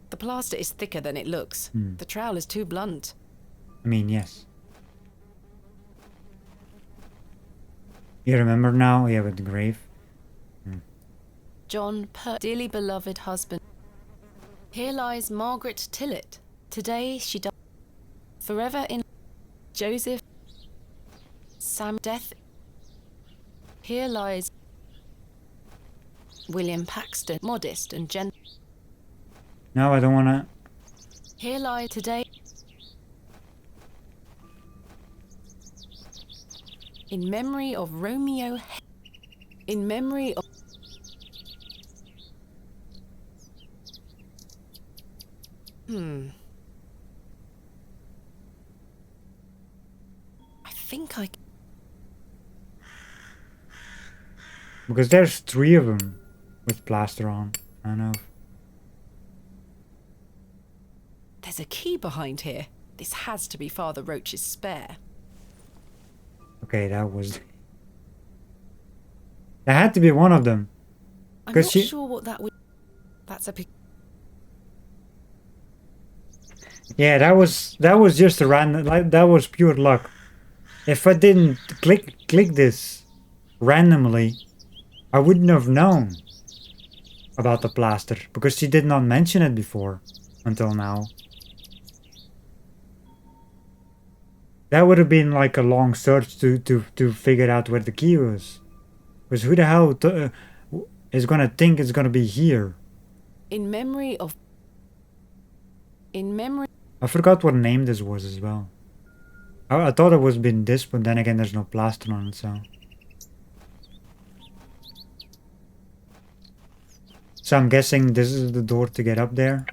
The plaster is thicker than it looks. The trowel is too blunt. I mean, yes. You remember now? Yeah, with the grave. John, dearly beloved husband. Here lies Margaret Tillett. Today she died. Forever in Joseph. Sam death. Here lies William Paxton, modest and gentle. No, I don't wanna. Here lies today. In memory of Romeo. In memory of. I think I. Because there's 3 of them with plaster on. I don't know. There's a key behind here. This has to be Father Roach's spare. Okay, that was. That had to be one of them. I'm not sure what that would. That's a. Yeah, that was just a random. Like, that was pure luck. If I didn't click this randomly, I wouldn't have known about the plaster because she did not mention it before until now. That would have been like a long search to figure out where the key was. Because who the hell is gonna think it's gonna be here? In memory of. In memory. I forgot what name this was as well. I thought it was been this, but then again there's no plaster on it, so. So I'm guessing this is the door to get up there.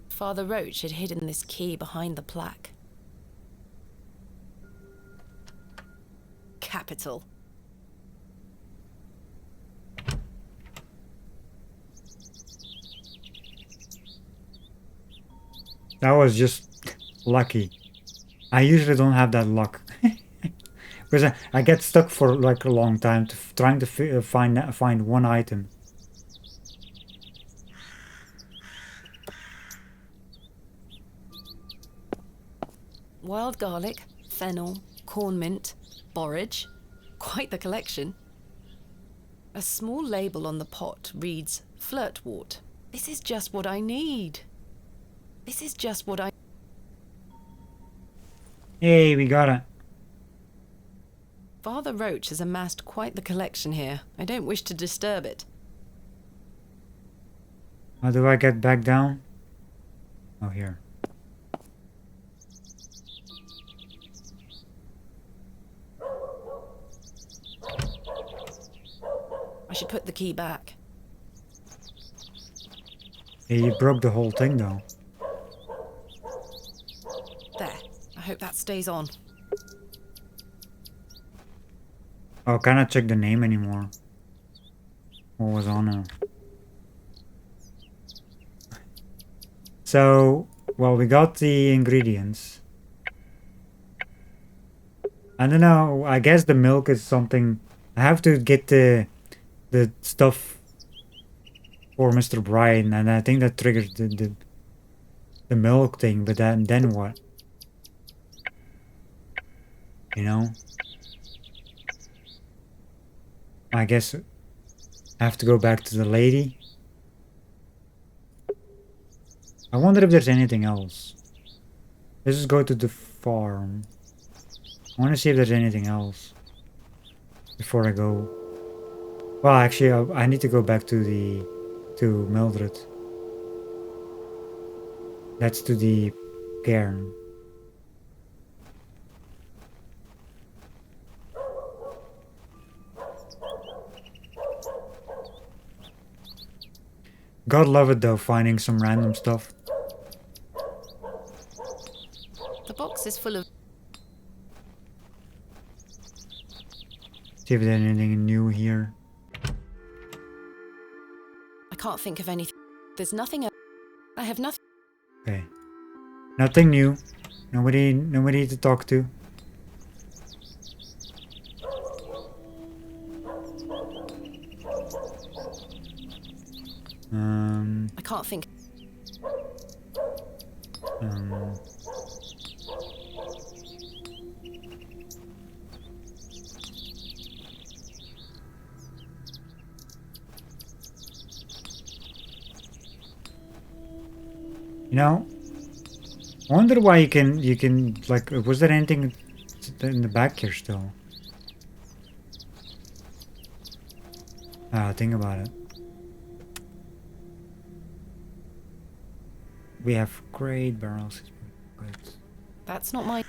Father Roach had hidden this key behind the plaque. Capital. That was just lucky. I usually don't have that luck. Because I get stuck for like a long time trying to find one item. Wild garlic, fennel, corn mint, borage. Quite the collection. A small label on the pot reads flirtwort. This is just what I need. This is just what I... Hey, we got it. Father Roach has amassed quite the collection here. I don't wish to disturb it. How do I get back down? Oh, here. I should put the key back. Yeah, you broke the whole thing though. There. I hope that stays on. Oh, can I check the name anymore? What was on it? So, well, we got the ingredients. I don't know, I guess the milk is something... I have to get the stuff for Mr. Bryan, and I think that triggers the milk thing, but then what? You know? I guess I have to go back to the lady. I wonder if there's anything else. Let's just go to the farm. I want to see if there's anything else before I go. Well, actually, I need to go back to Mildred. That's to the cairn. God love it though, finding some random stuff. The box is full of... See if there's anything new here. I can't think of anything. There's nothing else. I have nothing. Okay. Nothing new. Nobody to talk to. I can't think. You know, I wonder why you can like, was there anything in the back here still? Think about it. We have great barrels. That's not my...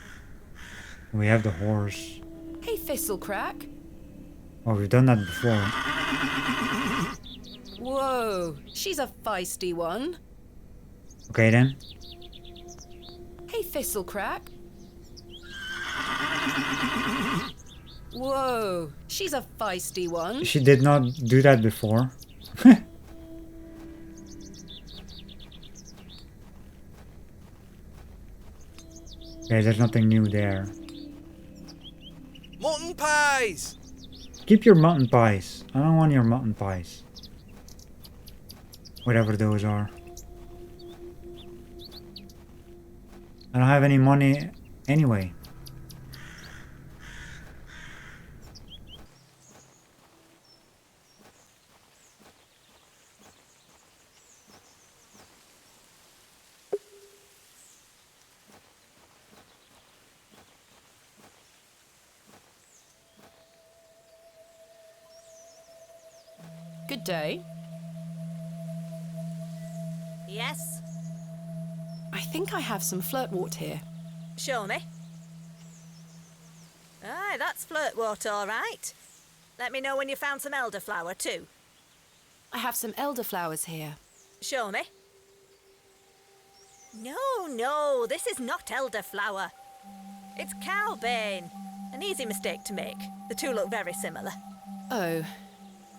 We have the horse. Hey, Thistlecrack. Oh, we've done that before. Whoa, she's a feisty one. Okay then. Hey, Thistlecrack. Whoa, she's a feisty one. She did not do that before. Okay, there's nothing new there. Mutton pies! Keep your mutton pies. I don't want your mutton pies. Whatever those are. I don't have any money anyway. Good day. Yes? I think I have some flirtwort here. Show me. Aye, that's flirtwort, all right. Let me know when you found some elderflower, too. I have some elderflowers here. Show me. No, this is not elderflower. It's cowbane. An easy mistake to make. The two look very similar. Oh.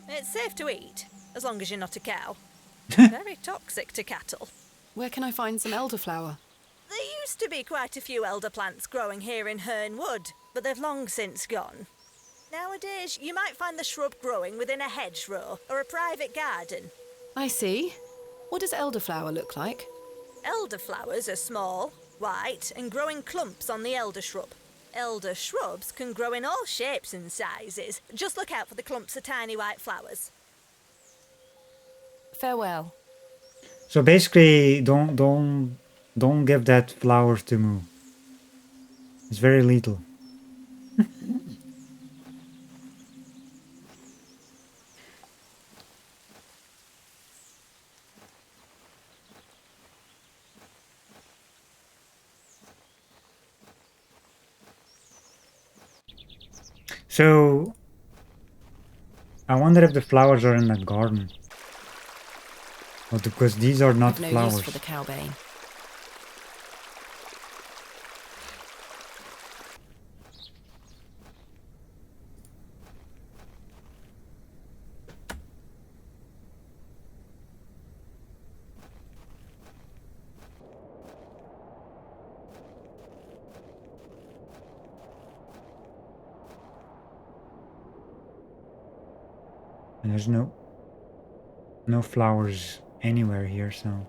It's safe to eat, as long as you're not a cow. Very toxic to cattle. Where can I find some elderflower? There used to be quite a few elder plants growing here in Herne Wood, but they've long since gone. Nowadays, you might find the shrub growing within a hedgerow or a private garden. I see. What does elderflower look like? Elderflowers are small, white, and grow in clumps on the elder shrub. Elder shrubs can grow in all shapes and sizes. Just look out for the clumps of tiny white flowers. Farewell. So basically, don't give that flowers to Moo. It's very little. So, I wonder if the flowers are in that garden. Well, because these are not I've no flowers. use for the cowbane. And there's no flowers anywhere here, so.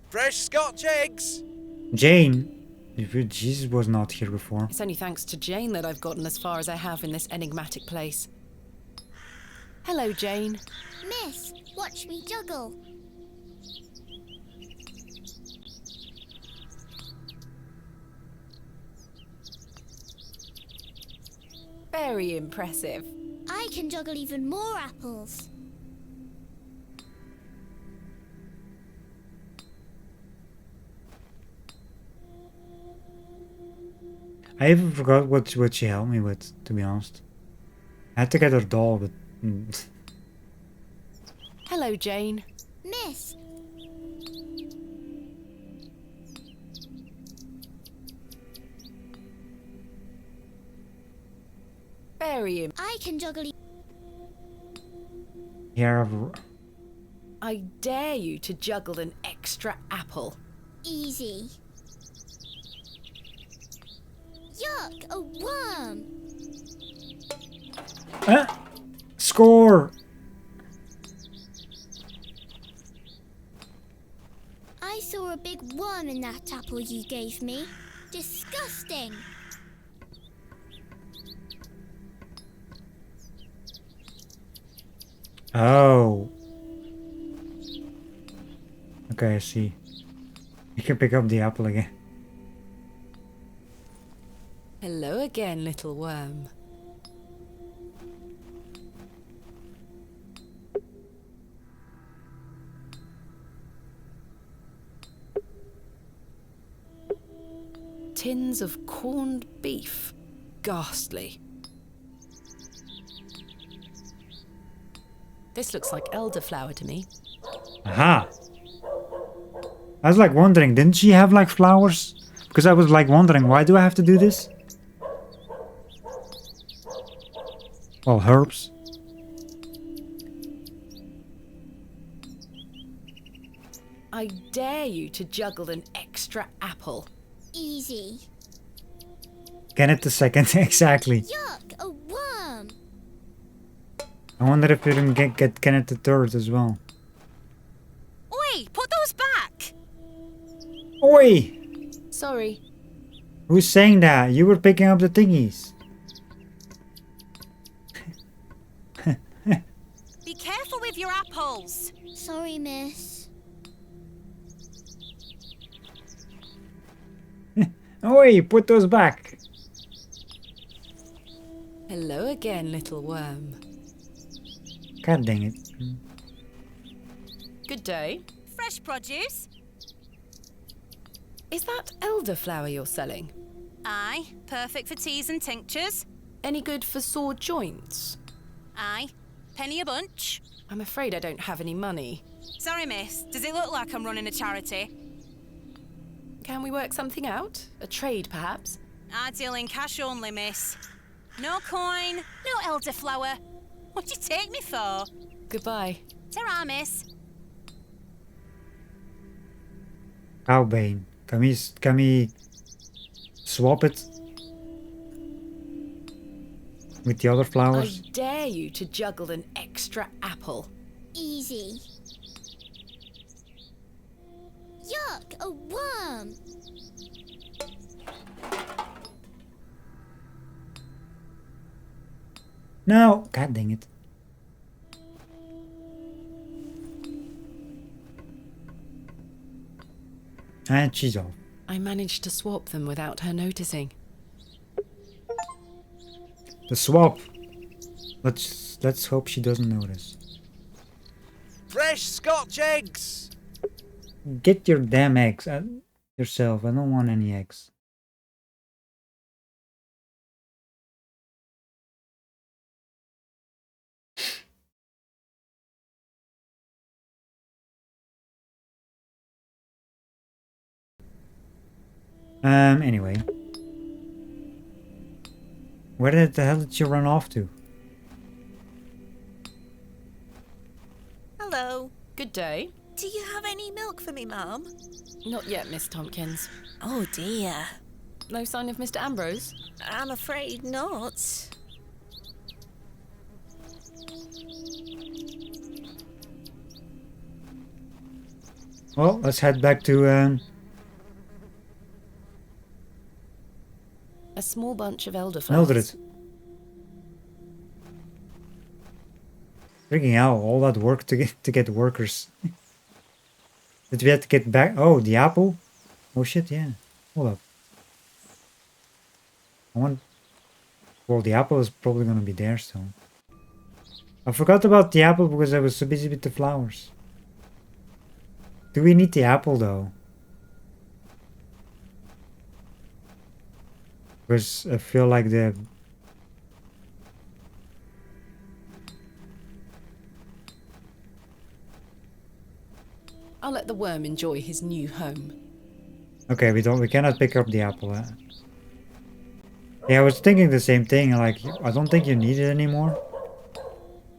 Fresh Scotch eggs! Jane, Jesus was not here before. It's only thanks to Jane that I've gotten as far as I have in this enigmatic place. Hello, Jane. Miss, watch me juggle. Very impressive. I can juggle even more apples. I even forgot what she helped me with, to be honest. I had to get her doll, but... Hello, Jane. Miss. Very I can juggle. Here, I dare you to juggle an extra apple. Easy. Yuck, a worm. Score! I saw a a big worm in that apple you gave me. Disgusting. Oh. Okay, I see. You can pick up the apple again. Hello again, little worm. Tins of corned beef. Ghastly. This looks like elderflower to me. Aha! I was like wondering, didn't she have like flowers? Because I was like wondering, why do I have to do this? Well, herbs. I dare you to juggle an extra apple. Easy. Kenneth the second, exactly. Yuck, a worm. I wonder if you can get Kenneth the third as well. Oi, put those back! Oi! Sorry. Who's saying that? You were picking up the thingies. Be careful with your apples. Sorry, miss. Oi, put those back. Hello again, little worm. God dang it. Good day. Fresh produce? Is that elderflower you're selling? Aye, perfect for teas and tinctures. Any good for sore joints? Aye, penny a bunch. I'm afraid I don't have any money. Sorry, miss. Does it look like I'm running a charity? Can we work something out? A trade, perhaps? I deal in cash only, miss. No coin, no elderflower. What do you take me for? Goodbye. Ta-ra, miss. Cowbane. Can we swap it with the other flowers? I dare you to juggle an extra apple. Easy. Yuck, a worm. No! God dang it. And she's off. I managed to swap them without her noticing. The swap. Let's hope she doesn't notice. Fresh Scotch eggs! Get your damn eggs yourself. I don't want any eggs. Anyway. Where the hell did you run off to? Hello. Good day. Do you have any milk for me, Mum? Not yet, Miss Tompkins. Oh dear. No sign of Mr. Ambrose? I'm afraid not. Well, let's head back to A small bunch of elderflowers. Mildred. Freaking hell, all that work to get workers. Did we have to get back? Oh, the apple? Oh shit, yeah. Hold up. Well, the apple is probably gonna be there still. I forgot about the apple because I was so busy with the flowers. Do we need the apple though? Because I feel like I'll let the worm enjoy his new home. Okay, we cannot pick up the apple. Yeah, I was thinking the same thing. Like, I don't think you need it anymore.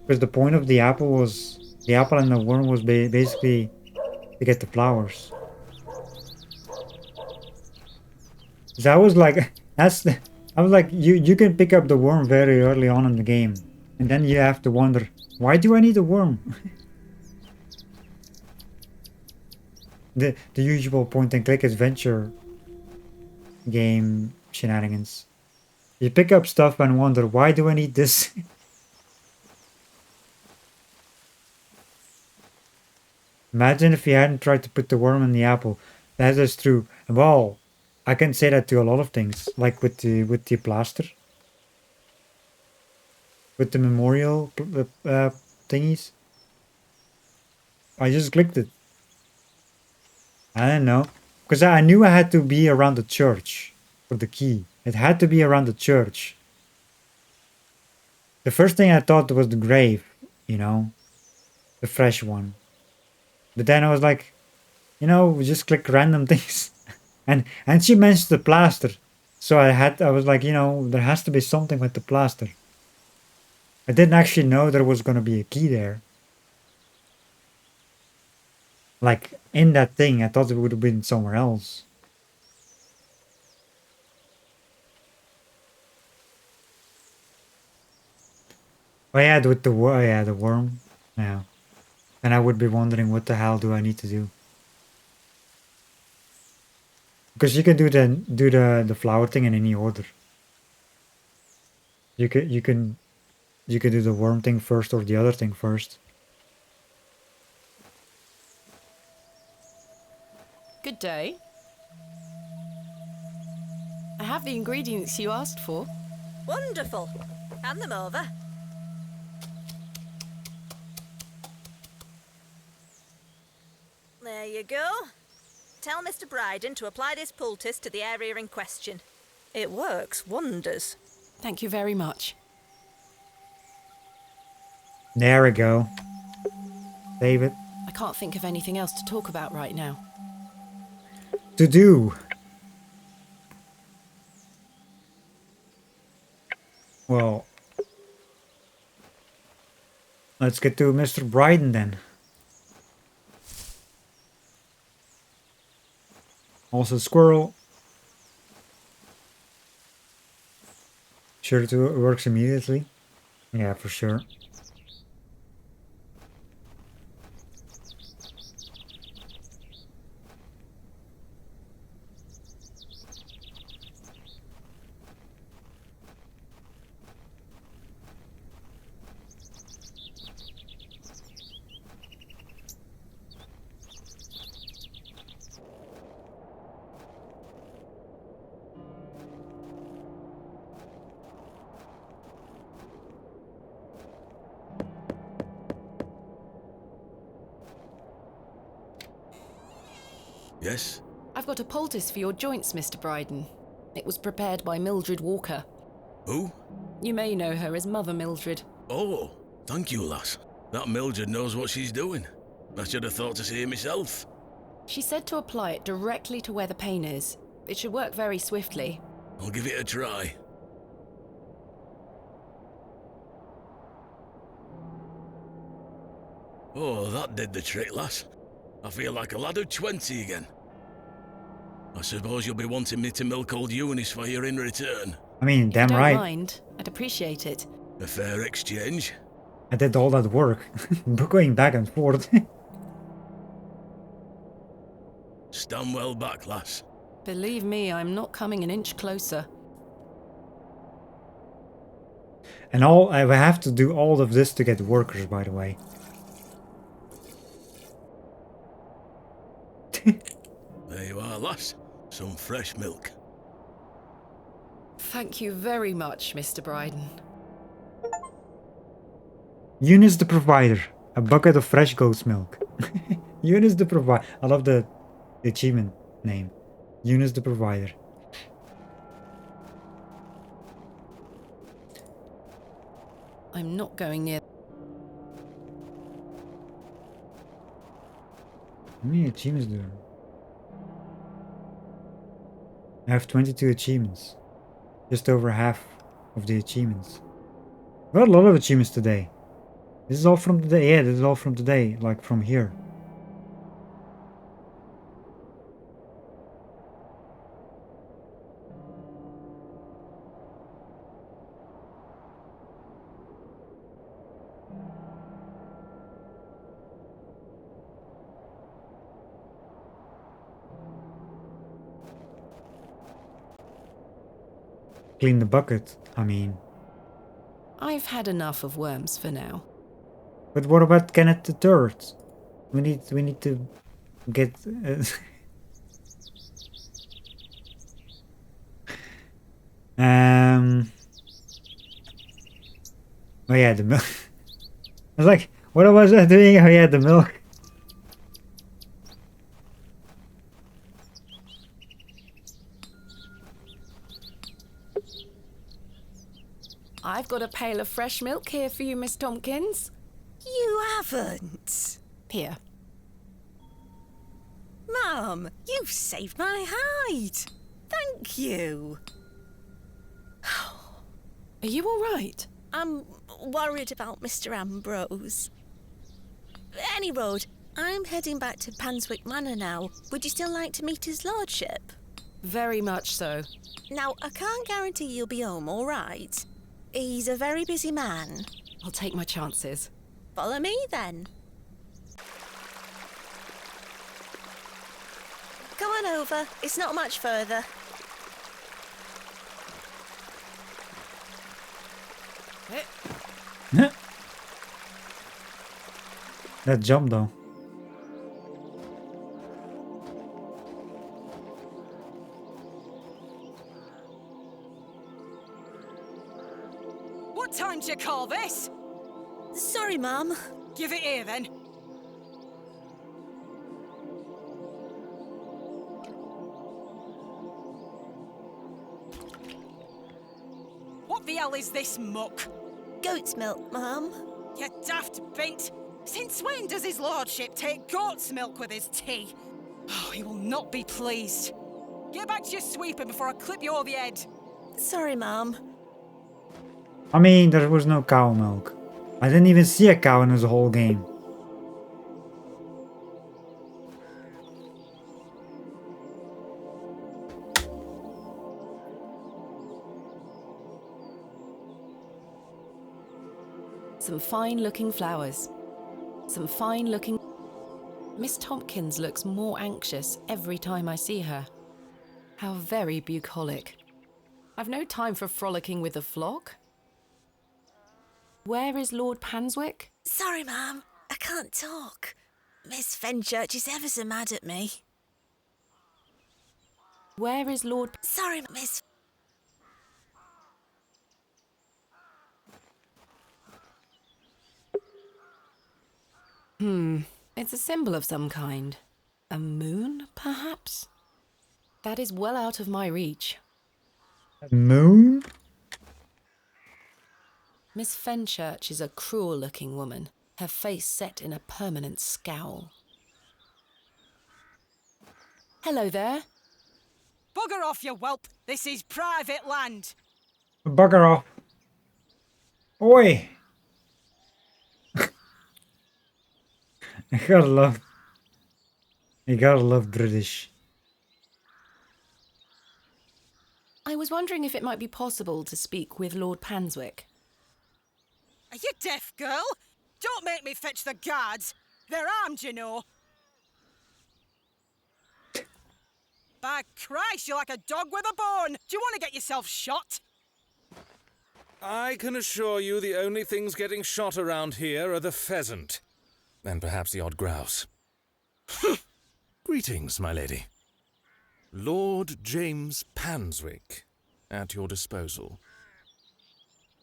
Because the point of the apple was... The apple and the worm was basically to get the flowers. So I was like... I was like, you can pick up the worm very early on in the game. And then you have to wonder, why do I need a worm? the usual point and click adventure game shenanigans. You pick up stuff and wonder, why do I need this? Imagine if you hadn't tried to put the worm in the apple. That is true. Well, I can say that to a lot of things, like with the plaster, with the memorial thingies. I just clicked it. I don't know, because I knew I had to be around the church for the key. It had to be around the church. The first thing I thought was the grave, you know, the fresh one. But then I was like, you know, we just click random things. and she mentioned the plaster. So I was like, you know, there has to be something with the plaster. I didn't actually know there was going to be a key there. Like, in that thing, I thought it would have been somewhere else. Oh yeah, with the the worm. Yeah. And I would be wondering, what the hell do I need to do? Because you can do the flower thing in any order. You can do the worm thing first or the other thing first. Good day. I have the ingredients you asked for. Wonderful. Hand them over. There you go. Tell Mr. Bryden to apply this poultice to the area in question. It works wonders. Thank you very much. There we go. Save it. I can't think of anything else to talk about right now. To do. Well, let's get to Mr. Bryden then. Also squirrel. Sure it works immediately. Yeah, for sure. Yes? I've got a poultice for your joints, Mr. Bryden. It was prepared by Mildred Walker. Who? You may know her as Mother Mildred. Oh, thank you, lass. That Mildred knows what she's doing. I should have thought to see it myself. She said to apply it directly to where the pain is. It should work very swiftly. I'll give it a try. Oh, that did the trick, lass. I feel like a lad of 20 again. I suppose you'll be wanting me to milk old Eunice for you in return. I mean, damn right. If you don't mind, I'd appreciate it. A fair exchange. I did all that work. Going back and forth. Stand well back, lass. Believe me, I'm not coming an inch closer. And I have to do all of this to get workers, by the way. There you are, lass. Some fresh milk. Thank you very much, Mr. Bryden. Eunice the provider. A bucket of fresh goat's milk. Eunice the provider. I love the achievement name. Eunice the provider. I'm not going near... How many achievements do I have? 22 achievements. Just over half of the achievements. We got a lot of achievements today. This is all from today. Yeah, this is all from today. Like from here. clean the bucket. I mean. I've had enough of worms for now. But what about Kenneth the Third? We need to get. Oh yeah, the milk. I was like, what was I doing? Oh yeah, the milk. I've got a pail of fresh milk here for you, Miss Tompkins. You haven't. Here. Mum, you've saved my hide. Thank you. Are you all right? I'm worried about Mr. Ambrose. Any road, I'm heading back to Panswick Manor now. Would you still like to meet his lordship? Very much so. Now, I can't guarantee you'll be home, all right? He's a very busy man. I'll take my chances. Follow me, then. Come on over. It's not much further. That jump though. What time do you call this? Sorry, Mum. Give it here, then. What the hell is this muck? Goat's milk, Mum. You daft bint. Since when does his lordship take goat's milk with his tea? Oh, he will not be pleased. Get back to your sweeping before I clip you over the head. Sorry, Mum. I mean, there was no cow milk. I didn't even see a cow in this whole game. Some fine-looking flowers. Some fine-looking... Miss Tompkins looks more anxious every time I see her. How very bucolic. I've no time for frolicking with the flock. Where is Lord Panswick? Sorry, Mum. I can't talk. Miss Fenchurch is ever so mad at me. Where is Lord... Sorry, Miss... It's a symbol of some kind. A moon, perhaps? That is well out of my reach. A moon? Miss Fenchurch is a cruel-looking woman, her face set in a permanent scowl. Hello there. Bugger off, you whelp. This is private land. Bugger off. Oi! You gotta love British. I was wondering if it might be possible to speak with Lord Panswick. Are you deaf, girl? Don't make me fetch the guards. They're armed, you know. By Christ, you're like a dog with a bone. Do you want to get yourself shot? I can assure you the only things getting shot around here are the pheasant. And perhaps the odd grouse. Greetings, my lady. Lord James Panswick, at your disposal.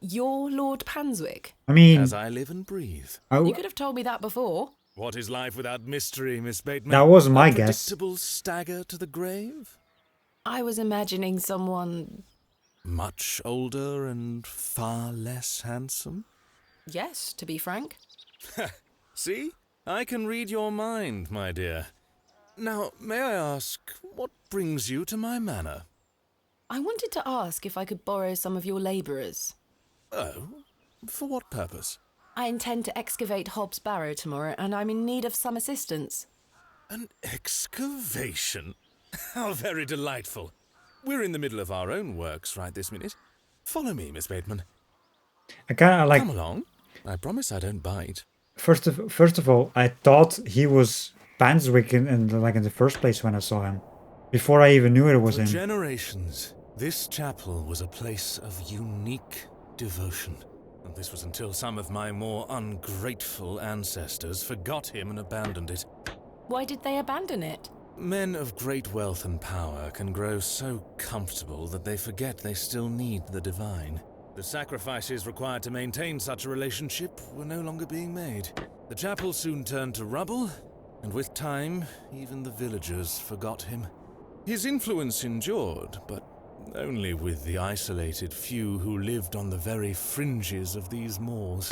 You're Lord Panswick? I mean... As I live and breathe. You could have told me that before. What is life without mystery, Miss Bateman? That was my guess. A predictable stagger to the grave? I was imagining someone... Much older and far less handsome? Yes, to be frank. See? I can read your mind, my dear. Now, may I ask, what brings you to my manor? I wanted to ask if I could borrow some of your labourers. Oh? For what purpose? I intend to excavate Hobsbarrow tomorrow, and I'm in need of some assistance. An excavation? How very delightful. We're in the middle of our own works right this minute. Follow me, Miss Bateman. I kinda like... Come along. I promise I don't bite. First of all, I thought he was Panswick in the first place when I saw him. Before I even knew it was him. For generations, This chapel was a place of unique devotion. And this was until some of my more ungrateful ancestors forgot him and abandoned it. Why did they abandon it? Men of great wealth and power can grow so comfortable that they forget they still need the divine. The sacrifices required to maintain such a relationship were no longer being made. The chapel soon turned to rubble, and with time, even the villagers forgot him. His influence endured, but only with the isolated few who lived on the very fringes of these moors.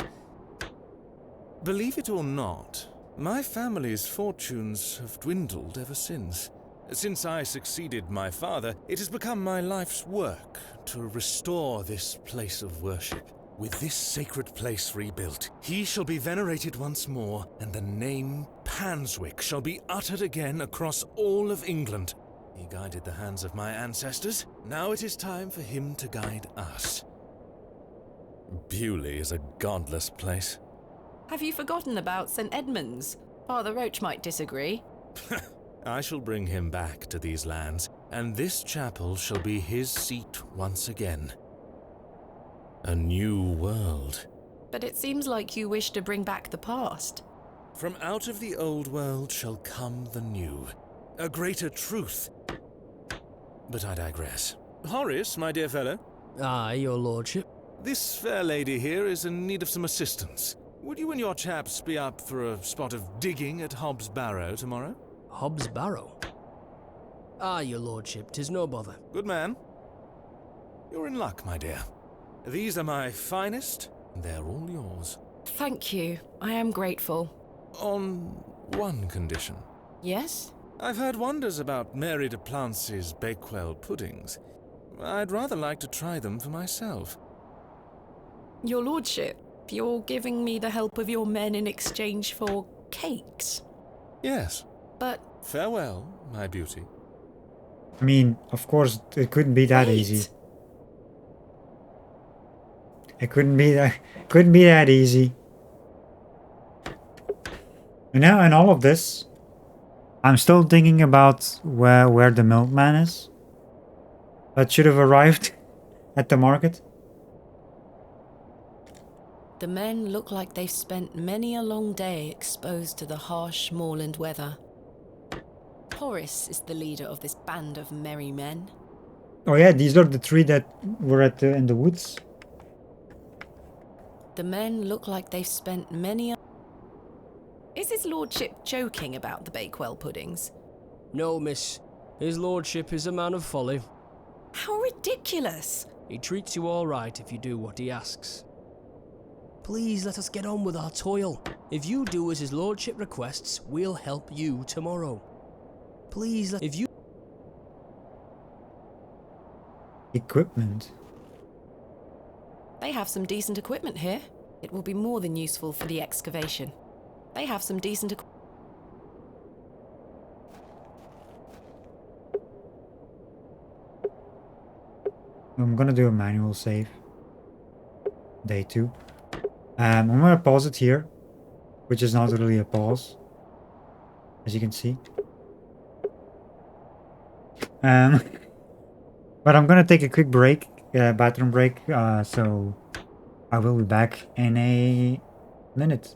Believe it or not, my family's fortunes have dwindled ever since. Since I succeeded my father, it has become my life's work to restore this place of worship. With this sacred place rebuilt, he shall be venerated once more, and the name Panswick shall be uttered again across all of England. He guided the hands of my ancestors. Now it is time for him to guide us. Bewley is a godless place. Have you forgotten about St. Edmund's? Father Roach might disagree. I shall bring him back to these lands, and this chapel shall be his seat once again. A new world. But it seems like you wish to bring back the past. From out of the old world shall come the new. A greater truth. But I digress. Horace, my dear fellow. Aye, your lordship. This fair lady here is in need of some assistance. Would you and your chaps be up for a spot of digging at Hobbs Barrow tomorrow? Hobbs Barrow? Aye, your lordship, 'tis no bother. Good man. You're in luck, my dear. These are my finest, and they're all yours. Thank you. I am grateful. On one condition. Yes? I've heard wonders about Mary de Plancy's Bakewell puddings. I'd rather like to try them for myself. Your lordship, you're giving me the help of your men in exchange for cakes? Yes. But... Farewell, my beauty. I mean, of course, it couldn't be that easy. It couldn't be that easy. You know, and all of this, I'm still thinking about where the milkman is. That should have arrived at the market. The men look like they've spent many a long day exposed to the harsh moorland weather. Horace is the leader of this band of merry men. Oh yeah, these are the three that were in the woods. The men look like they've spent many a... Is his lordship joking about the Bakewell puddings? No, miss. His lordship is a man of folly. How ridiculous! He treats you all right if you do what he asks. Please let us get on with our toil. If you do as his lordship requests, we'll help you tomorrow. Please if you... Equipment. They have some decent equipment here. It will be more than useful for the excavation. They have some decent equipment. I'm gonna do a manual save. Day 2. I'm gonna pause it here, which is not really a pause, as you can see. But I'm gonna take a quick break, bathroom break, so I will be back in a minute.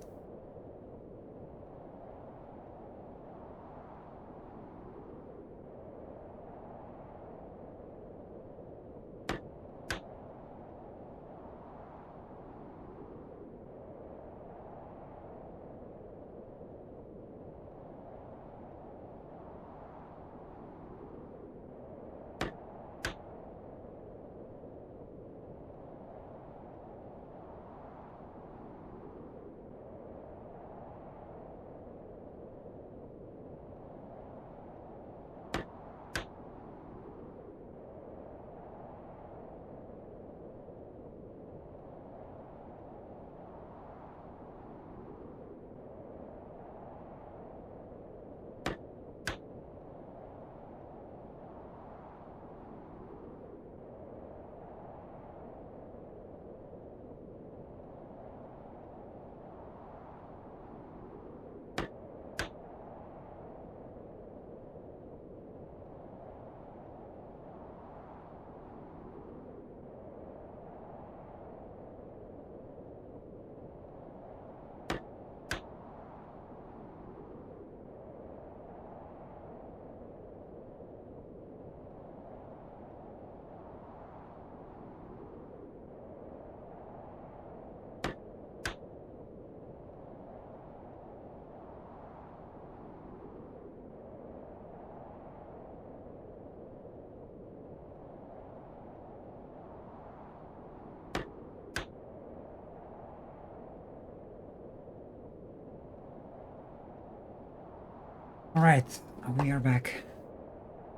Alright, we are back.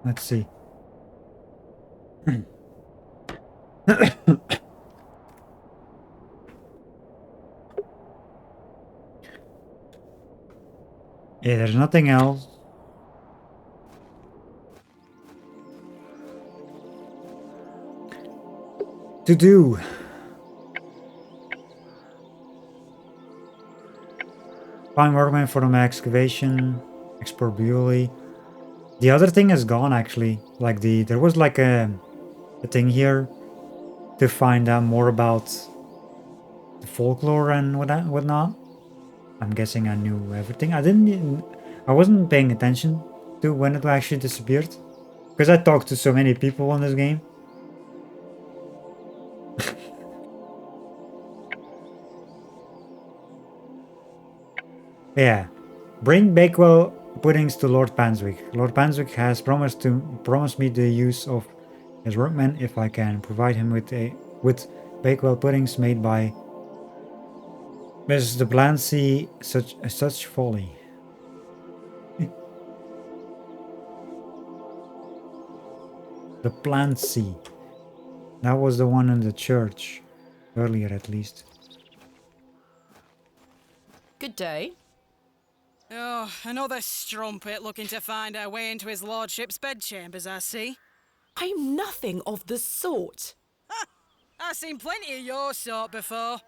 Let's see. Yeah, there's nothing else. To do. Find workman for my excavation. Explore Bewley. The other thing is gone actually. Like there was like a thing here to find out more about the folklore and whatnot. I'm guessing I knew everything. I wasn't paying attention to when it actually disappeared. Because I talked to so many people on this game. Yeah. Bring Bakewell puddings to Lord Panswick. Lord Panswick has promised me the use of his workmen if I can provide him with Bakewell puddings made by Mrs. de Blancy. Such folly. The Blancy. That was the one in the church earlier, at least. Good day. Oh, another strumpet looking to find our way into his lordship's bedchambers, I see. I'm nothing of the sort. Ha! I've seen plenty of your sort before.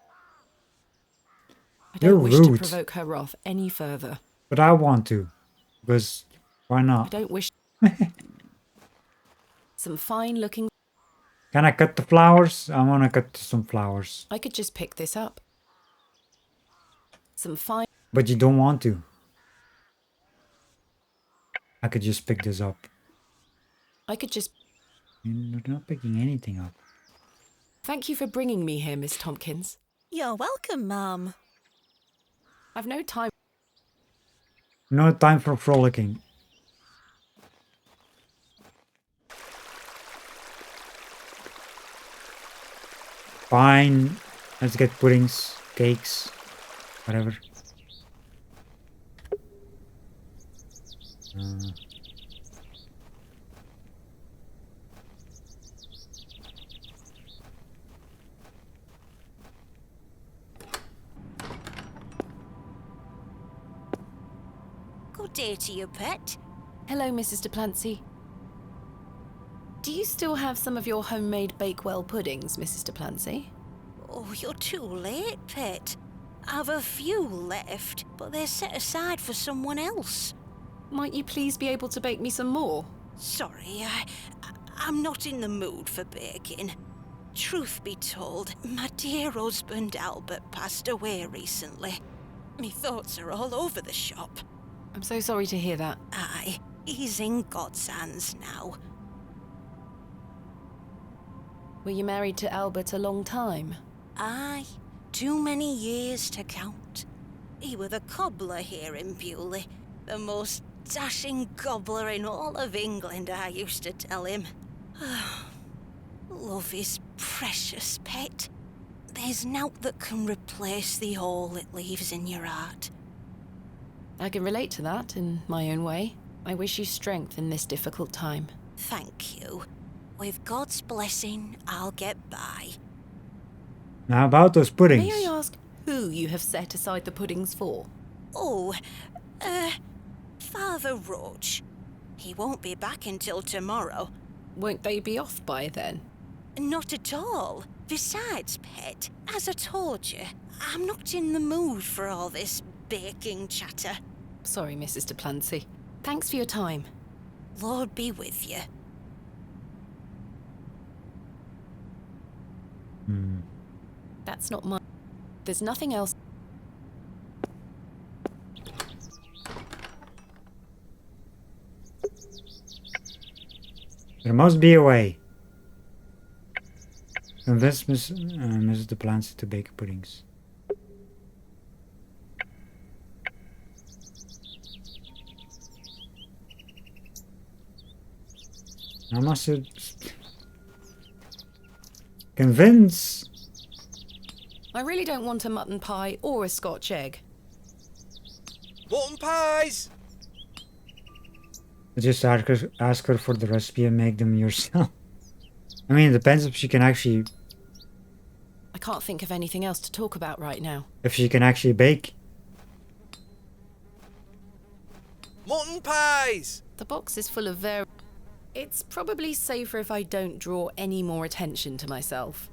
I don't wish to rude. provoke her wrath any further. But I want to. Because why I not? don't wish... Some fine-looking... Can I cut the flowers? I want to cut some flowers. I could just pick this up. Some fine... But you don't want to. I could just pick this up. I could just... You're not picking anything up. Thank you for bringing me here, Miss Tompkins. You're welcome, Mum. I've no time... No time for frolicking. Fine. Let's get puddings, cakes, whatever. Good day to you, pet. Hello, Mrs. de Plancy. Do you still have some of your homemade Bakewell puddings, Mrs. de Plancy? Oh, you're too late, pet. I've a few left, but they're set aside for someone else. Might you please be able to bake me some more? Sorry, I'm not in the mood for baking. Truth be told, my dear husband Albert passed away recently. Me thoughts are all over the shop. I'm so sorry to hear that. Aye, he's in God's hands now. Were you married to Albert a long time? Aye, too many years to count. He were the cobbler here in Bewley, the most dashing gobbler in all of England, I used to tell him. Love is precious, pet. There's nought that can replace the hole it leaves in your heart. I can relate to that in my own way. I wish you strength in this difficult time. Thank you. With God's blessing, I'll get by. Now about those puddings. May I ask who you have set aside the puddings for? Oh, Father Roach. He won't be back until tomorrow. Won't they be off by then? Not at all. Besides, pet, as I told you, I'm not in the mood for all this baking chatter. Sorry, Mrs. de Plancy. Thanks for your time. Lord be with you. That's not my... There's nothing else... There must be a way. Convince Mrs. de Plancy to bake puddings. I must convince. I really don't want a mutton pie or a Scotch egg. Mutton pies! Just ask her for the recipe and make them yourself. I mean, it depends if she can actually... I can't think of anything else to talk about right now. If she can actually bake. Mutton pies! The box is full of It's probably safer if I don't draw any more attention to myself.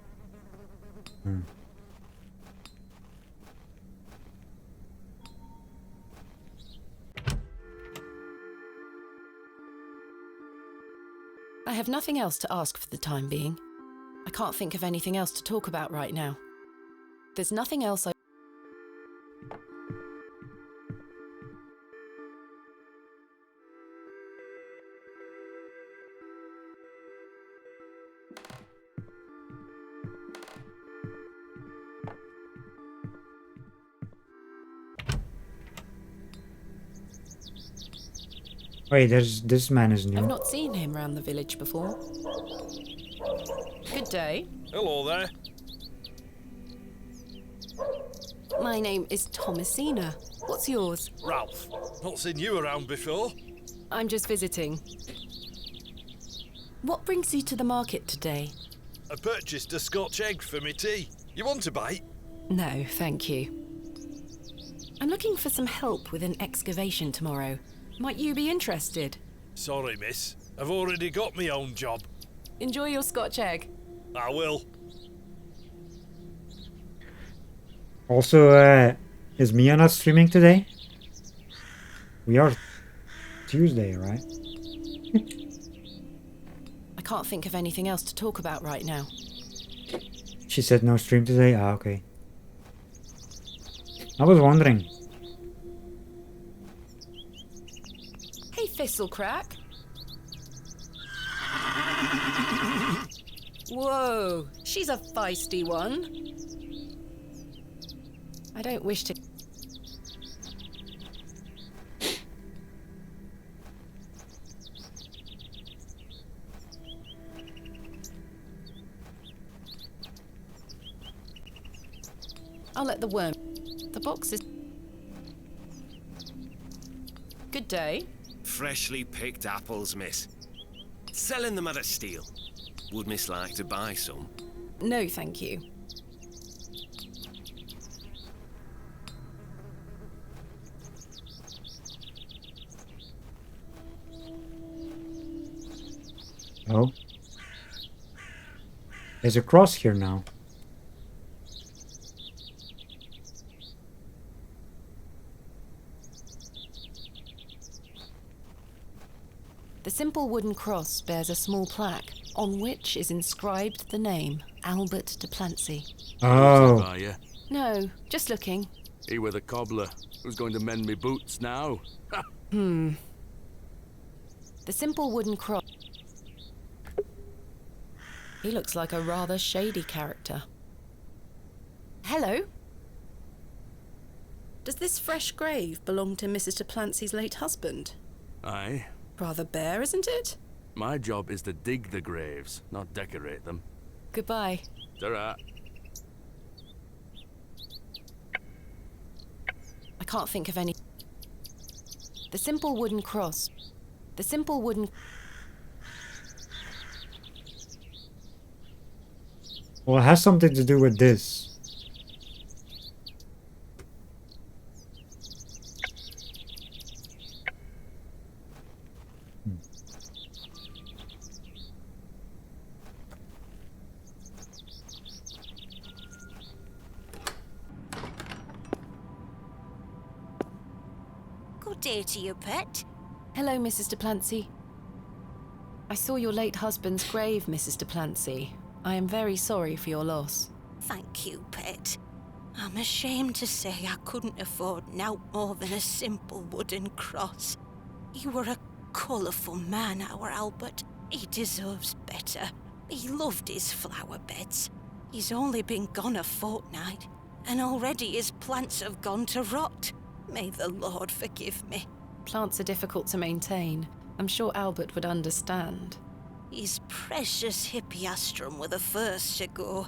I have nothing else to ask for the time being. I can't think of anything else to talk about right now. There's nothing else I... Wait, this man is new. I've not seen him round the village before. Good day. Hello there. My name is Thomasina. What's yours? Ralph. Not seen you around before. I'm just visiting. What brings you to the market today? I purchased a Scotch egg for me tea. You want a bite? No, thank you. I'm looking for some help with an excavation tomorrow. Might you be interested? Sorry, miss. I've already got my own job. Enjoy your Scotch egg. I will. Also, is Mia not streaming today? We are Tuesday, right? I can't think of anything else to talk about right now. She said no stream today? Ah, okay. I was wondering. Hey, Thistlecrack. Whoa, she's a feisty one. I don't wish to... I'll let the worm... The box is... Good day. Freshly picked apples, miss. Selling them at a steal. Would miss like to buy some? No, thank you. Oh. There's a cross here now. The simple wooden cross bears a small plaque, on which is inscribed the name Albert de Plancy. Oh. Are you? No, just looking. He were the cobbler. Who's going to mend me boots now? The simple wooden cross. He looks like a rather shady character. Hello? Does this fresh grave belong to Mrs. de Plancy's late husband? Aye. Rather bare, isn't it? My job is to dig the graves, not decorate them. Goodbye. Ta-ra. I can't think of any... The simple wooden cross. The simple wooden... Well, it has something to do with this. Good day to you, pet. Hello, Mrs. de Plancy. I saw your late husband's grave, Mrs. de Plancy. I am very sorry for your loss. Thank you, pet. I'm ashamed to say I couldn't afford nowt more than a simple wooden cross. He were a colourful man, our Albert. He deserves better. He loved his flower beds. He's only been gone a fortnight, and already his plants have gone to rot. May the Lord forgive me. Plants are difficult to maintain. I'm sure Albert would understand. His precious hippeastrum were the first to go.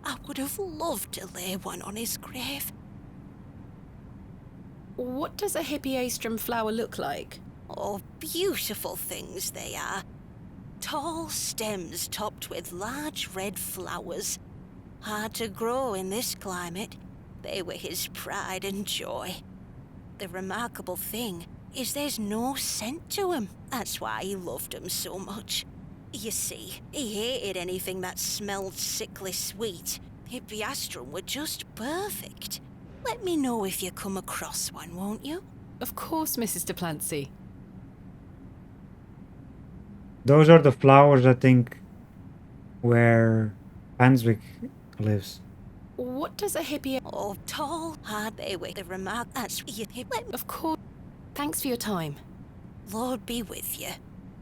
I would have loved to lay one on his grave. What does a hippeastrum flower look like? Oh, beautiful things they are. Tall stems topped with large red flowers. Hard to grow in this climate. They were his pride and joy. The remarkable thing is there's no scent to 'em. That's why he loved 'em so much. You see, he hated anything that smelled sickly sweet. Hippiastrum were just perfect. Let me know if you come across one, won't you? Of course, Mrs. Duplancy. Those are the flowers, I think, where Panswick lives. What does a hippie... Oh, tall, hard, they were the remark... That's you... Of course. Thanks for your time. Lord be with you.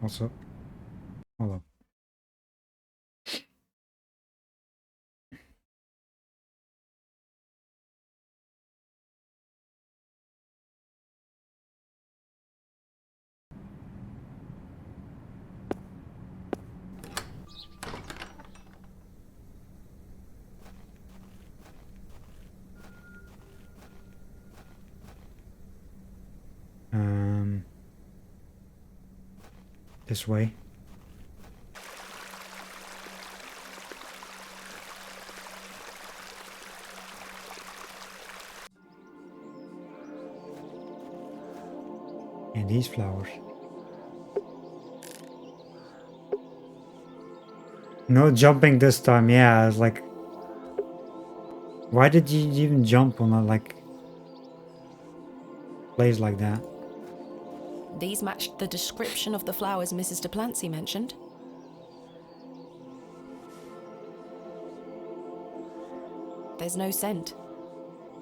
Also, hold on. This way. And these flowers. No jumping this time, yeah, I was like... Why did you even jump on a, like... place like that? These matched the description of the flowers Mrs. Duplancy mentioned. There's no scent.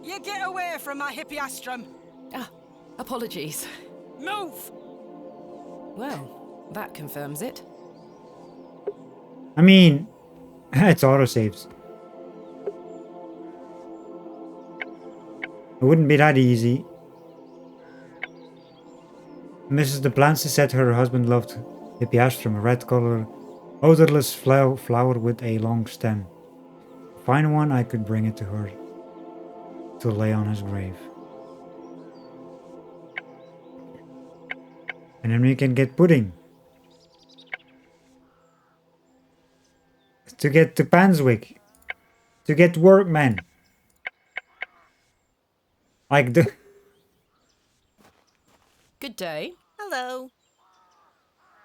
You get away from my hippiastrum! Ah, apologies. Move! Well, that confirms it. I mean, it's autosaves. It wouldn't be that easy. Mrs. Duplancy said her husband loved hippiastrum, a red color, odorless flower with a long stem. Find one, I could bring it to her to lay on his grave. And then we can get pudding. To get to Panswick. To get workmen. Like the... Good day. Hello.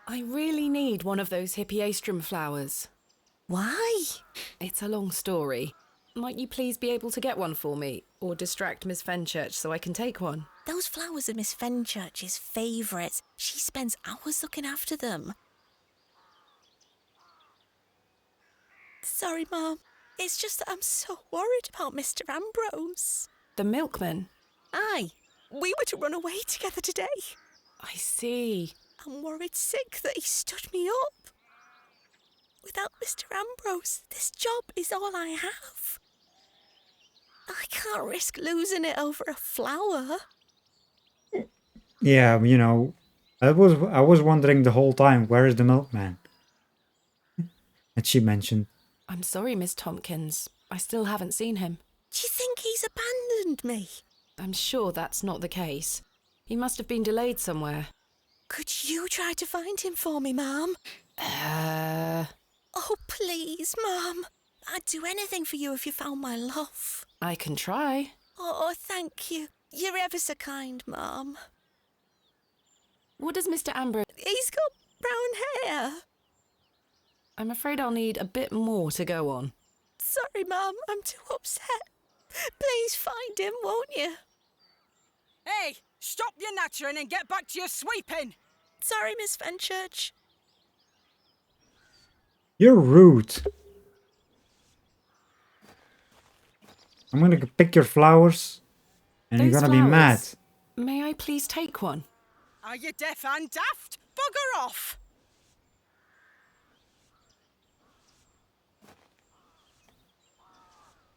I really need one of those hippiastrum flowers. Why? It's a long story. Might you please be able to get one for me, or distract Miss Fenchurch so I can take one? Those flowers are Miss Fenchurch's favourites. She spends hours looking after them. Sorry, Mum. It's just that I'm so worried about Mr. Ambrose. The milkman? Aye. We were to run away together today. I see. I'm worried sick that he stood me up. Without Mr. Ambrose, this job is all I have. I can't risk losing it over a flower. Yeah, you know, I was wondering the whole time, where is the milkman? And she mentioned. I'm sorry, Miss Tompkins. I still haven't seen him. Do you think he's abandoned me? I'm sure that's not the case. He must have been delayed somewhere. Could you try to find him for me, Mum? Oh, please, Mum. I'd do anything for you if you found my love. I can try. Oh, thank you. You're ever so kind, Mum. What does Mr. Ambrose... He's got brown hair. I'm afraid I'll need a bit more to go on. Sorry, Mum. I'm too upset. Please find him, won't you? Hey, stop your nattering and get back to your sweeping! Sorry, Miss Fenchurch. You're rude. I'm gonna pick your flowers, and Those you're gonna be mad. flowers. May I please take one? Are you deaf and daft? Bugger off!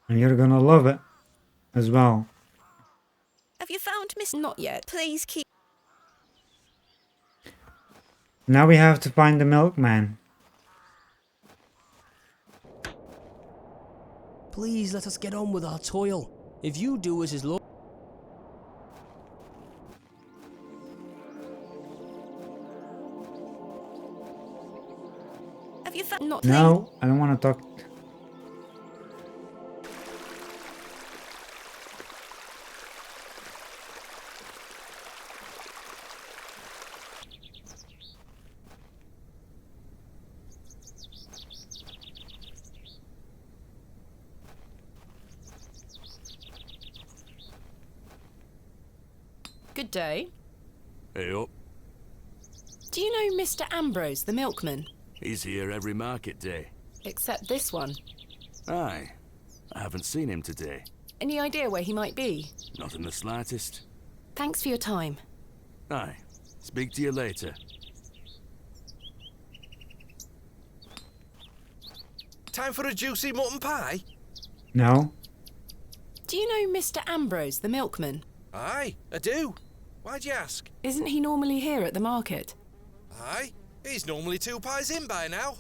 And you're gonna love it as well. Have you found Miss... Not yet. Please keep... Now we have to find the milkman. Please let us get on with our toil. If you do as is Lord... No, I don't want to talk. Good day. Hey up. Do you know Mr. Ambrose, the milkman? He's here every market day. Except this one. Aye. I haven't seen him today. Any idea where he might be? Not in the slightest. Thanks for your time. Aye. Speak to you later. Time for a juicy mutton pie? No. Do you know Mr. Ambrose, the milkman? Aye, I do. Why'd you ask? Isn't he normally here at the market? Aye, he's normally 2 pies in by now.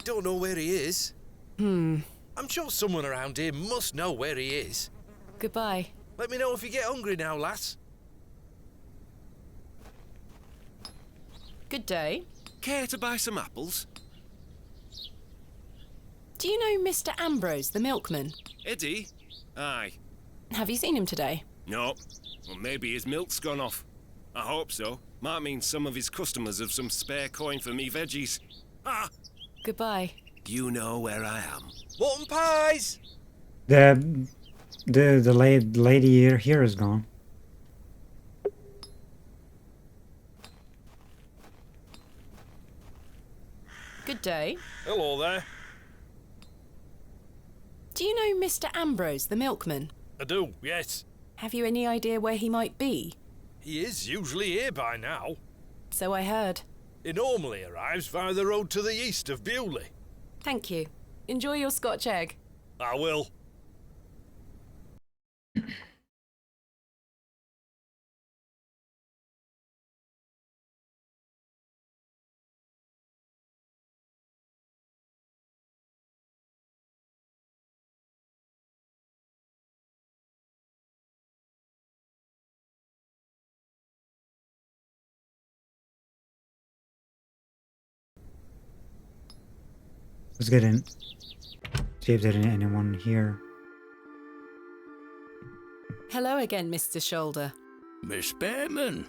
Don't know where he is. I'm sure someone around here must know where he is. Goodbye. Let me know if you get hungry now, lass. Good day. Care to buy some apples? Do you know Mr. Ambrose, the milkman? Eddie? Aye. Have you seen him today? No. Well, maybe his milk's gone off. I hope so. Might mean some of his customers have some spare coin for me veggies. Ah! Goodbye. You know where I am. Mutton pies! The lady here is gone. Good day. Hello there. Do you know Mr. Ambrose, the milkman? I do, yes. Have you any idea where he might be? He is usually here by now. So I heard. He normally arrives via the road to the east of Bewley. Thank you. Enjoy your Scotch egg. I will. Let's get in. See if there's anyone here. Hello again, Mr. Shoulder. Miss Bateman.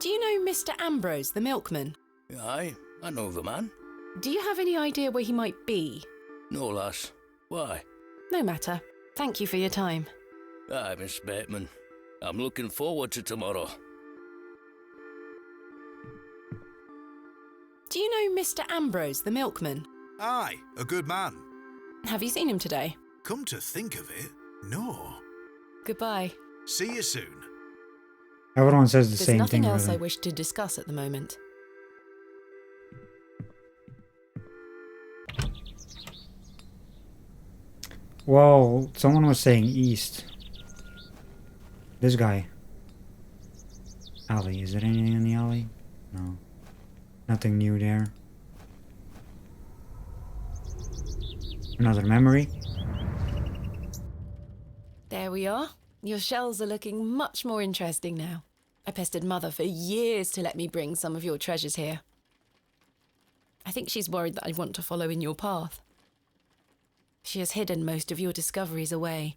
Do you know Mr. Ambrose, the milkman? Aye, I know the man. Do you have any idea where he might be? No, lass. Why? No matter. Thank you for your time. Aye, Miss Bateman. I'm looking forward to tomorrow. Do you know Mr. Ambrose, the milkman? Aye, a good man. Have you seen him today? Come to think of it, no. Goodbye. See you soon. Everyone says the There's same nothing thing. else I Really. wish to discuss at the moment. Well, someone was saying east. This guy. Alley. Is there anything in the alley? No. Nothing new there. Another memory. There we are. Your shells are looking much more interesting now. I pestered Mother for years to let me bring some of your treasures here. I think she's worried that I want to follow in your path. She has hidden most of your discoveries away.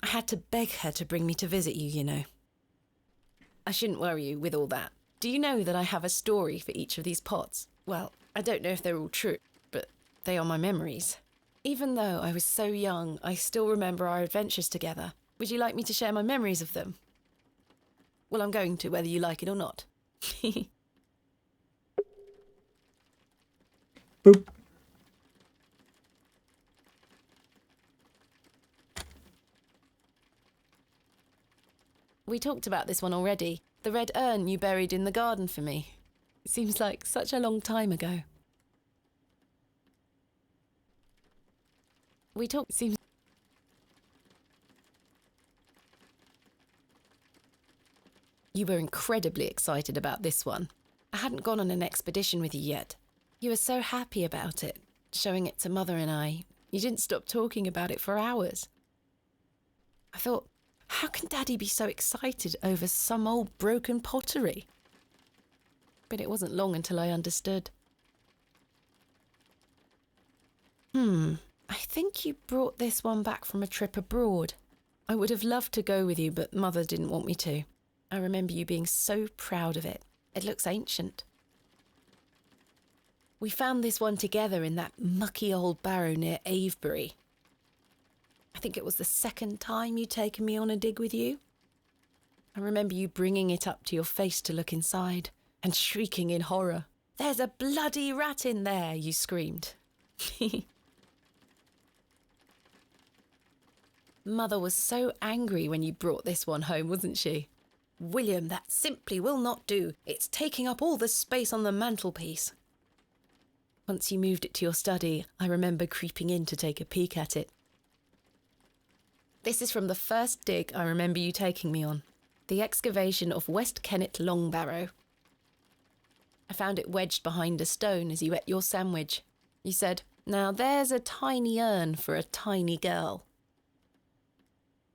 I had to beg her to bring me to visit you, you know. I shouldn't worry you with all that. Do you know that I have a story for each of these pots? Well, I don't know if they're all true, but they are my memories. Even though I was so young, I still remember our adventures together. Would you like me to share my memories of them? Well, I'm going to, whether you like it or not. Boop. We talked about this one already. The red urn you buried in the garden for me. It seems like such a long time ago. Seems you were incredibly excited about this one. I hadn't gone on an expedition with you yet. You were so happy about it, showing it to Mother and I. You didn't stop talking about it for hours. I thought, how can Daddy be so excited over some old broken pottery? But it wasn't long until I understood. I think you brought this one back from a trip abroad. I would have loved to go with you, but Mother didn't want me to. I remember you being so proud of it. It looks ancient. We found this one together in that mucky old barrow near Avebury. I think it was the second time you'd taken me on a dig with you. I remember you bringing it up to your face to look inside and shrieking in horror. "There's a bloody rat in there," you screamed. Mother was so angry when you brought this one home, wasn't she? "William, that simply will not do. It's taking up all the space on the mantelpiece." Once you moved it to your study, I remember creeping in to take a peek at it. This is from the first dig I remember you taking me on. The excavation of West Kennet Long Barrow. I found it wedged behind a stone as you ate your sandwich. You said, "Now there's a tiny urn for a tiny girl."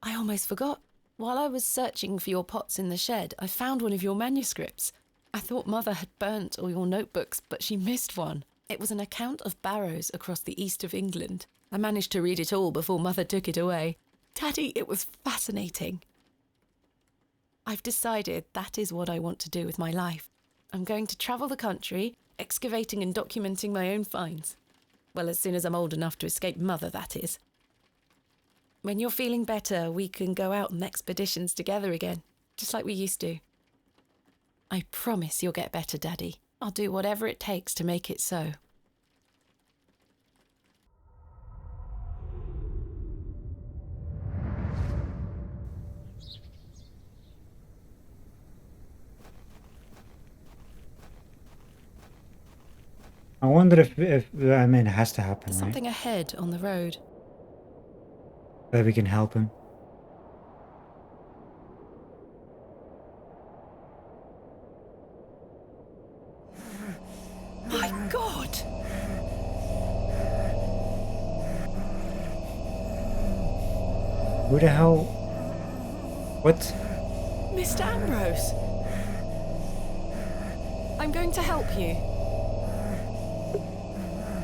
I almost forgot. While I was searching for your pots in the shed, I found one of your manuscripts. I thought Mother had burnt all your notebooks, but she missed one. It was an account of barrows across the east of England. I managed to read it all before Mother took it away. Daddy, it was fascinating. I've decided that is what I want to do with my life. I'm going to travel the country, excavating and documenting my own finds. Well, as soon as I'm old enough to escape Mother, that is. When you're feeling better, we can go out on expeditions together again, just like we used to. I promise you'll get better, Daddy. I'll do whatever it takes to make it so. I wonder if I mean, it has to happen, There's right? something ahead on the road. That we can help him. My God! Who the hell? What? Mr. Ambrose! I'm going to help you.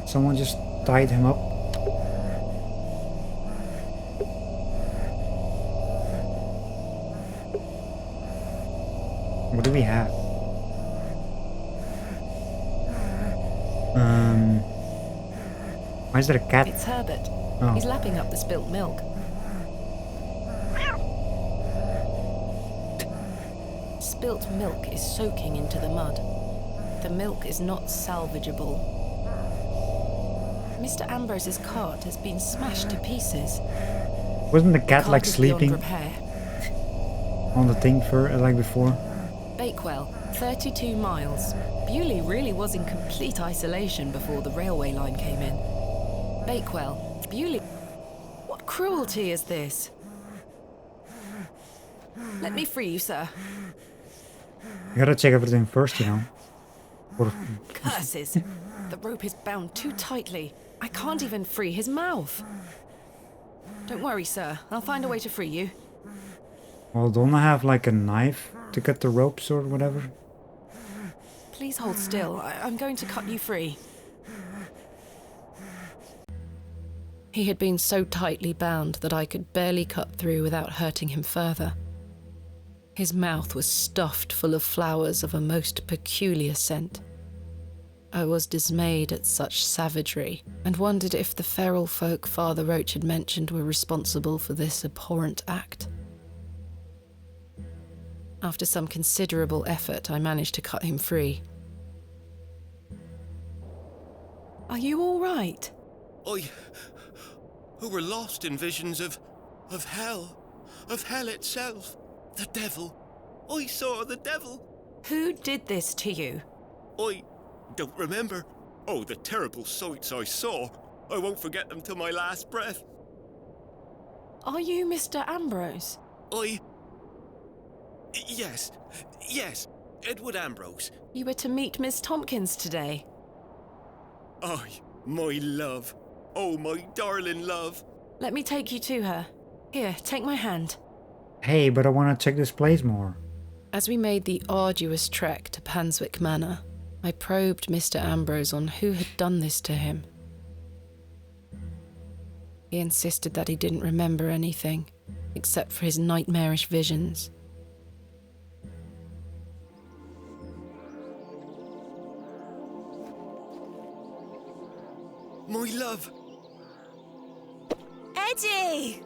Someone just tied him up. What do we have? Why is there a cat? It's Herbert. Oh. He's lapping up the spilt milk. Spilt milk is soaking into the mud. The milk is not salvageable. Mr. Ambrose's cart has been smashed to pieces. Wasn't the cat like Cart is beyond sleeping repair. on the thing for like before? Bakewell, 32 miles. Bewley really was in complete isolation before the railway line came in. Bakewell, Bewley... What cruelty is this? Let me free you, sir. You gotta check everything first, you know. Or... Curses! The rope is bound too tightly. I can't even free his mouth. Don't worry, sir. I'll find a way to free you. Well, don't I have like a knife to cut the ropes or whatever? Please hold still. I'm going to cut you free. He had been so tightly bound that I could barely cut through without hurting him further. His mouth was stuffed full of flowers of a most peculiar scent. I was dismayed at such savagery and wondered if the feral folk Father Roach had mentioned were responsible for this abhorrent act. After some considerable effort, I managed to cut him free. Are you all right? Who were lost in visions of hell itself, the devil. I saw the devil. Who did this to you? I don't remember. Oh, the terrible sights I saw. I won't forget them till my last breath. Are you Mr. Ambrose? Yes, Edward Ambrose. You were to meet Miss Tompkins today. My love. Oh, my darling love. Let me take you to her. Here, take my hand. Hey, but I want to check this place more. As we made the arduous trek to Panswick Manor, I probed Mr. Ambrose on who had done this to him. He insisted that he didn't remember anything, except for his nightmarish visions. My love! Eddie!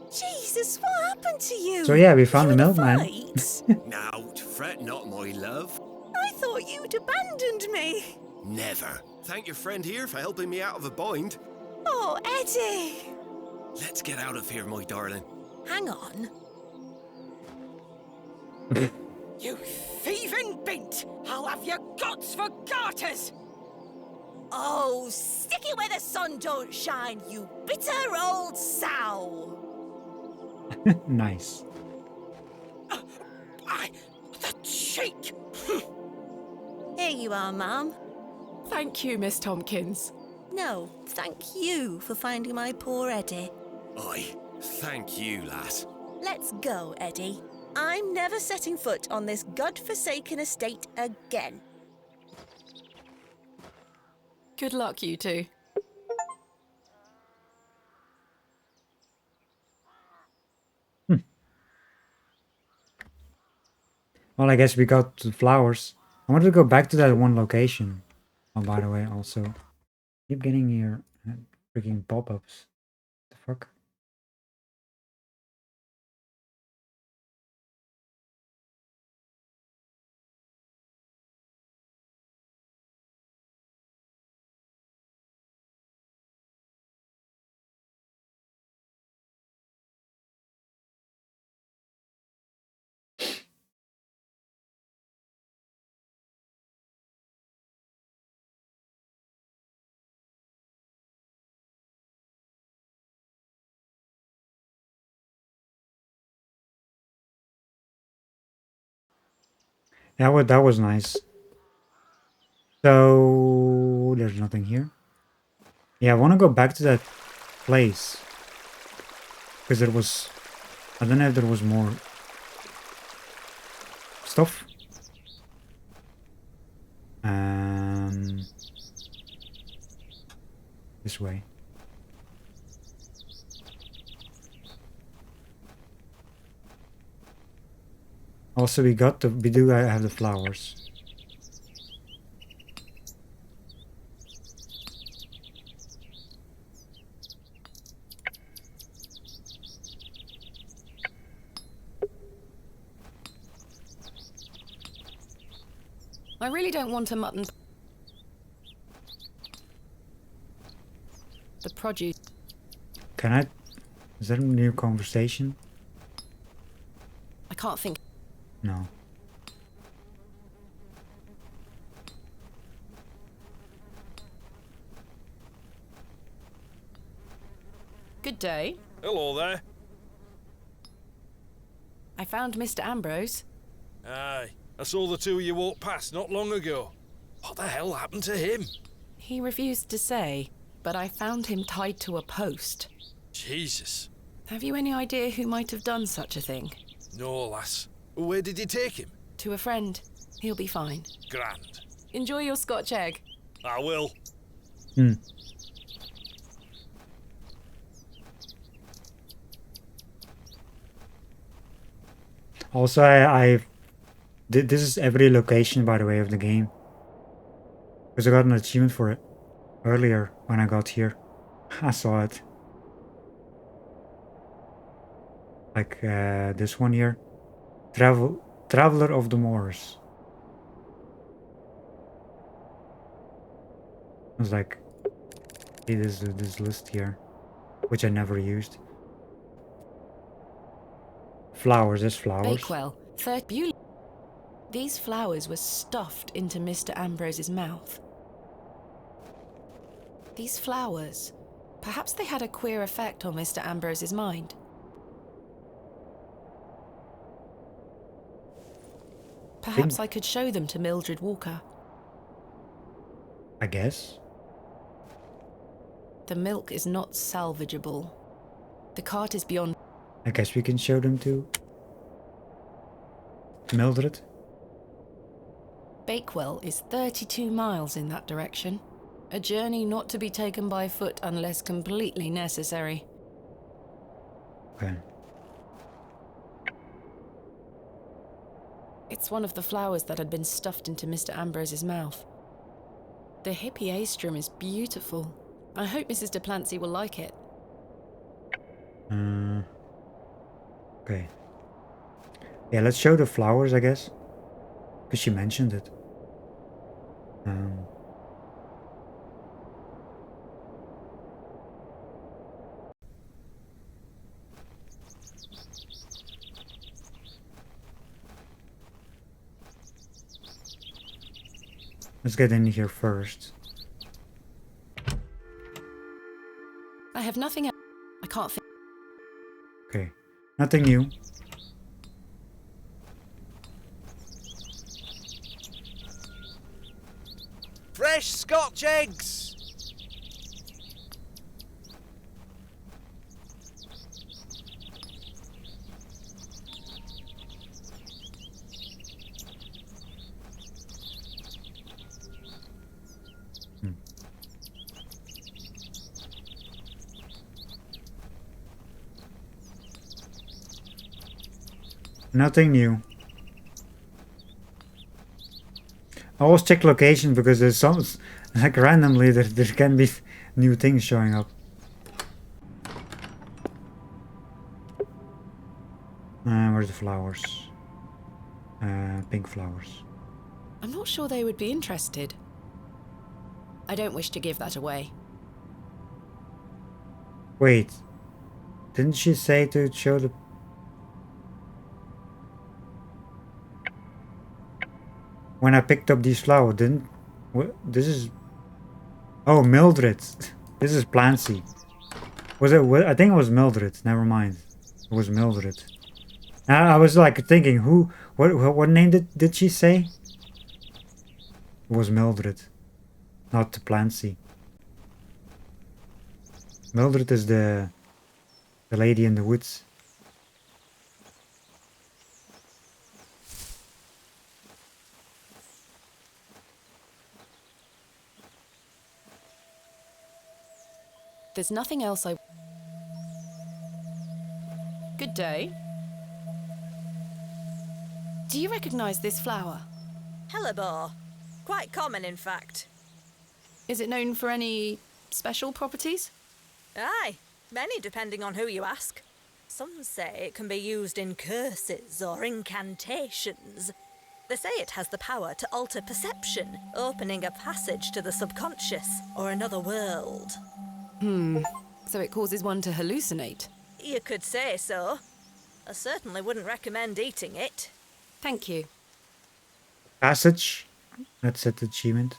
Jesus, what happened to you? So yeah, we found the You in a milkman. fight? Now, fret not, my love. I thought you'd abandoned me. Never. Thank your friend here for helping me out of a bind. Oh, Eddie! Let's get out of here, my darling. Hang on. You thieving bint! I'll have your guts for garters! Oh, stick it where the sun don't shine, you bitter old sow! Nice. The cheek! Here you are, Mum. Thank you, Miss Tompkins. No, thank you for finding my poor Eddie. Aye, thank you, lass. Let's go, Eddie. I'm never setting foot on this godforsaken estate again. Good luck, you two. Well, I guess we got the flowers. I wanted to go back to that one location. Oh, by the way, also, keep getting here freaking pop-ups. The fuck? Yeah, well, that was nice. So there's nothing here. Yeah, I want to go back to that place because there was. I don't know if there was more stuff. This way. Also, we do have the flowers. I really don't want a mutton. The produce. Can I? Is that a new conversation? I can't think. No. Good day. Hello there. I found Mr. Ambrose. Aye, I saw the two of you walk past not long ago. What the hell happened to him? He refused to say, but I found him tied to a post. Jesus. Have you any idea who might have done such a thing? No, lass. Where did he take him? To a friend. He'll be fine. Grand. Enjoy your Scotch egg. I will. Also, this is every location, by the way, of the game. Because I got an achievement for it earlier when I got here. I saw it. Like this one here. Traveler of the Moors. I was like, see this list here, which I never used. Flowers, there's flowers. Bakewell, third Bewley. These flowers were stuffed into Mr. Ambrose's mouth. These flowers, perhaps they had a queer effect on Mr. Ambrose's mind. Perhaps I could show them to Mildred Walker. I guess. The milk is not salvageable. The cart is beyond. I guess we can show them to Mildred. Bakewell is 32 miles in that direction. A journey not to be taken by foot unless completely necessary. Okay. It's one of the flowers that had been stuffed into Mr. Ambrose's mouth. The hippiastrum is beautiful. I hope Mrs. de Plancy will like it. Okay. Yeah, let's show the flowers, I guess. Because she mentioned it. Let's get in here first. I have nothing else. I can't think. Okay. Nothing new. Fresh Scotch eggs! Nothing new. I always check location because there's some, like randomly there can be new things showing up. Where's the flowers? Pink flowers. I'm not sure they would be interested. I don't wish to give that away. Wait. Didn't she say to show the... When I picked up these flowers, didn't... This is... Oh, Mildred. This is Plancy. Was it... I think it was Mildred. Never mind. It was Mildred. I was like thinking, who... What name did she say? It was Mildred. Not Plancy. Mildred is the lady in the woods. There's nothing else I... Good day. Do you recognize this flower? Hellebore. Quite common, in fact. Is it known for any special properties? Aye, many depending on who you ask. Some say it can be used in curses or incantations. They say it has the power to alter perception, opening a passage to the subconscious or another world. So it causes one to hallucinate? You could say so. I certainly wouldn't recommend eating it. Thank you. Passage. That's an achievement.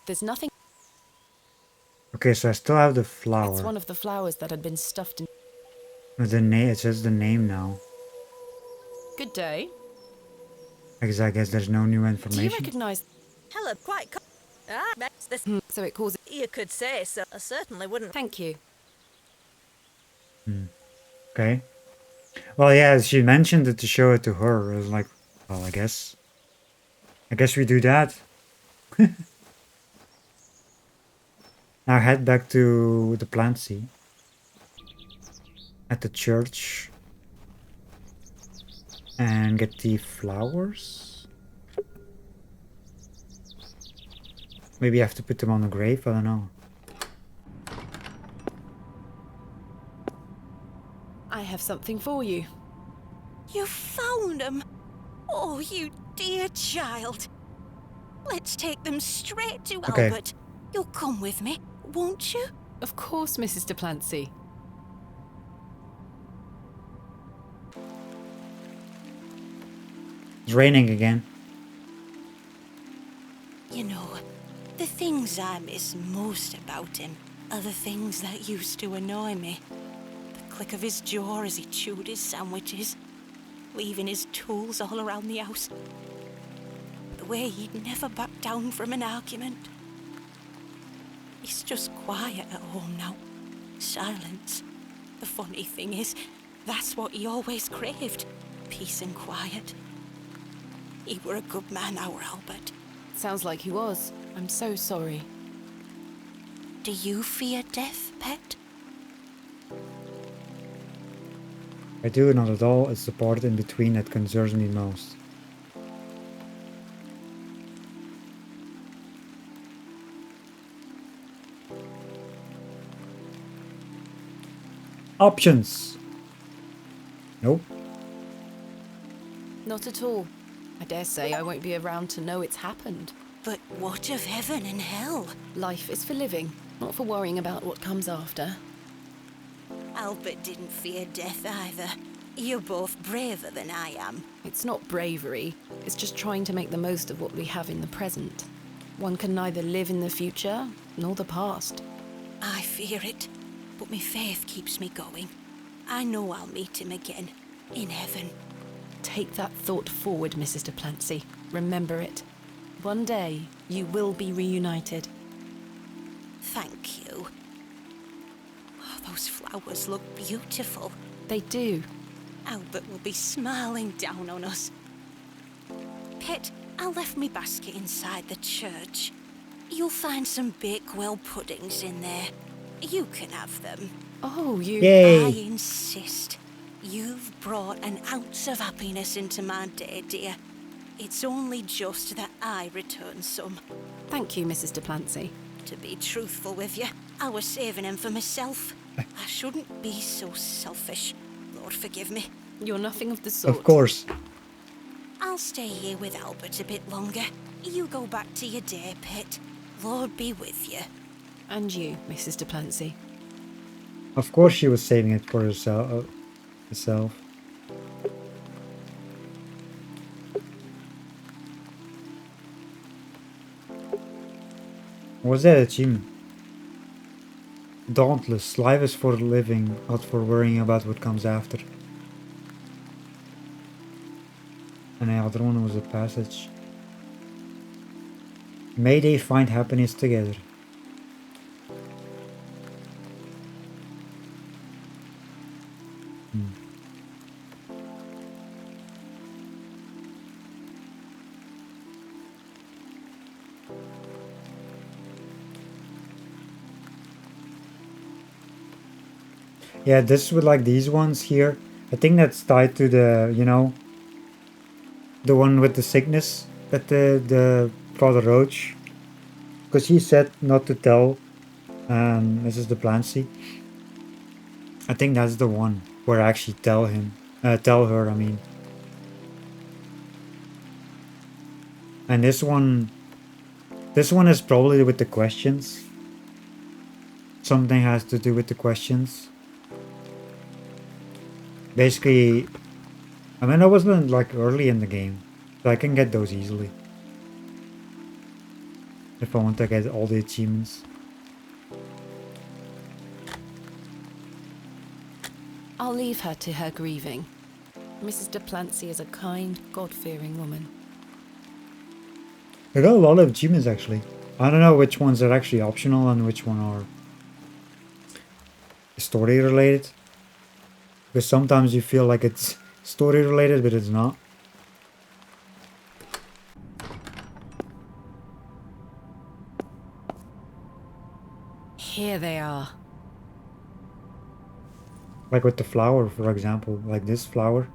There's nothing... Okay, so I still have the flower. It's one of the flowers that had been stuffed in... The name, it says the name now. Good day. I guess there's no new Do information. you recognize... Hello, quite this... So it causes... You could say so. I certainly wouldn't... Thank you. Okay. Well, yeah, she mentioned it to show it to her. I was like, well, I guess we do that. Now head back to the Plancy. At the church. And get the flowers. Maybe I have to put them on the grave, I don't know. I have something for you. You found them? Oh, you dear child. Let's take them straight to Okay. Albert. You'll come with me, won't you? Of course, Mrs. de Plancy. It's raining again. You know, the things I miss most about him are the things that used to annoy me. The click of his jaw as he chewed his sandwiches, leaving his tools all around the house. The way he'd never back down from an argument. He's just quiet at home now. Silence. The funny thing is, that's what he always craved. Peace and quiet. He were a good man, our Albert. Sounds like he was. I'm so sorry. Do you fear death, pet? I do not at all. It's the part in between that concerns me most. Options. Nope. Not at all. I dare say I won't be around to know it's happened. But what of heaven and hell? Life is for living, not for worrying about what comes after. Albert didn't fear death either. You're both braver than I am. It's not bravery, it's just trying to make the most of what we have in the present. One can neither live in the future, nor the past. I fear it, but my faith keeps me going. I know I'll meet him again, in heaven. Take that thought forward, Mrs. de Plancy. Remember it. One day, you will be reunited. Thank you. Oh, those flowers look beautiful. They do. Albert will be smiling down on us. Pet, I left me basket inside the church. You'll find some Bakewell puddings in there. You can have them. Oh, you... Yay. I insist. You've brought an ounce of happiness into my day, dear. It's only just that I return some. Thank you, Mrs. de Plancy. To be truthful with you, I was saving them for myself. I shouldn't be so selfish. Lord forgive me. You're nothing of the sort. Of course. I'll stay here with Albert a bit longer. You go back to your day, Pet. Lord be with you. And you, Mrs. de Plancy. Of course she was saving it for herself. What's that achievement? Dauntless. Life is for living, not for worrying about what comes after. And the other one was a passage. May they find happiness together. Yeah, this with like these ones here. I think that's tied to the, you know, the one with the sickness that the Father Roach, because he said not to tell Mrs. de Plancy. I think that's the one where I actually tell her. I mean, and this one is probably with the questions. Something has to do with the questions. Basically, I mean, I wasn't like early in the game, so I can get those easily. If I want to get all the achievements. I'll leave her to her grieving. Mrs. de Plancy is a kind, God-fearing woman. I got a lot of achievements actually. I don't know which ones are actually optional and which one are story related. Because sometimes you feel like it's story related, but it's not. Here they are. Like with the flower, for example, like this flower.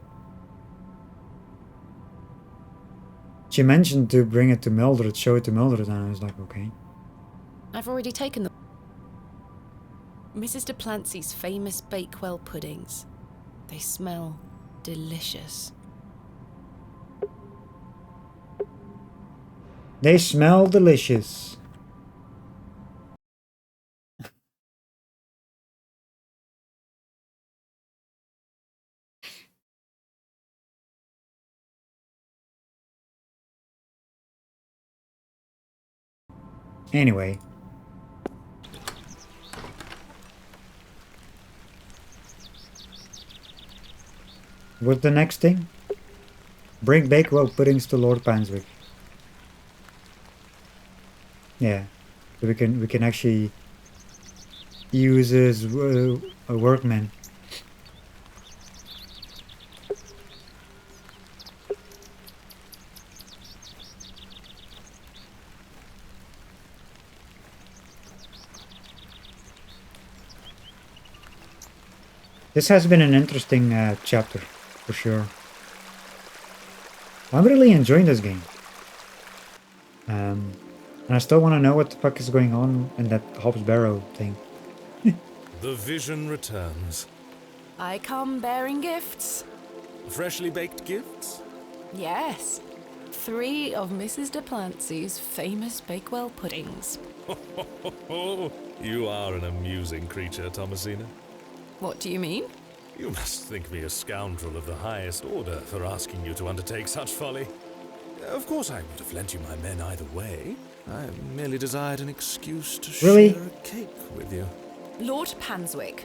She mentioned to bring it to Mildred, show it to Mildred, and I was like, okay. I've already taken them. Mrs. de Plancy's famous Bakewell puddings. They smell delicious. They smell delicious. Anyway. What's the next thing? Bring Bakewell puddings to Lord Panswick. Yeah, so we can actually use as a workman. This has been an interesting chapter, for sure. I'm really enjoying this game. And I still want to know what the fuck is going on in that Hobbs Barrow thing. The vision returns. I come bearing gifts. Freshly baked gifts? Yes. 3 of Mrs. de Plancy's famous Bakewell puddings. You are an amusing creature, Thomasina. What do you mean? You must think me a scoundrel of the highest order for asking you to undertake such folly. Of course I would have lent you my men either way. I merely desired an excuse to share a cake with you. Lord Panswick.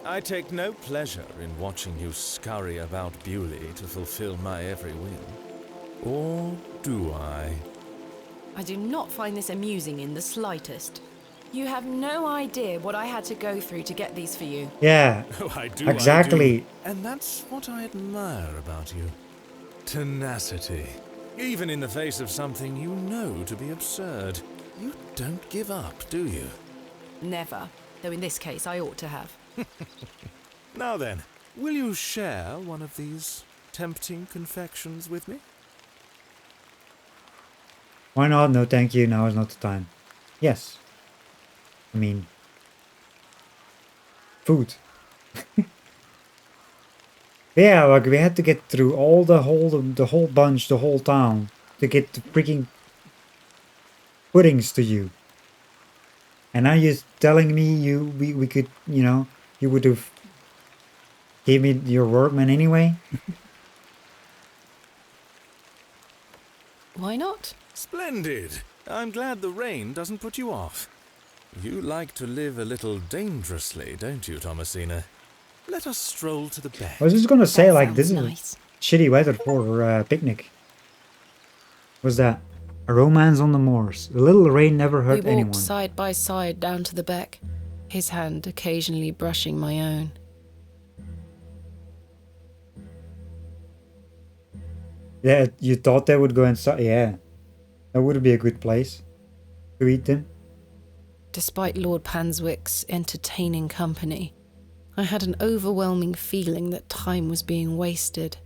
I take no pleasure in watching you scurry about Bewley to fulfill my every whim. Or do I? I do not find this amusing in the slightest. You have no idea what I had to go through to get these for you. Yeah, Oh, I do, exactly. I do. And that's what I admire about you. Tenacity. Even in the face of something you know to be absurd. You don't give up, do you? Never. Though in this case, I ought to have. Now then, will you share one of these tempting confections with me? Why not? No, thank you. Now is not the time. Yes. I mean, food. Yeah, like we had to get through all the whole bunch, the whole town to get the freaking puddings to you. And now you're telling me we could, you know, you would have gave me your workman anyway? Why not? Splendid. I'm glad the rain doesn't put you off. You like to live a little dangerously, don't you, Thomasina? Let us stroll to the bed. I was just gonna say, like, this is shitty weather for a picnic. What's that? A romance on the moors. A little rain never hurt We walked anyone. side by side down to the beck, his hand occasionally brushing my own. Yeah, you thought they would go inside? Yeah. That would be a good place to eat them. Despite Lord Panswick's entertaining company, I had an overwhelming feeling that time was being wasted.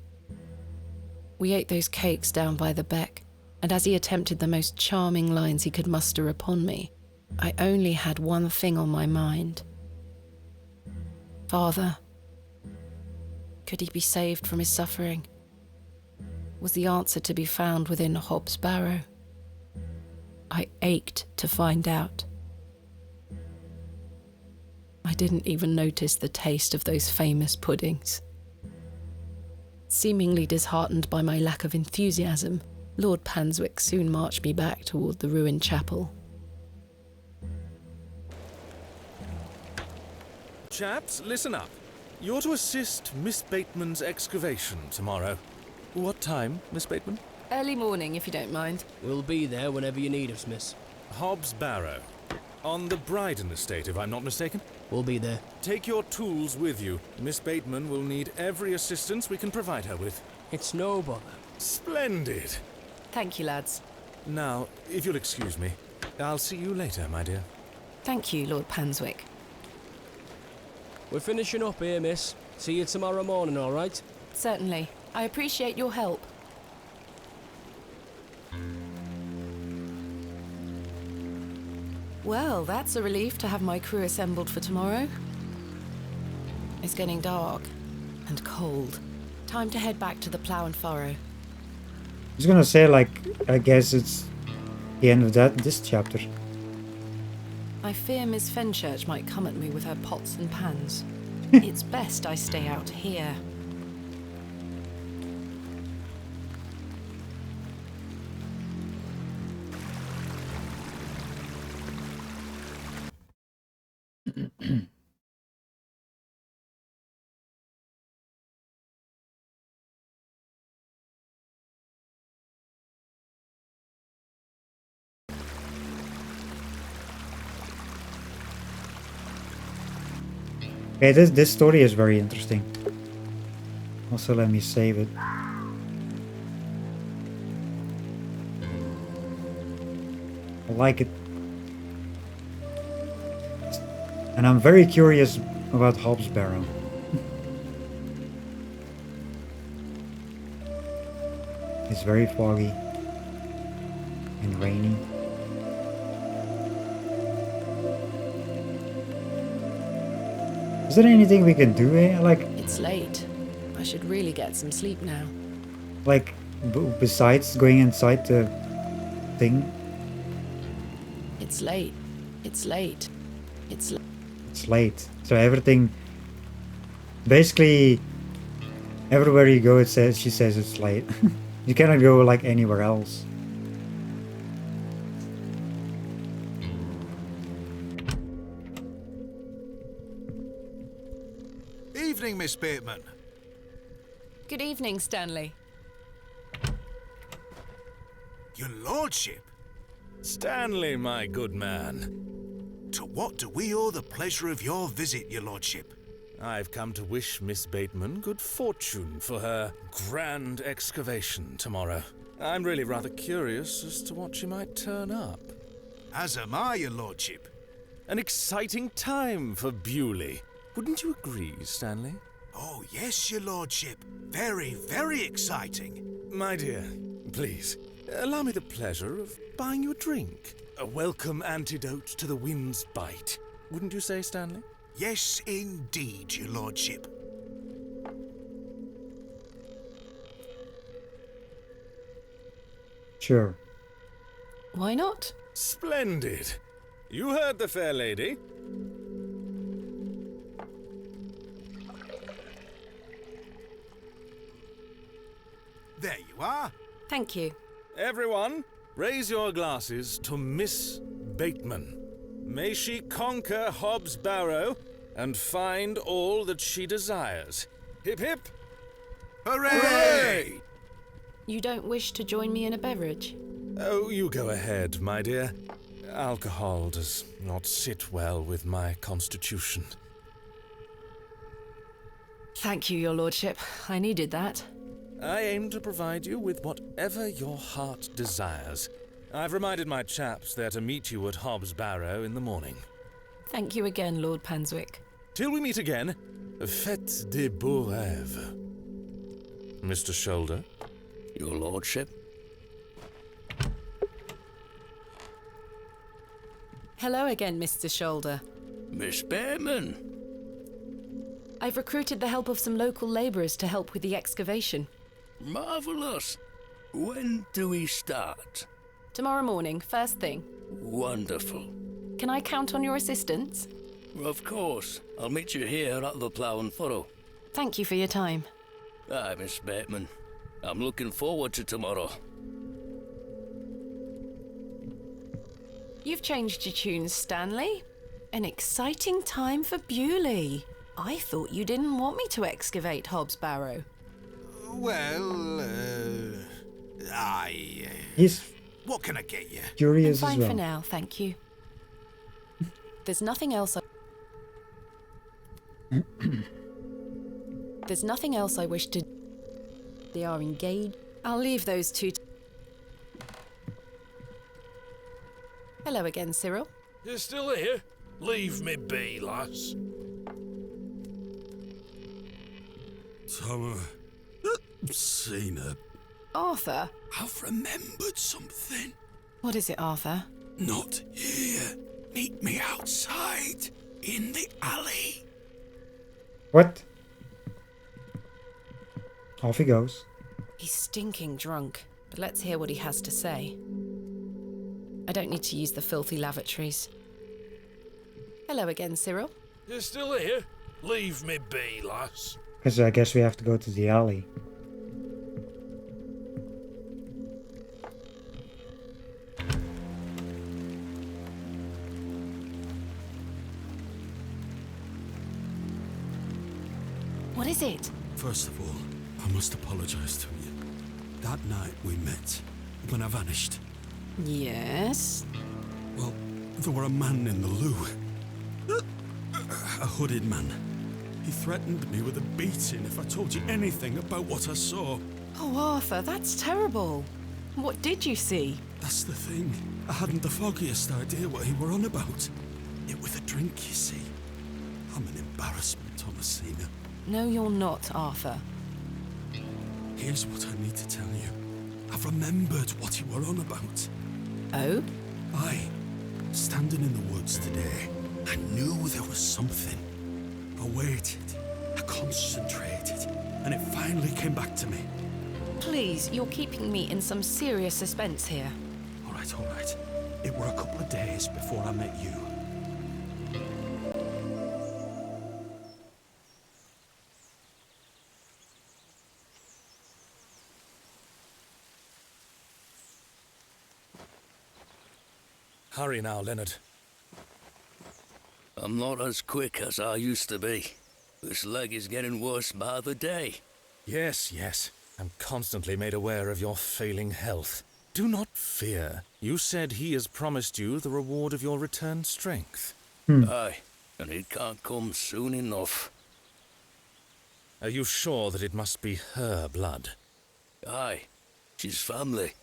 We ate those cakes down by the beck, and as he attempted the most charming lines he could muster upon me, I only had one thing on my mind. Father, could he be saved from his suffering? Was the answer to be found within Hobbs Barrow? I ached to find out. I didn't even notice the taste of those famous puddings. Seemingly disheartened by my lack of enthusiasm, Lord Panswick soon marched me back toward the ruined chapel. Chaps, listen up. You're to assist Miss Bateman's excavation tomorrow. What time, Miss Bateman? Early morning, if you don't mind. We'll be there whenever you need us, miss. Hobbs Barrow. On the Bryden estate, if I'm not mistaken. We'll be there. Take your tools with you. Miss Bateman will need every assistance we can provide her with. It's no bother. Splendid. Thank you, lads. Now, if you'll excuse me, I'll see you later, my dear. Thank you, Lord Panswick. We're finishing up here, miss. See you tomorrow morning, all right? Certainly. I appreciate your help. Well, that's a relief to have my crew assembled for tomorrow. It's getting dark and cold. Time to head back to the plough and furrow. I was gonna say, like, I guess it's the end of this chapter. I fear Miss Fenchurch might come at me with her pots and pans. It's best I stay out here. Okay, this story is very interesting. Also, let me save it. I like it. And I'm very curious about Hobbs Barrow. It's very foggy and rainy. Is there anything we can do here? Like, It's late. I should really get some sleep now. like besides going inside the thing? It's late. It's late. It's late. It's late. So everything, basically, everywhere you go, she says it's late. You cannot go like anywhere else. Evening, Miss Bateman. Good evening, Stanley. Your lordship. Stanley, my good man. To what do we owe the pleasure of your visit, your lordship? I've come to wish Miss Bateman good fortune for her grand excavation tomorrow. I'm really rather curious as to what she might turn up. As am I, your lordship. An exciting time for Bewley. Wouldn't you agree, Stanley? Oh, yes, your lordship. Very, very exciting. My dear, please, allow me the pleasure of buying you a drink. A welcome antidote to the wind's bite. Wouldn't you say, Stanley? Yes, indeed, your lordship. Sure. Why not? Splendid. You heard the fair lady. There you are. Thank you. Everyone, raise your glasses to Miss Bateman. May she conquer Hobbs Barrow and find all that she desires. Hip hip! Hooray! You don't wish to join me in a beverage? Oh, you go ahead, my dear. Alcohol does not sit well with my constitution. Thank you, your lordship. I needed that. I aim to provide you with whatever your heart desires. I've reminded my chaps they're to meet you at Hobbs Barrow in the morning. Thank you again, Lord Panswick. Till we meet again, faites des beaux rêves. Mr. Shoulder? Your lordship? Hello again, Mr. Shoulder. Miss Bateman. I've recruited the help of some local labourers to help with the excavation. Marvellous. When do we start? Tomorrow morning, first thing. Wonderful. Can I count on your assistance? Of course. I'll meet you here at the Plough and Furrow. Thank you for your time. Aye, Miss Bateman. I'm looking forward to tomorrow. You've changed your tunes, Stanley. An exciting time for Bewley. I thought you didn't want me to excavate Hobbs Barrow. Well, He's what can I get you? curious I'm as fine well. for now, thank you. There's nothing else There's nothing else I wish to... They are engaged. I'll leave those two... Hello again, Cyril. You're still here? Leave me be, lass. Tom, seen her. Arthur? I've remembered something. What is it, Arthur? Not here. Meet me outside, in the alley. What? Off he goes. He's stinking drunk, but let's hear what he has to say. I don't need to use the filthy lavatories. Hello again, Cyril. You're still here? Leave me be, lass. Because I guess we have to go to the alley. What is it? First of all, I must apologise to you. That night we met, when I vanished. Yes? Well, there were a man in the loo. A hooded man. He threatened me with a beating if I told you anything about what I saw. Oh, Arthur, that's terrible. What did you see? That's the thing. I hadn't the foggiest idea what he were on about. It was a drink, you see. I'm an embarrassment, Thomasina. No, you're not, Arthur. Here's what I need to tell you. I've remembered what you were on about. Oh? Aye. Standing in the woods today, I knew there was something. I waited, I concentrated, and it finally came back to me. Please, you're keeping me in some serious suspense here. All right. It were a couple of days before I met you. Hurry now, Leonard. I'm not as quick as I used to be. This leg is getting worse by the day. Yes. I'm constantly made aware of your failing health. Do not fear. You said he has promised you the reward of your returned strength. Aye, and it can't come soon enough. Are you sure that it must be her blood? Aye, she's family.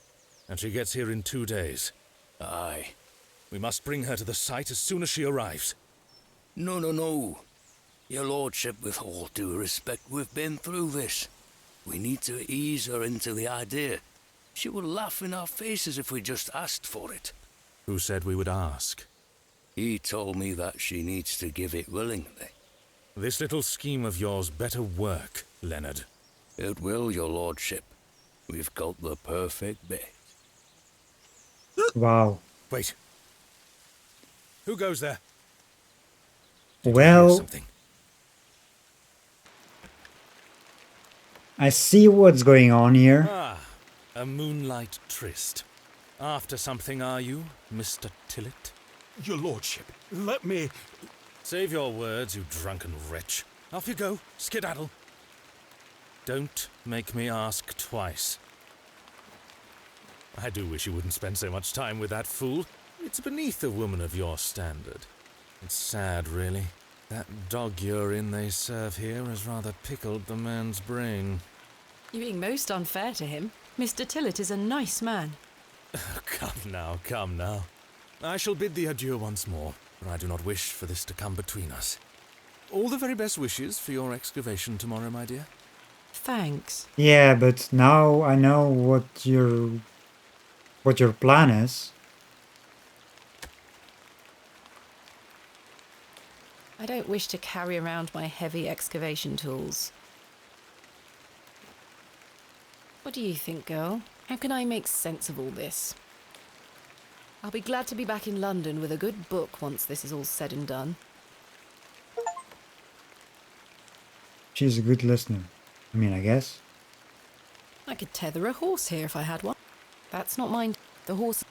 And she gets here in 2 days? Aye. We must bring her to the site as soon as she arrives. No. Your lordship, with all due respect, we've been through this. We need to ease her into the idea. She will laugh in our faces if we just asked for it. Who said we would ask? He told me that she needs to give it willingly. This little scheme of yours better work, Leonard. It will, your lordship. We've got the perfect bait. Wow. Wait. Who goes there? Well, I see what's going on here. A moonlight tryst. After something, are you, Mr. Tillett? Your lordship, let me... Save your words, you drunken wretch. Off you go, skedaddle. Don't make me ask twice. I do wish you wouldn't spend so much time with that fool. It's beneath a woman of your standard. It's sad, really. That dog urine they serve here has rather pickled the man's brain. You're being most unfair to him. Mr. Tillett is a nice man. Come now. I shall bid thee adieu once more, for I do not wish for this to come between us. All the very best wishes for your excavation tomorrow, my dear. Thanks. Yeah, but now I know what your plan is. I don't wish to carry around my heavy excavation tools. What do you think, girl? How can I make sense of all this? I'll be glad to be back in London with a good book once this is all said and done. She's a good listener. I mean, I guess. I could tether a horse here if I had one. That's not mine. The horse...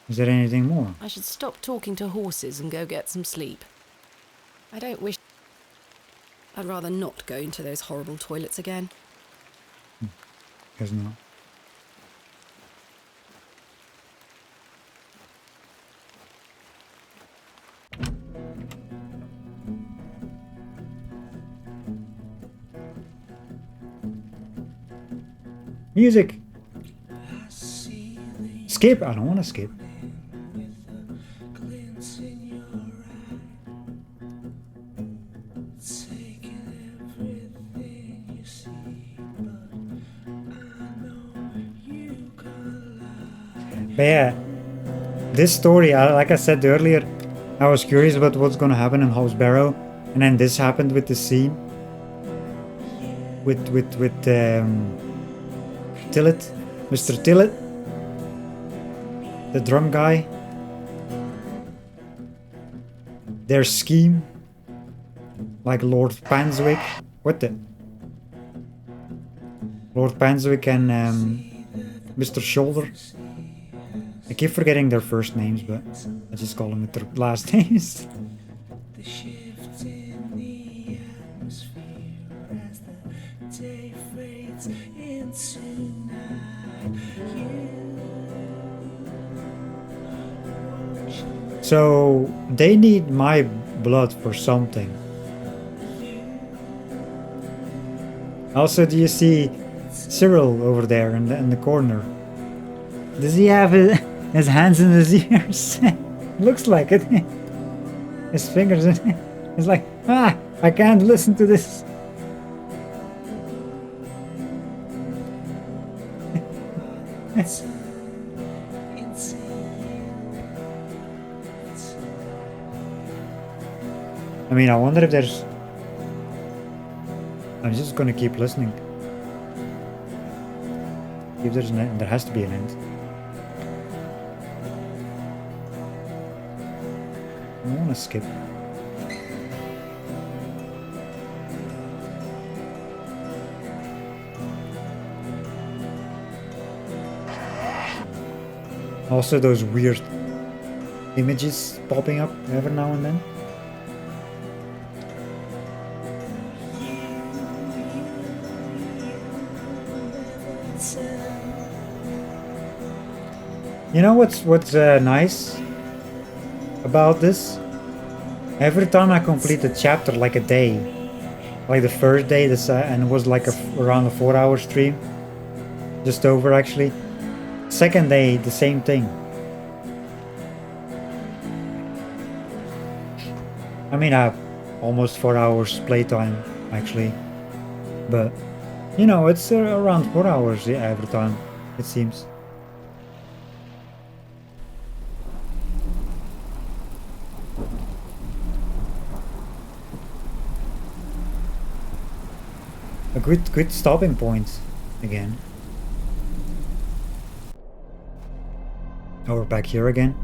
Is there anything more? I should stop talking to horses and go get some sleep. I don't wish... I'd rather not go into those horrible toilets again. Guess not. Music! Skip! I don't want to skip. But yeah, this story, like I said earlier, I was curious about what's going to happen in Barrow, and then this happened with the scene with Tillett, Mr. Tillett, the drum guy, their scheme, like Lord Panswick. What the? Lord Panswick and Mr. Shoulder. I keep forgetting their first names, but I just call them with their last names. So they need my blood for something. Also, do you see Cyril over there in the corner? Does he have his hands in his ears? Looks like it. His fingers in it. It's like, I can't listen to this. I mean, I wonder if there's... I'm just gonna keep listening. If there's an end, there has to be an end. I don't wanna skip. Also those weird images popping up every now and then. You know what's nice about this? Every time I complete a chapter, like a day, like the first day, and it was like around a 4-hour stream, just over actually. Second day, the same thing. I mean, I have almost 4 hours playtime actually, but you know, it's around 4 hours every time, it seems. A good stopping point again. Oh, we're back here again.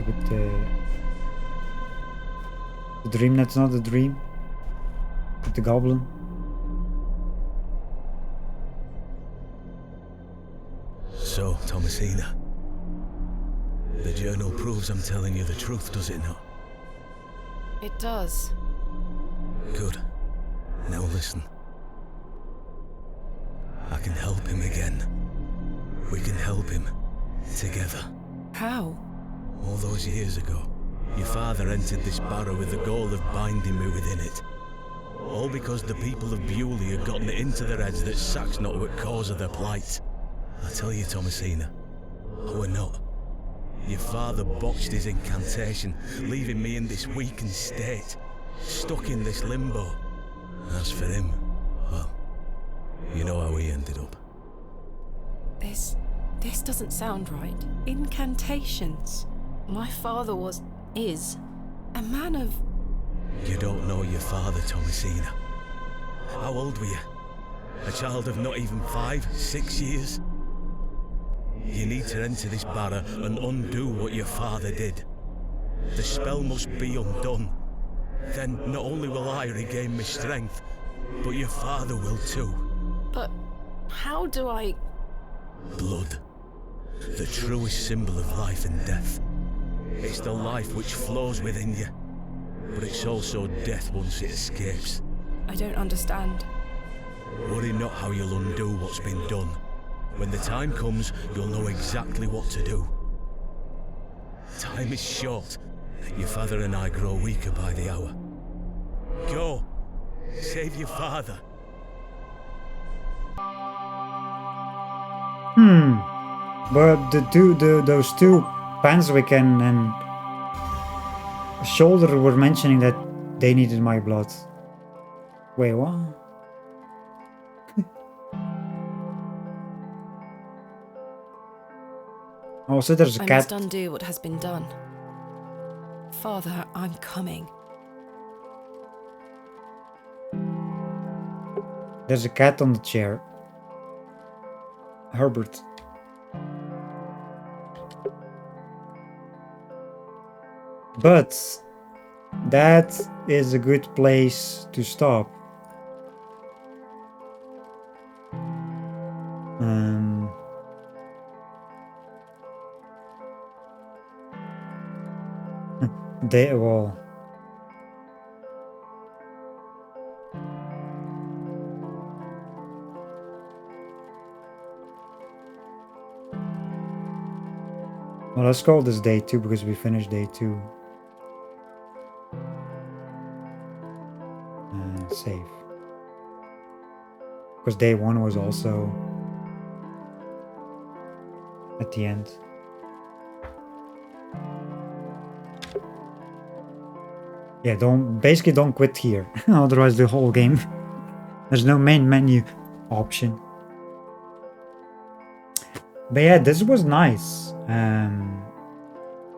With the dream that's not a dream. With the goblin. So, Thomasina, the journal proves I'm telling you the truth, does it not? It does. Good. Now listen. I can help him again. We can help him. Together. How? All those years ago, your father entered this barrow with the goal of binding me within it. All because the people of Bewley had gotten it into their heads that Sack's not what cause of their plight. I tell you, Thomasina, I were not. Your father botched his incantation, leaving me in this weakened state, stuck in this limbo. As for him, well, you know how he ended up. This doesn't sound right. Incantations. My father is a man of... You don't know your father, Thomasina. How old were you? A child of not even 5, 6 years? You need to enter this barrow and undo what your father did. The spell must be undone. Then not only will I regain my strength, but your father will too. But how do I... Blood. The truest symbol of life and death. It's the life which flows within you, but it's also death once it escapes. I don't understand. Worry not how you'll undo what's been done. When the time comes, you'll know exactly what to do. Time is short. Your father and I grow weaker by the hour. Go. Save your father. But those two, Panswick and Shoulder, were mentioning that they needed my blood. Wait, what? Oh, so there's a cat. I must undo what has been done. Father, I'm coming. There's a cat on the chair. Herbert. But that is a good place to stop. Well, let's call this day 2 because we finished day 2. And save. Because day 1 was also at the end. Yeah, basically don't quit here. Otherwise the whole game. There's no main menu option. But yeah, this was nice.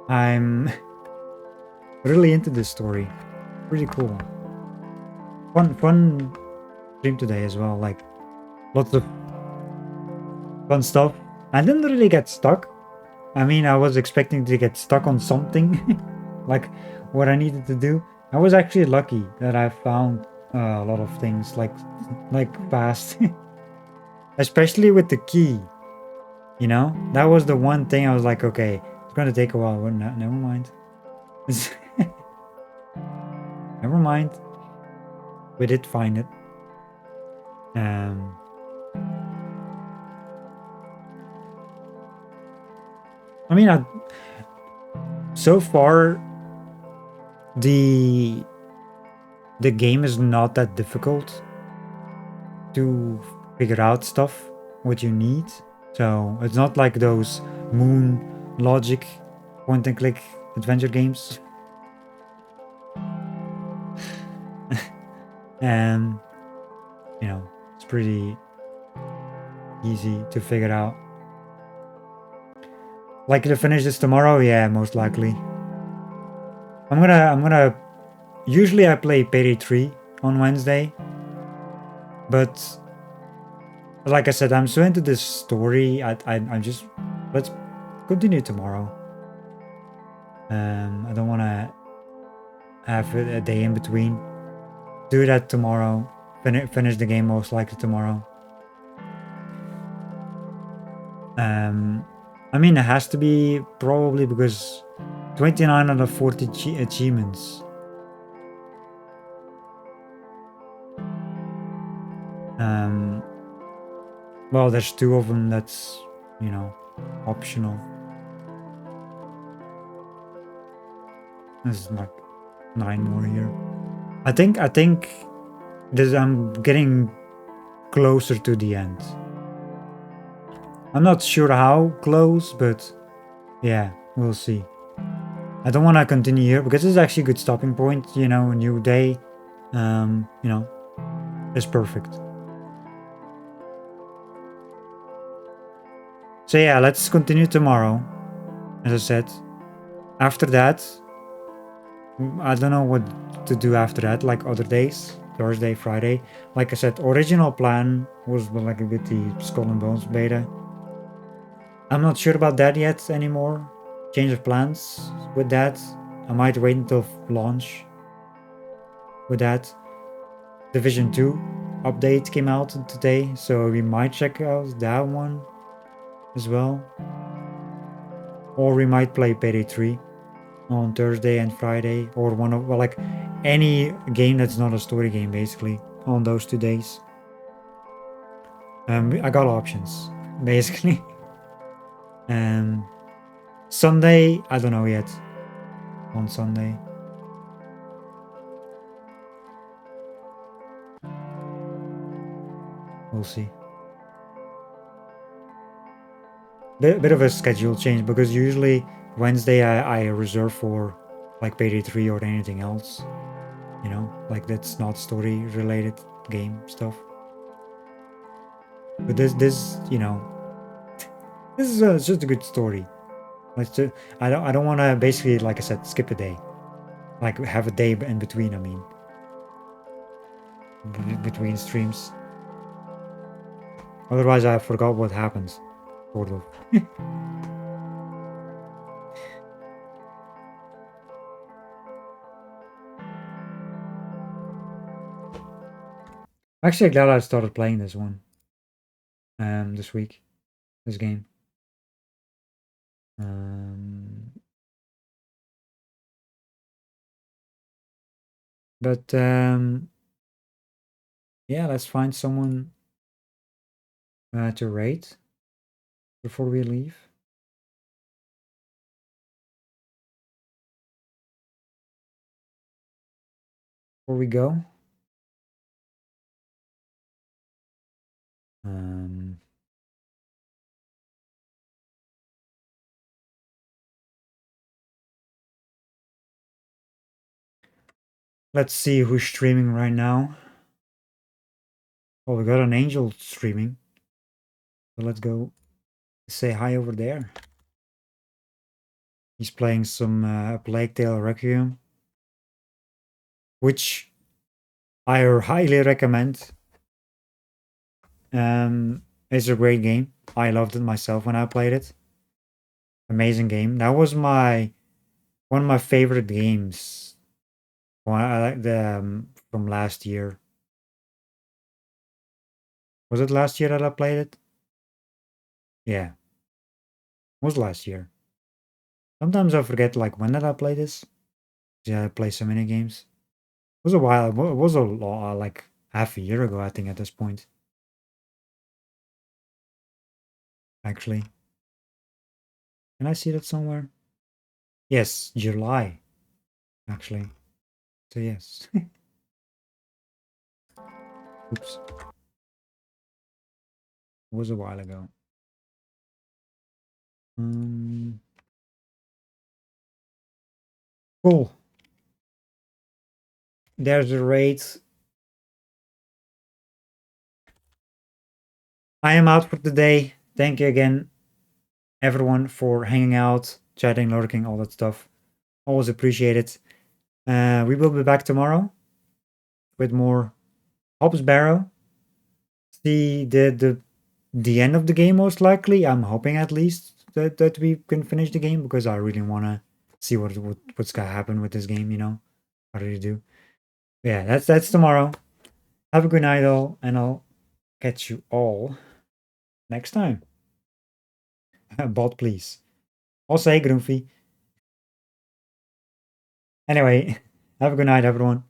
I'm really into this story. Pretty cool. Fun stream today as well. Like lots of fun stuff. I didn't really get stuck. I mean, I was expecting to get stuck on something, like what I needed to do. I was actually lucky that I found a lot of things like fast, especially with the key. You know, that was the one thing I was like, okay, it's gonna take a while. Well, never mind. Never mind. We did find it. I mean, so far the game is not that difficult to figure out stuff what you need. So it's not like those moon logic point and click adventure games. And you know, it's pretty easy to figure out. Likely to finish this tomorrow? Yeah, most likely. I'm gonna usually I play Payday 3 on Wednesday, but like I said, I'm so into this story. I'm just let's continue tomorrow. I don't want to have a day in between. Do that tomorrow. Finish the game most likely tomorrow. I mean, it has to be probably because 29 out of 40 achievements. Well, there's 2 of them that's, you know, optional. There's like 9 more here. I think this I'm getting closer to the end. I'm not sure how close, but yeah, we'll see. I don't want to continue here because it's actually a good stopping point, you know, a new day. You know, it's perfect. So yeah, let's continue tomorrow. As I said, after that, I don't know what to do after that, like other days, Thursday, Friday. Like I said, original plan was like with the Skull and Bones beta. I'm not sure about that yet anymore. Change of plans with that. I might wait until launch with that. Division 2 update came out today, so we might check out that one as well. Or we might play Payday 3 on Thursday and Friday, or one of, well, like any game that's not a story game basically on those 2 days. I got options basically. Sunday, I don't know yet. On Sunday. We'll see. Bit of a schedule change because usually Wednesday I reserve for like Payday 3 or anything else. You know, like that's not story related game stuff. But this you know, this is just a good story. I don't want to basically, like I said, skip a day. Like have a day in between. I mean, between streams. Otherwise, I forgot what happens. Sort of. Actually, glad I started playing this one. This week, this game. But yeah, let's find someone to rate before we leave. Before we go. Let's see who's streaming right now. Oh, we got an angel streaming. So let's go say hi over there. He's playing some Plague Tale Requiem, which I highly recommend. It's a great game. I loved it myself when I played it. Amazing game. That was one of my favorite games. I like the from last year. Was it last year that I played it? Yeah, it was last year. Sometimes I forget like when did I play this? Yeah, I play so many games. It was a while. It was a lot, like half a year ago, I think, at this point. Actually, can I see that somewhere? Yes, July. Actually, so yes. Oops. It was a while ago. Cool. There's the raid. I am out for today. Thank you again, everyone, for hanging out, chatting, lurking, all that stuff. Always appreciate it. We will be back tomorrow with more Hobbs Barrow. See the end of the game, most likely. I'm hoping at least that we can finish the game, because I really want to see what's gonna happen with this game, you know. I really do. Yeah, that's tomorrow. Have a good night all, and I'll catch you all next time. Bot, please. Also, hey, Groomfy. Anyway, have a good night, everyone.